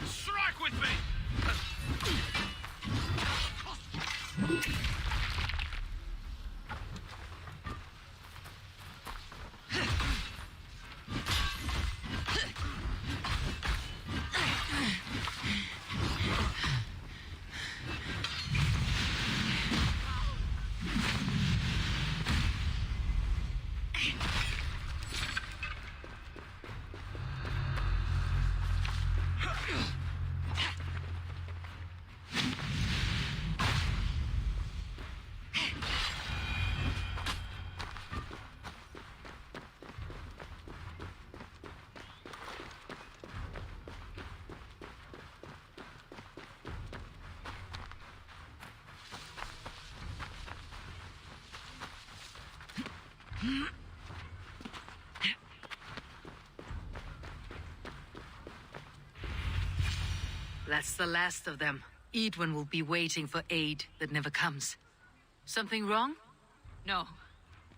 Strike with me! That's the last of them. Edwin will be waiting for aid that never comes. Something wrong? No.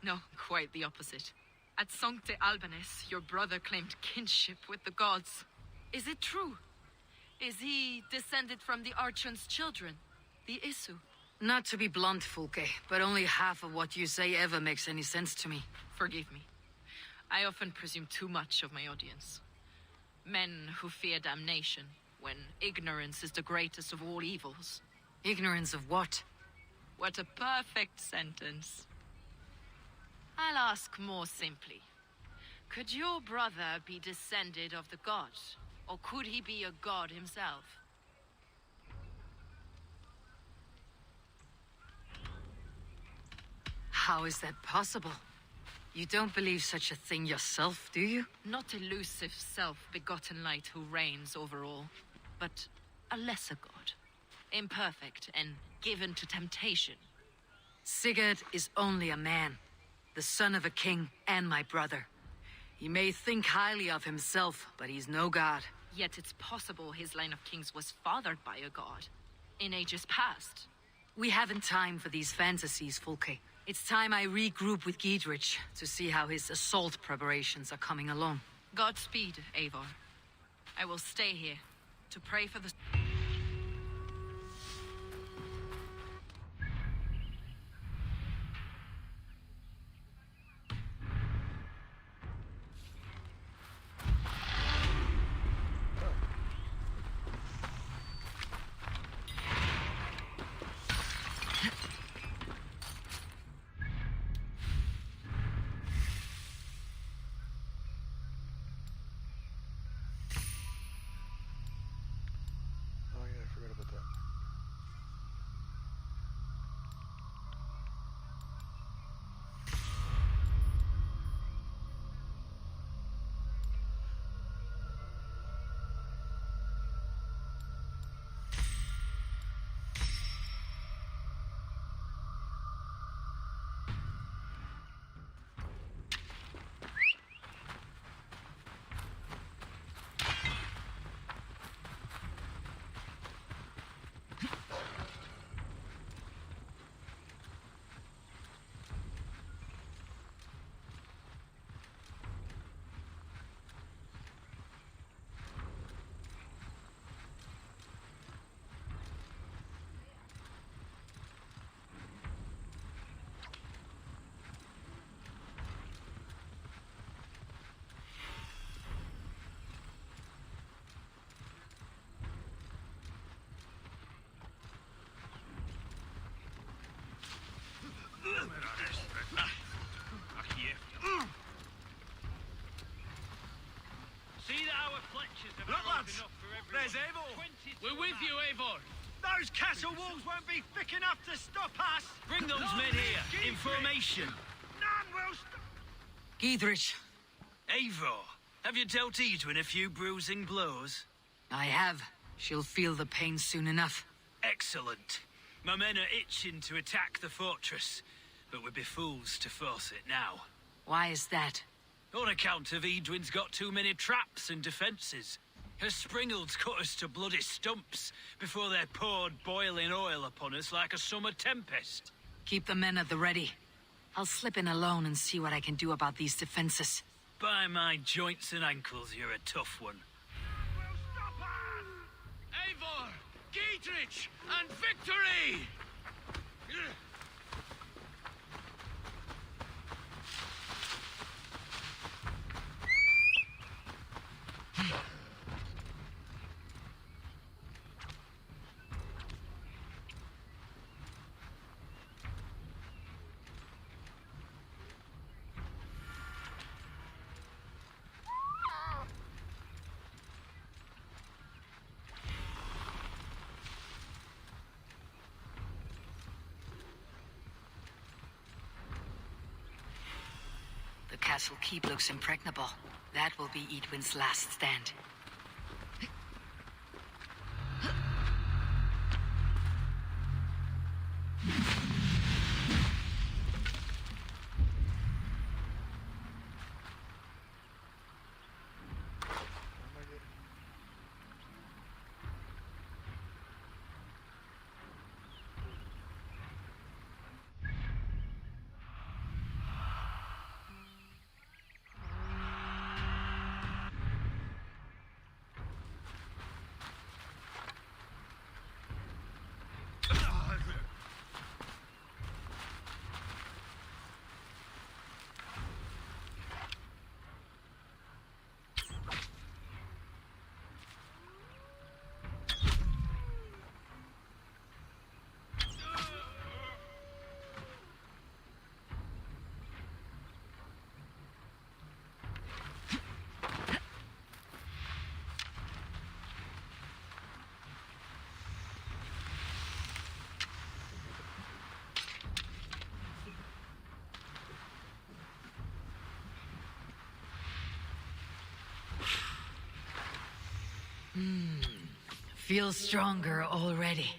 No, quite the opposite. At Sancte Albanus, your brother claimed kinship with the gods. Is it true? Is he descended from the Archon's children, the Isu? Not to be blunt, Fulke, but only half of what you say ever makes any sense to me. Forgive me. I often presume too much of my audience. Men who fear damnation, when ignorance is the greatest of all evils. Ignorance of what? What a perfect sentence. I'll ask more simply. Could your brother be descended of the gods? Or could he be a god himself? How is that possible? You don't believe such a thing yourself, do you? Not elusive self-begotten light who reigns over all, but a lesser god. Imperfect and given to temptation. Sigurd is only a man, the son of a king and my brother. He may think highly of himself, but he's no god. Yet it's possible his line of kings was fathered by a god, in ages past. We haven't time for these fantasies, Fulke. It's time I regroup with Giedrich to see how his assault preparations are coming along. Godspeed, Eivor. I will stay here to pray for the... Oh yeah, I forgot about that. See that our fletchers have Look, lads! enough for everyone. There's Eivor! We're with you, Eivor! Those castle walls won't be thick enough to stop us! Bring those men here, in formation. None will stop! Giedrich. Eivor, have you dealt Edwin a few bruising blows? I have. She'll feel the pain soon enough. Excellent. My men are itching to attack the fortress, but we'd be fools to force it now. Why is that? On account of Edwin's got too many traps and defences. Her springalds cut us to bloody stumps before they poured boiling oil upon us like a summer tempest. Keep the men at the ready. I'll slip in alone and see what I can do about these defenses. By my joints and ankles, you're a tough one. Eivor! Giedrich! And victory! The castle keep looks impregnable. That will be Edwin's last stand. feel stronger already.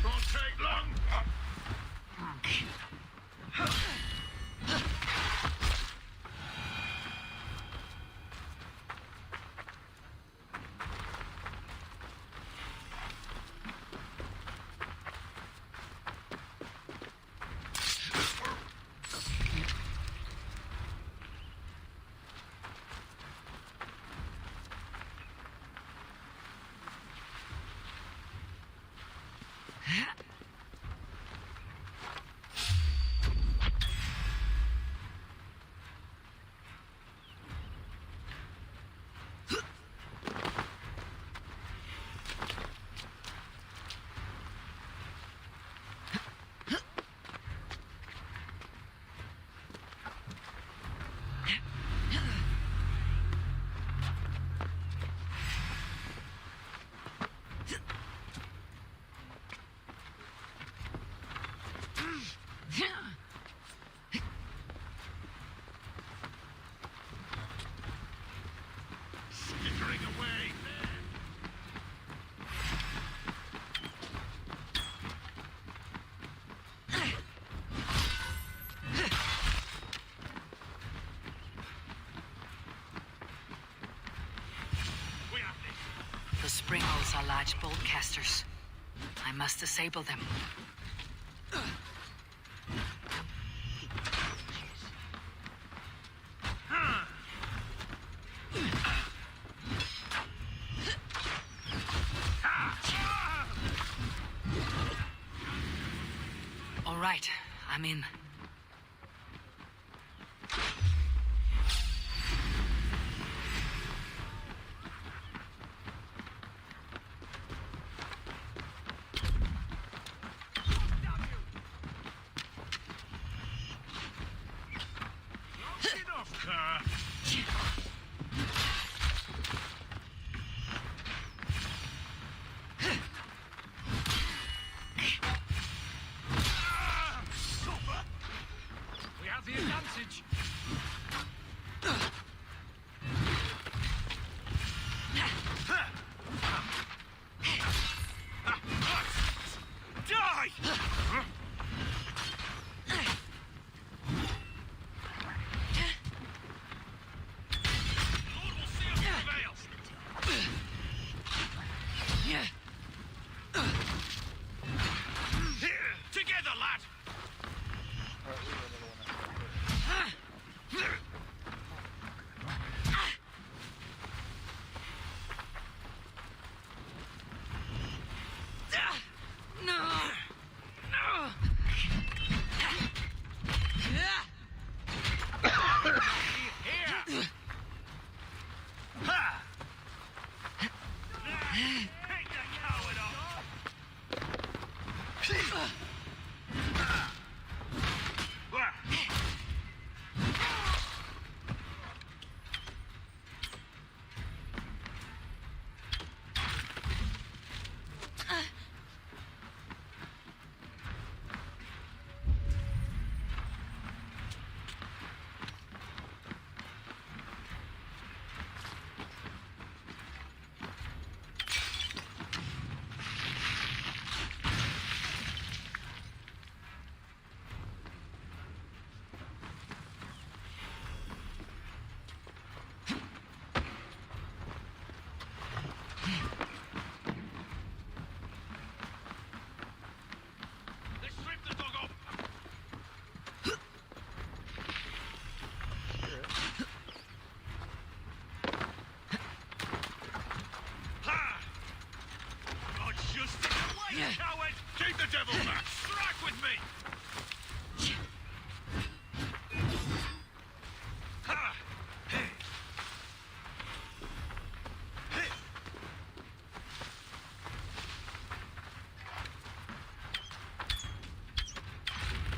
Won't take long. Skittering away. We have this. The springholes are large bolt casters. I must disable them. All right, I'm in. We have the advantage. Die! Lord will see if he prevails. Here, together, lad! Alright, we got another one out. Pick the coward off! Let's strip the dog off! Ha! Not just in the way, coward! Keep the devil back! Strike with me! Ha!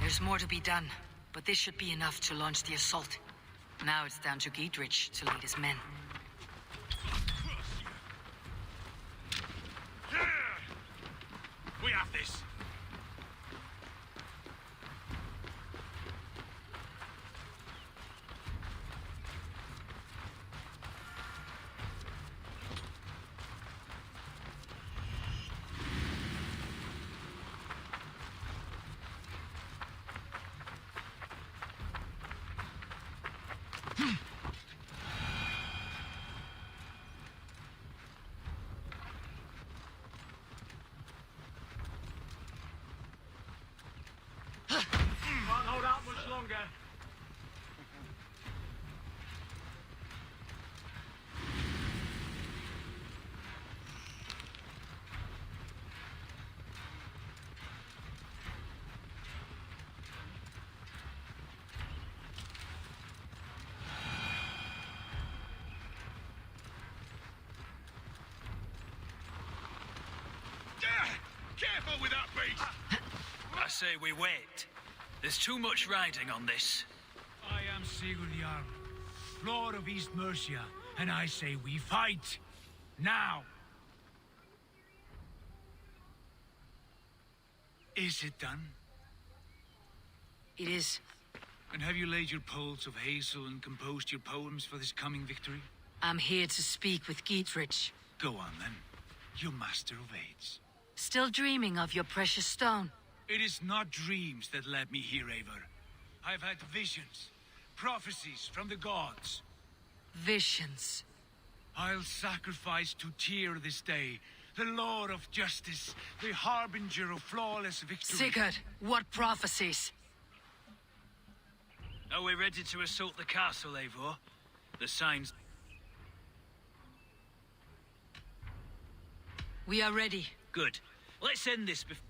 There's more to be done, but this should be enough to launch the assault. Now it's down to Giedrich to lead his men. We have this. Can't hold out much longer. Careful with that beast! I say we wait. There's too much riding on this. I am Sigurd Jarl, Lord of East Mercia, and I say we fight. Now! Is it done? It is. And have you laid your poles of hazel and composed your poems for this coming victory? I'm here to speak with Giedrich. Go on, then. You master of aids. Still dreaming of your precious stone? It is not dreams that led me here, Eivor. I've had visions, prophecies from the gods. Visions. I'll sacrifice to Tyr this day, the Lord of Justice, the harbinger of flawless victory. Sigurd, what prophecies? Are we ready to assault the castle, Eivor? The signs... We are ready. Good. Let's end this before...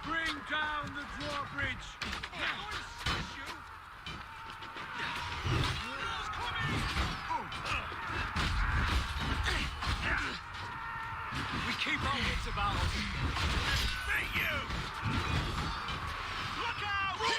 Bring down the drawbridge! We keep our wits about us. Beat you! Look out! Run!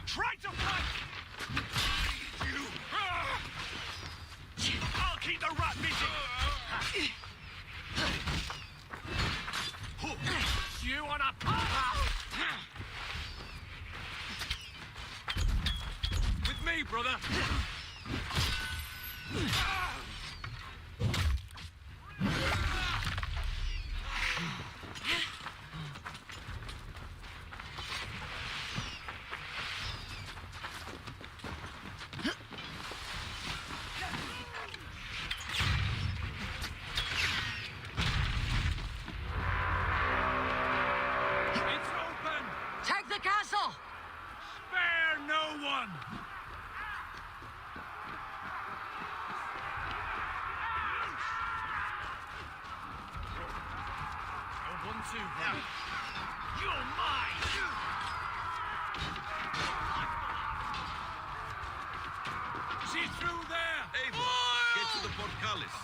Try to fight! You! I'll keep the rat busy! You on a with me, brother! to, brother. You're mine! See through there! Eivor, get to the portcullis.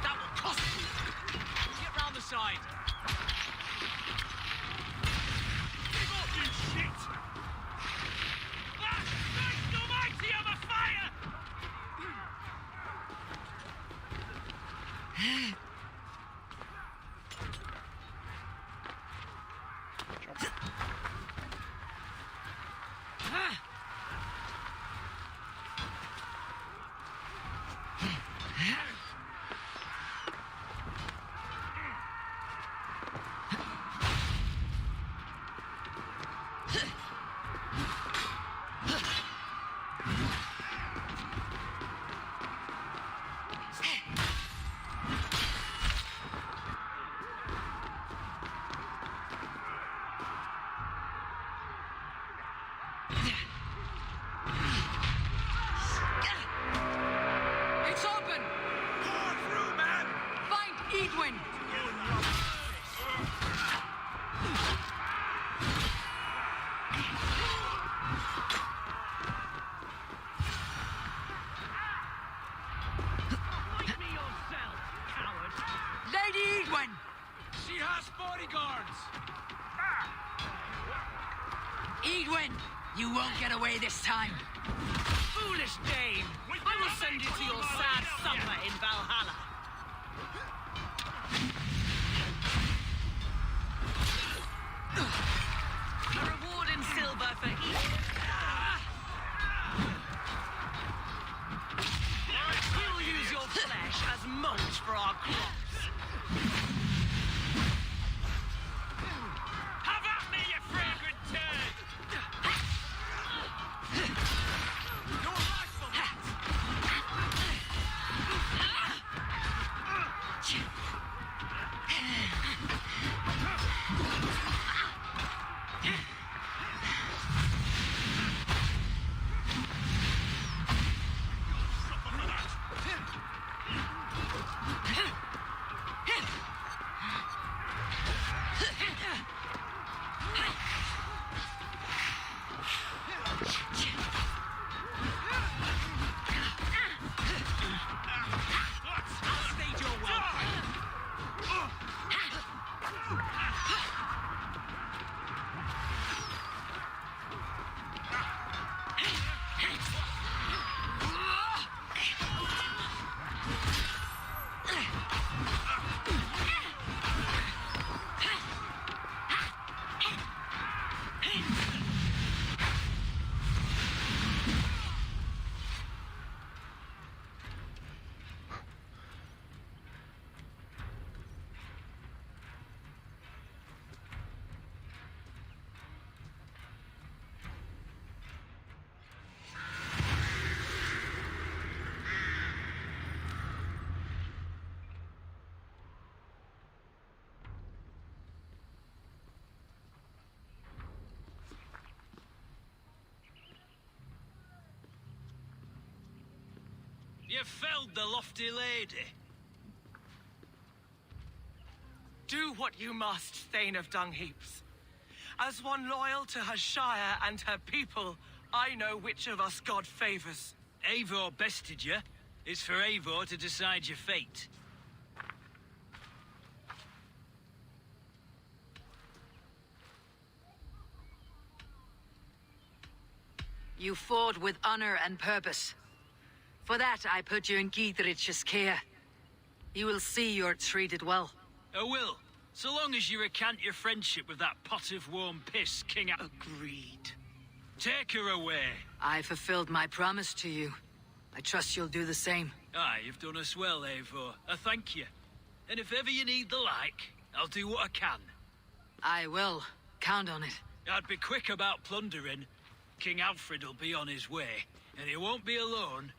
That will cost you! Get round the side! Give up, you shit! Ah! Christ almighty, I'm afire! It's open! Pour through, man! Find Edwin! Fight me yourself, coward! Lady Edwin! She has bodyguards! Edwin! You won't get away this time! Foolish dame! I will send you to your sad supper in Valhalla. A reward in silver for each. We'll use your flesh as mulch for our crops. Have at me, you fragrant turd! Your life will You felled the lofty lady. Do what you must, Thane of Dungheaps. As one loyal to her shire and her people, I know which of us God favors. Eivor bested you. It's for Eivor to decide your fate. You fought with honor and purpose. For that, I put you in Giedrich's care. You will see you're treated well. I will, so long as you recant your friendship with that pot of warm piss, King Agreed. Take her away. I fulfilled my promise to you. I trust you'll do the same. Aye, you've done us well, Eivor. I thank you. And if ever you need the like, I'll do what I can. I will. Count on it. I'd be quick about plundering. King Alfred will be on his way, and he won't be alone.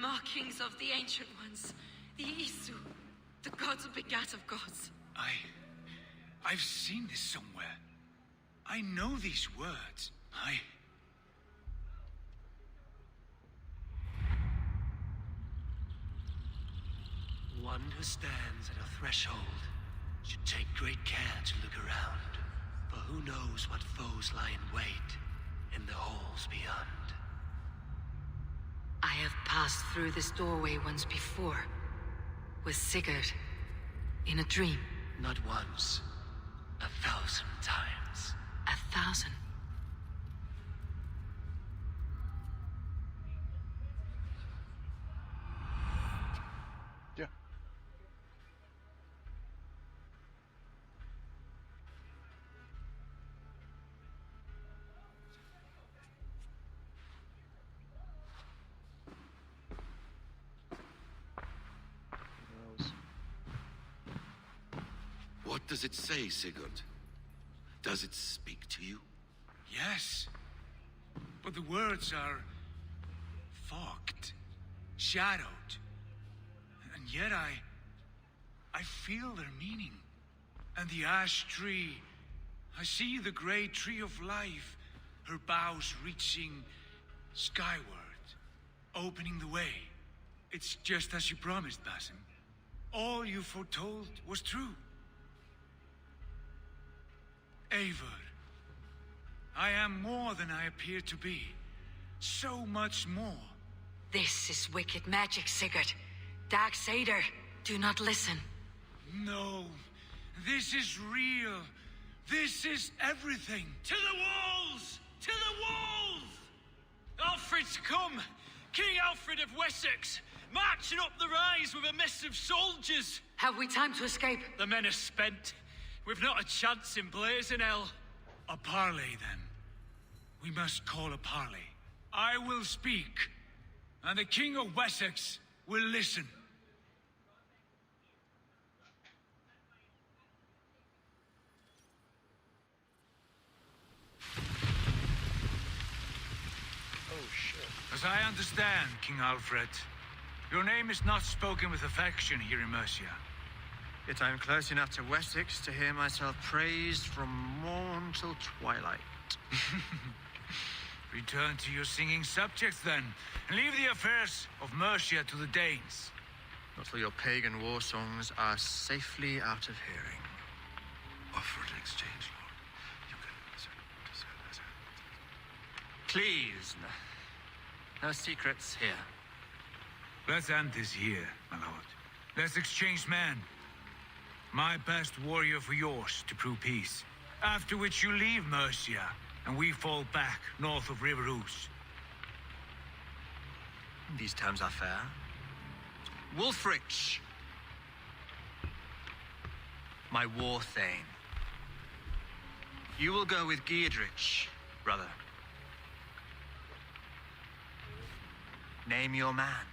markings of the Ancient Ones. The Isu. The gods begat of gods. I've seen this somewhere. I know these words. One who stands at a threshold should take great care to look around, for who knows what foes lie in wait in the halls beyond. I have passed through this doorway once before, with Sigurd, in a dream. Not once, 1,000 times. 1,000? Yeah. What does it say, Sigurd? Does it speak to you? Yes. But the words are fogged, shadowed. And yet I feel their meaning. And the ash tree, I see the great tree of life, her boughs reaching skyward, opening the way. It's just as you promised, Basim. All you foretold was true. Eivor, I am more than I appear to be. So much more. This is wicked magic, Sigurd. Dark Seder, do not listen. No, this is real. This is everything. To the walls! To the walls! Alfred's come! King Alfred of Wessex, marching up the rise with a mess of soldiers. Have we time to escape? The men are spent. We've not a chance in blazing hell. A parley, then. We must call a parley. I will speak, and the King of Wessex will listen. Oh, shit. As I understand, King Alfred, your name is not spoken with affection here in Mercia. Yet I am close enough to Wessex to hear myself praised from morn till twilight. Return to your singing subjects, then, and leave the affairs of Mercia to the Danes. Not till your pagan war songs are safely out of hearing. Offer an exchange, Lord. You can... Please, no secrets here. Let's end this here, my lord. Let's exchange men. My best warrior for yours to prove peace. After which you leave Mercia, and we fall back north of River Ouse. These terms are fair. Wulfrich, my war thane. You will go with Giedrich, brother. Name your man.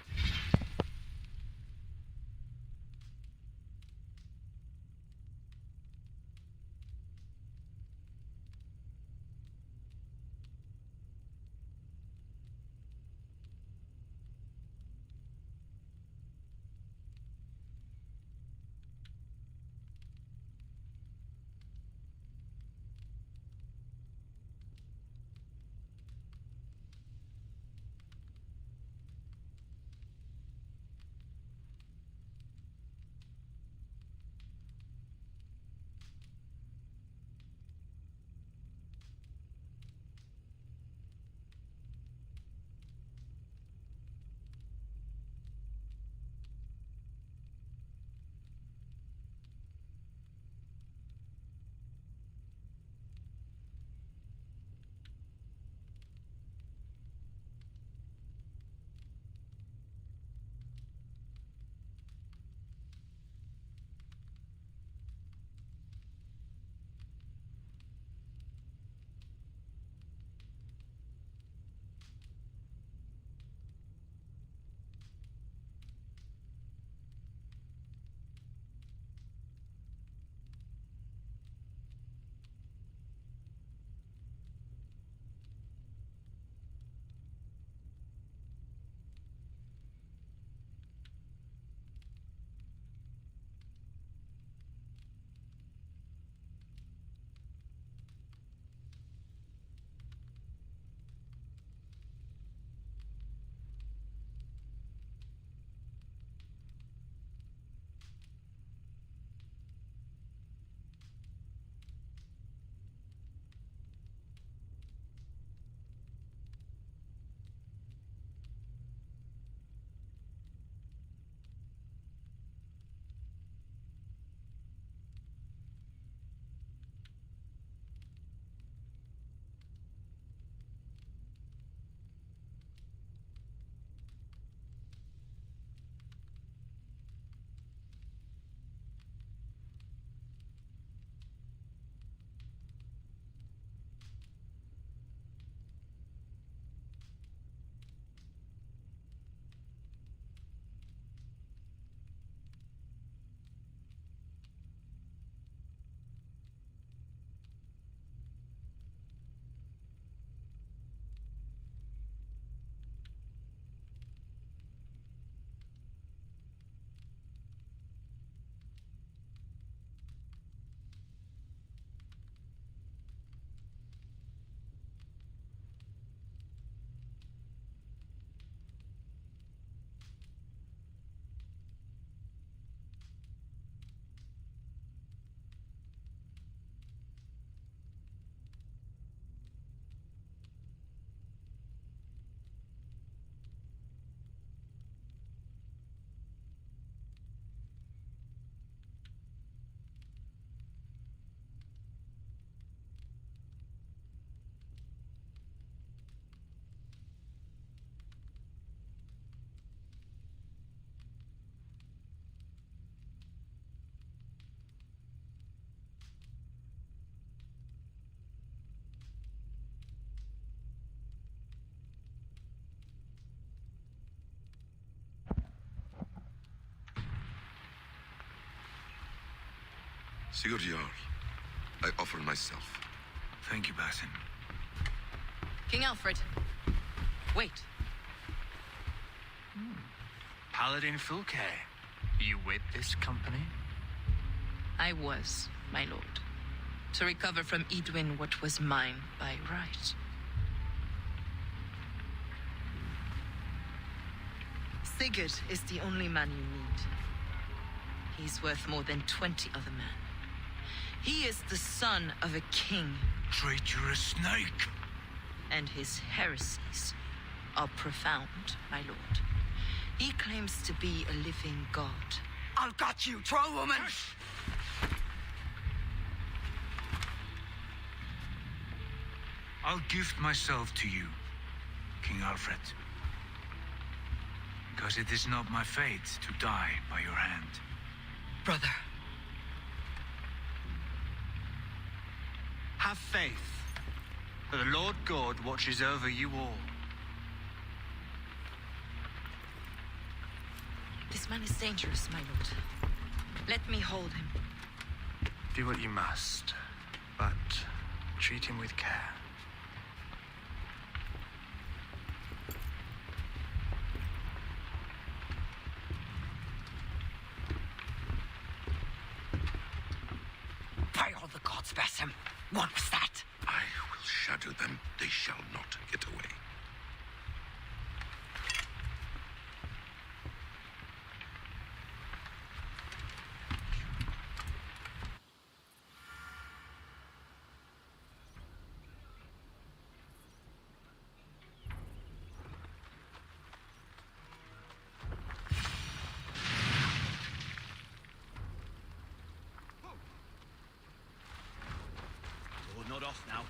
Sigurd Jarl, I offer myself. Thank you, Basin. King Alfred. Wait. Paladin Fulke. You with this company? I was, my lord. To recover from Edwin what was mine by right. Sigurd is the only man you need. He's worth more than 20 other men. He is the son of a king. Traitorous snake! And his heresies are profound, my lord. He claims to be a living god. I've got you, troll woman! I'll gift myself to you, King Alfred. Because it is not my fate to die by your hand. Brother. Have faith, for the Lord God watches over you all. This man is dangerous, my lord. Let me hold him. Do what you must, but treat him with care. By all the gods, Basim. What was that? I will shadow them. They shall not get away. We're not off now.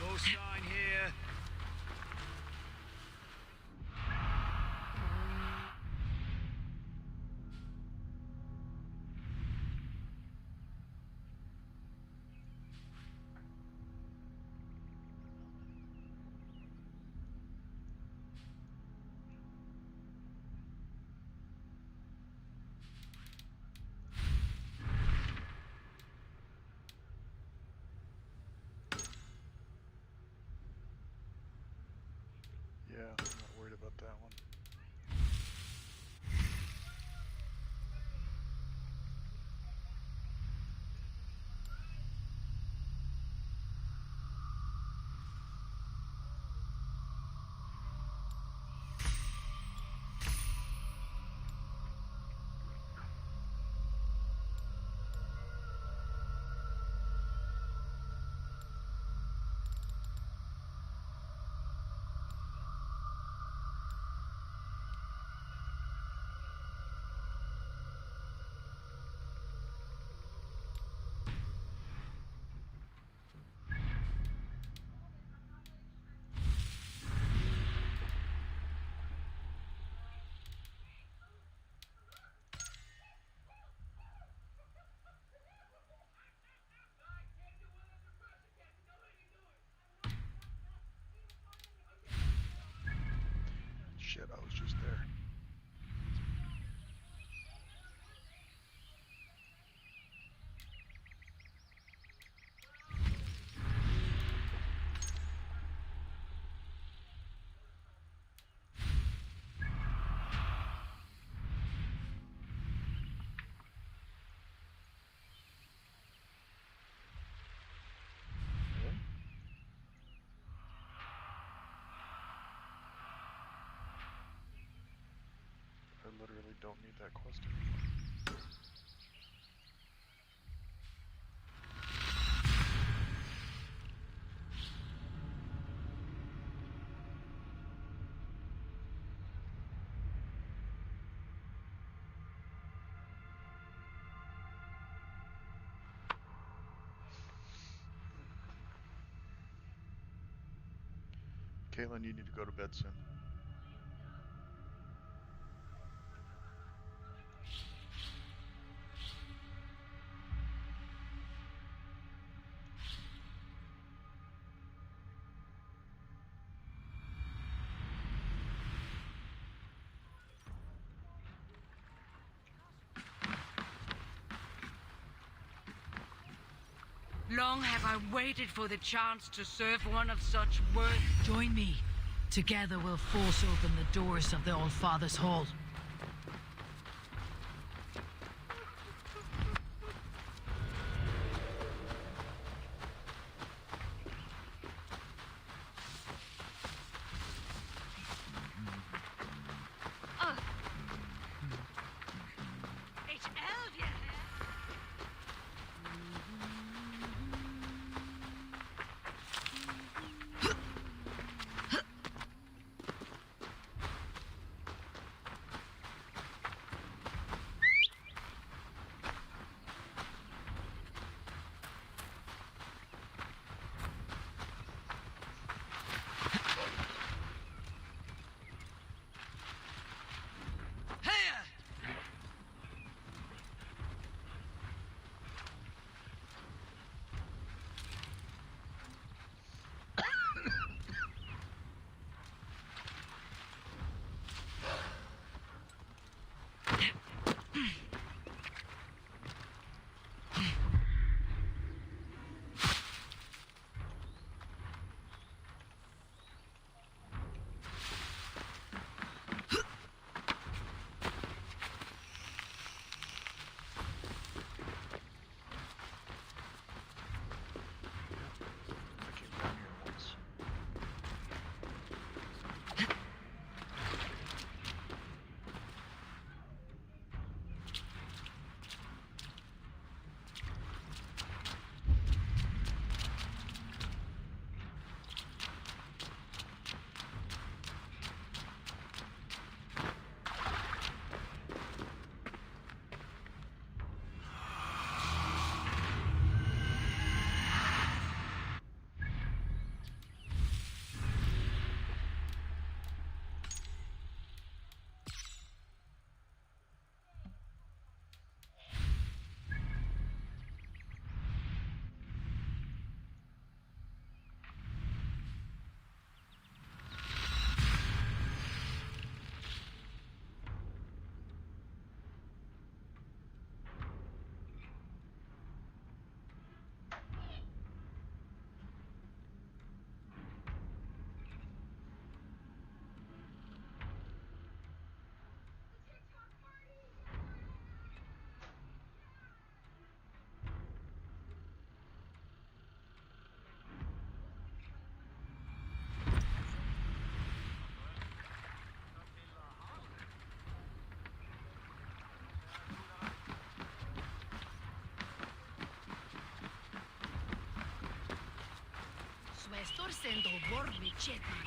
No sign here. Yeah, I'm not worried about that one. Shit, I was just there. I literally don't need that quest anymore. Caitlin, you need to go to bed soon. Long have I waited for the chance to serve one of such worth. Join me. Together we'll force open the doors of the All-Father's Hall. It's Elvia. Suestor sendo vormi chetman.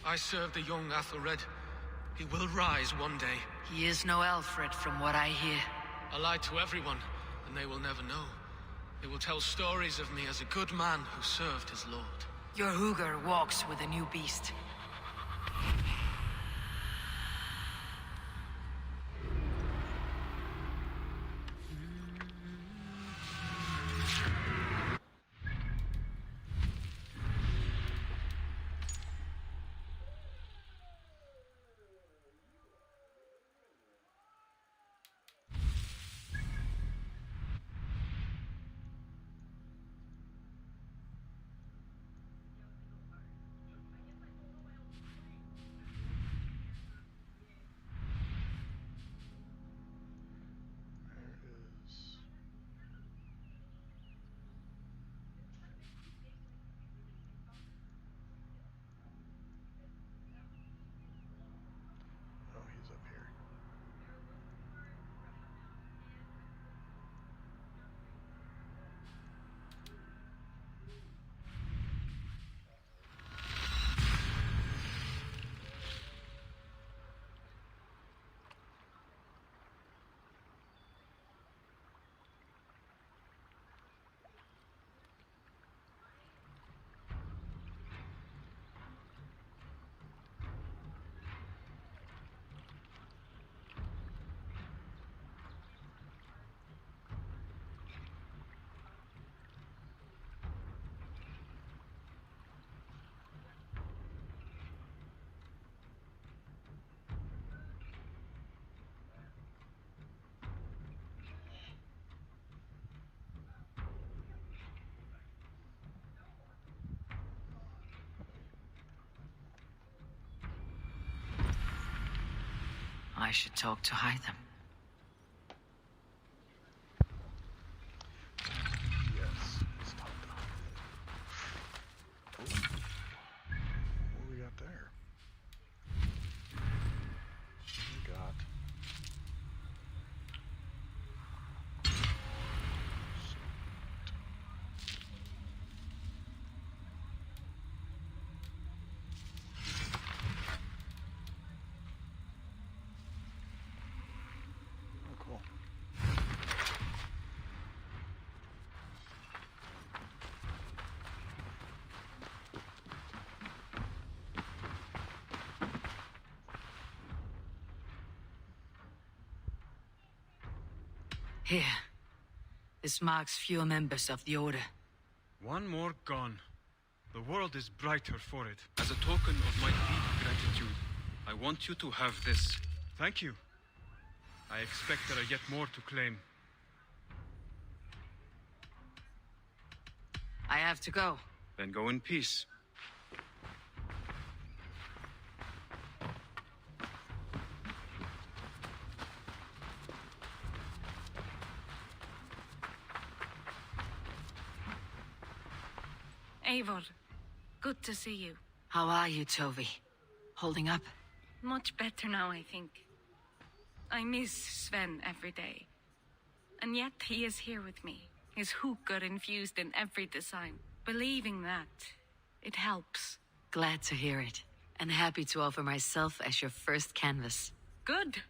I serve the young Athelred. He will rise one day. He is no Alfred, from what I hear. I lie to everyone, and they will never know. They will tell stories of me as a good man who served his lord. Your Hugr walks with a new beast. should talk to Hytham. Yes, let's talk to him. Oh, what we got there? We got cool. Here. This marks fewer members of the Order. One more gone. The world is brighter for it. As a token of my deep gratitude, I want you to have this. Thank you. I expect there are yet more to claim. I have to go. Then go in peace. Eivor, good to see you. How are you, Tovi? Holding up? Much better now, I think. I miss Sven every day. And yet he is here with me. His hookah infused in every design. Believing that, it helps. Glad to hear it. And happy to offer myself as your first canvas. Good.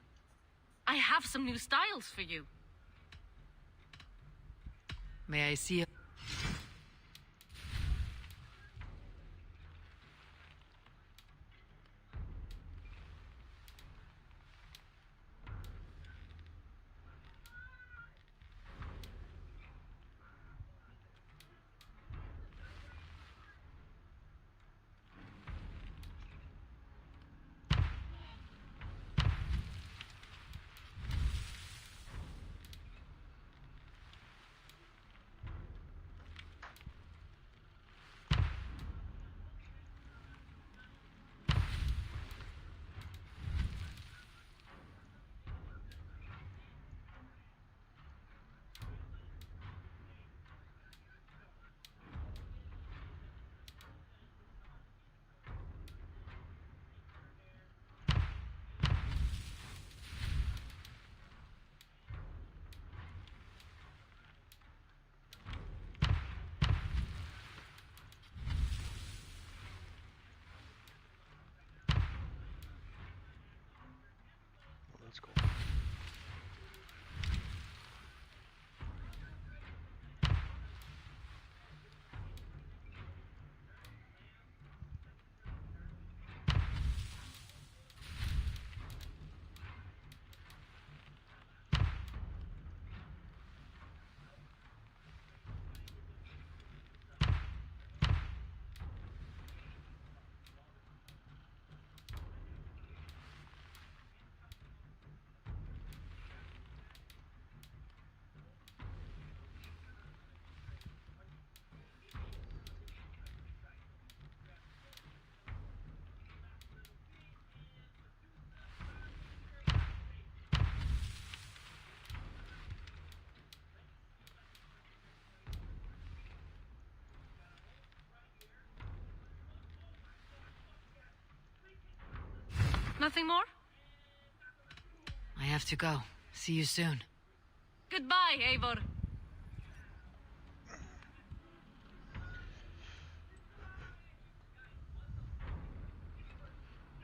I have some new styles for you. May I see it? That's cool. Nothing more? I have to go. See you soon. Goodbye, Eivor.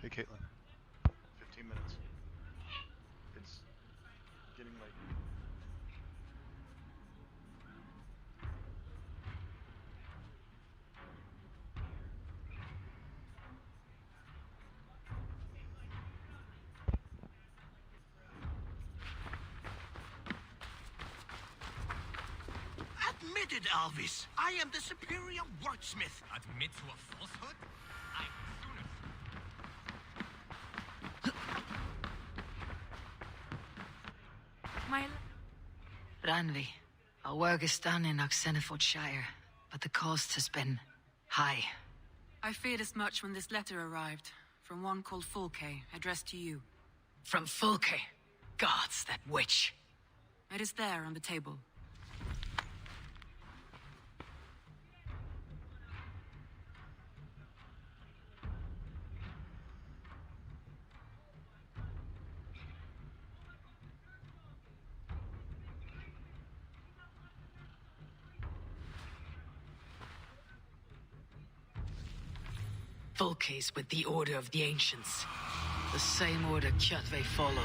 Hey, Caitlin. 15 minutes. It's getting late. Admit it, Alvis. I am the superior wordsmith. Admit to a falsehood? I My... Ranvi, our work is done in Oxenfordshire, but the cost has been high. I feared as much when this letter arrived, from one called Fulke, addressed to you. From Fulke. Gods, that witch. It is there on the table. Fulke's with the Order of the Ancients. The same order Kjotve followed.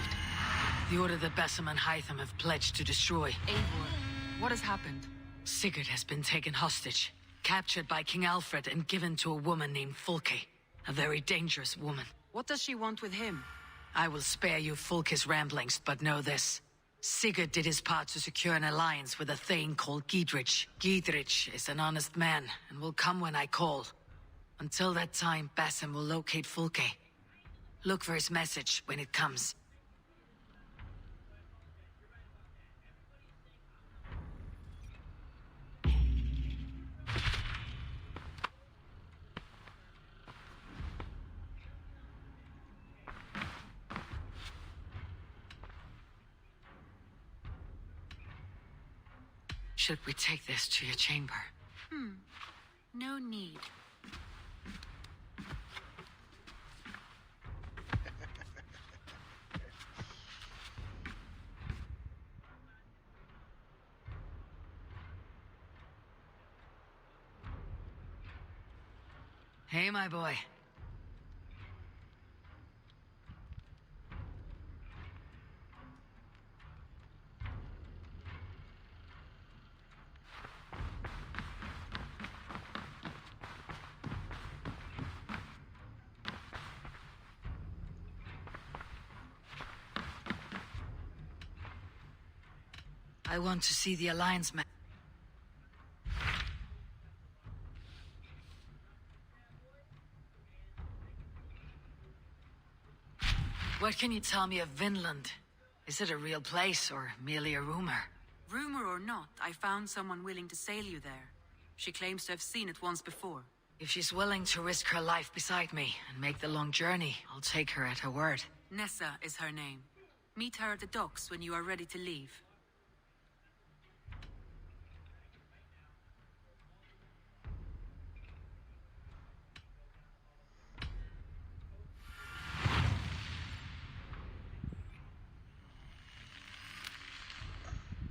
The order that Basim and Hytham have pledged to destroy. Eivor, what has happened? Sigurd has been taken hostage, captured by King Alfred and given to a woman named Fulke. A very dangerous woman. What does she want with him? I will spare you Fulke's ramblings, but know this. Sigurd did his part to secure an alliance with a thane called Giedrich. Giedrich is an honest man, and will come when I call. Until that time, Basim will locate Fulke. Look for his message when it comes. Should we take this to your chamber? No need. Hey, my boy. I want to see the Alliance map. What can you tell me of Vinland? Is it a real place or merely a rumor? Rumor or not, I found someone willing to sail you there. She claims to have seen it once before. If she's willing to risk her life beside me and make the long journey, I'll take her at her word. Nessa is her name. Meet her at the docks when you are ready to leave.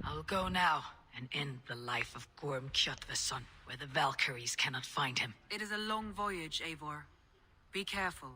I'll go now and end the life of Gorm Kjotve's son, where the Valkyries cannot find him. It is a long voyage, Eivor. Be careful.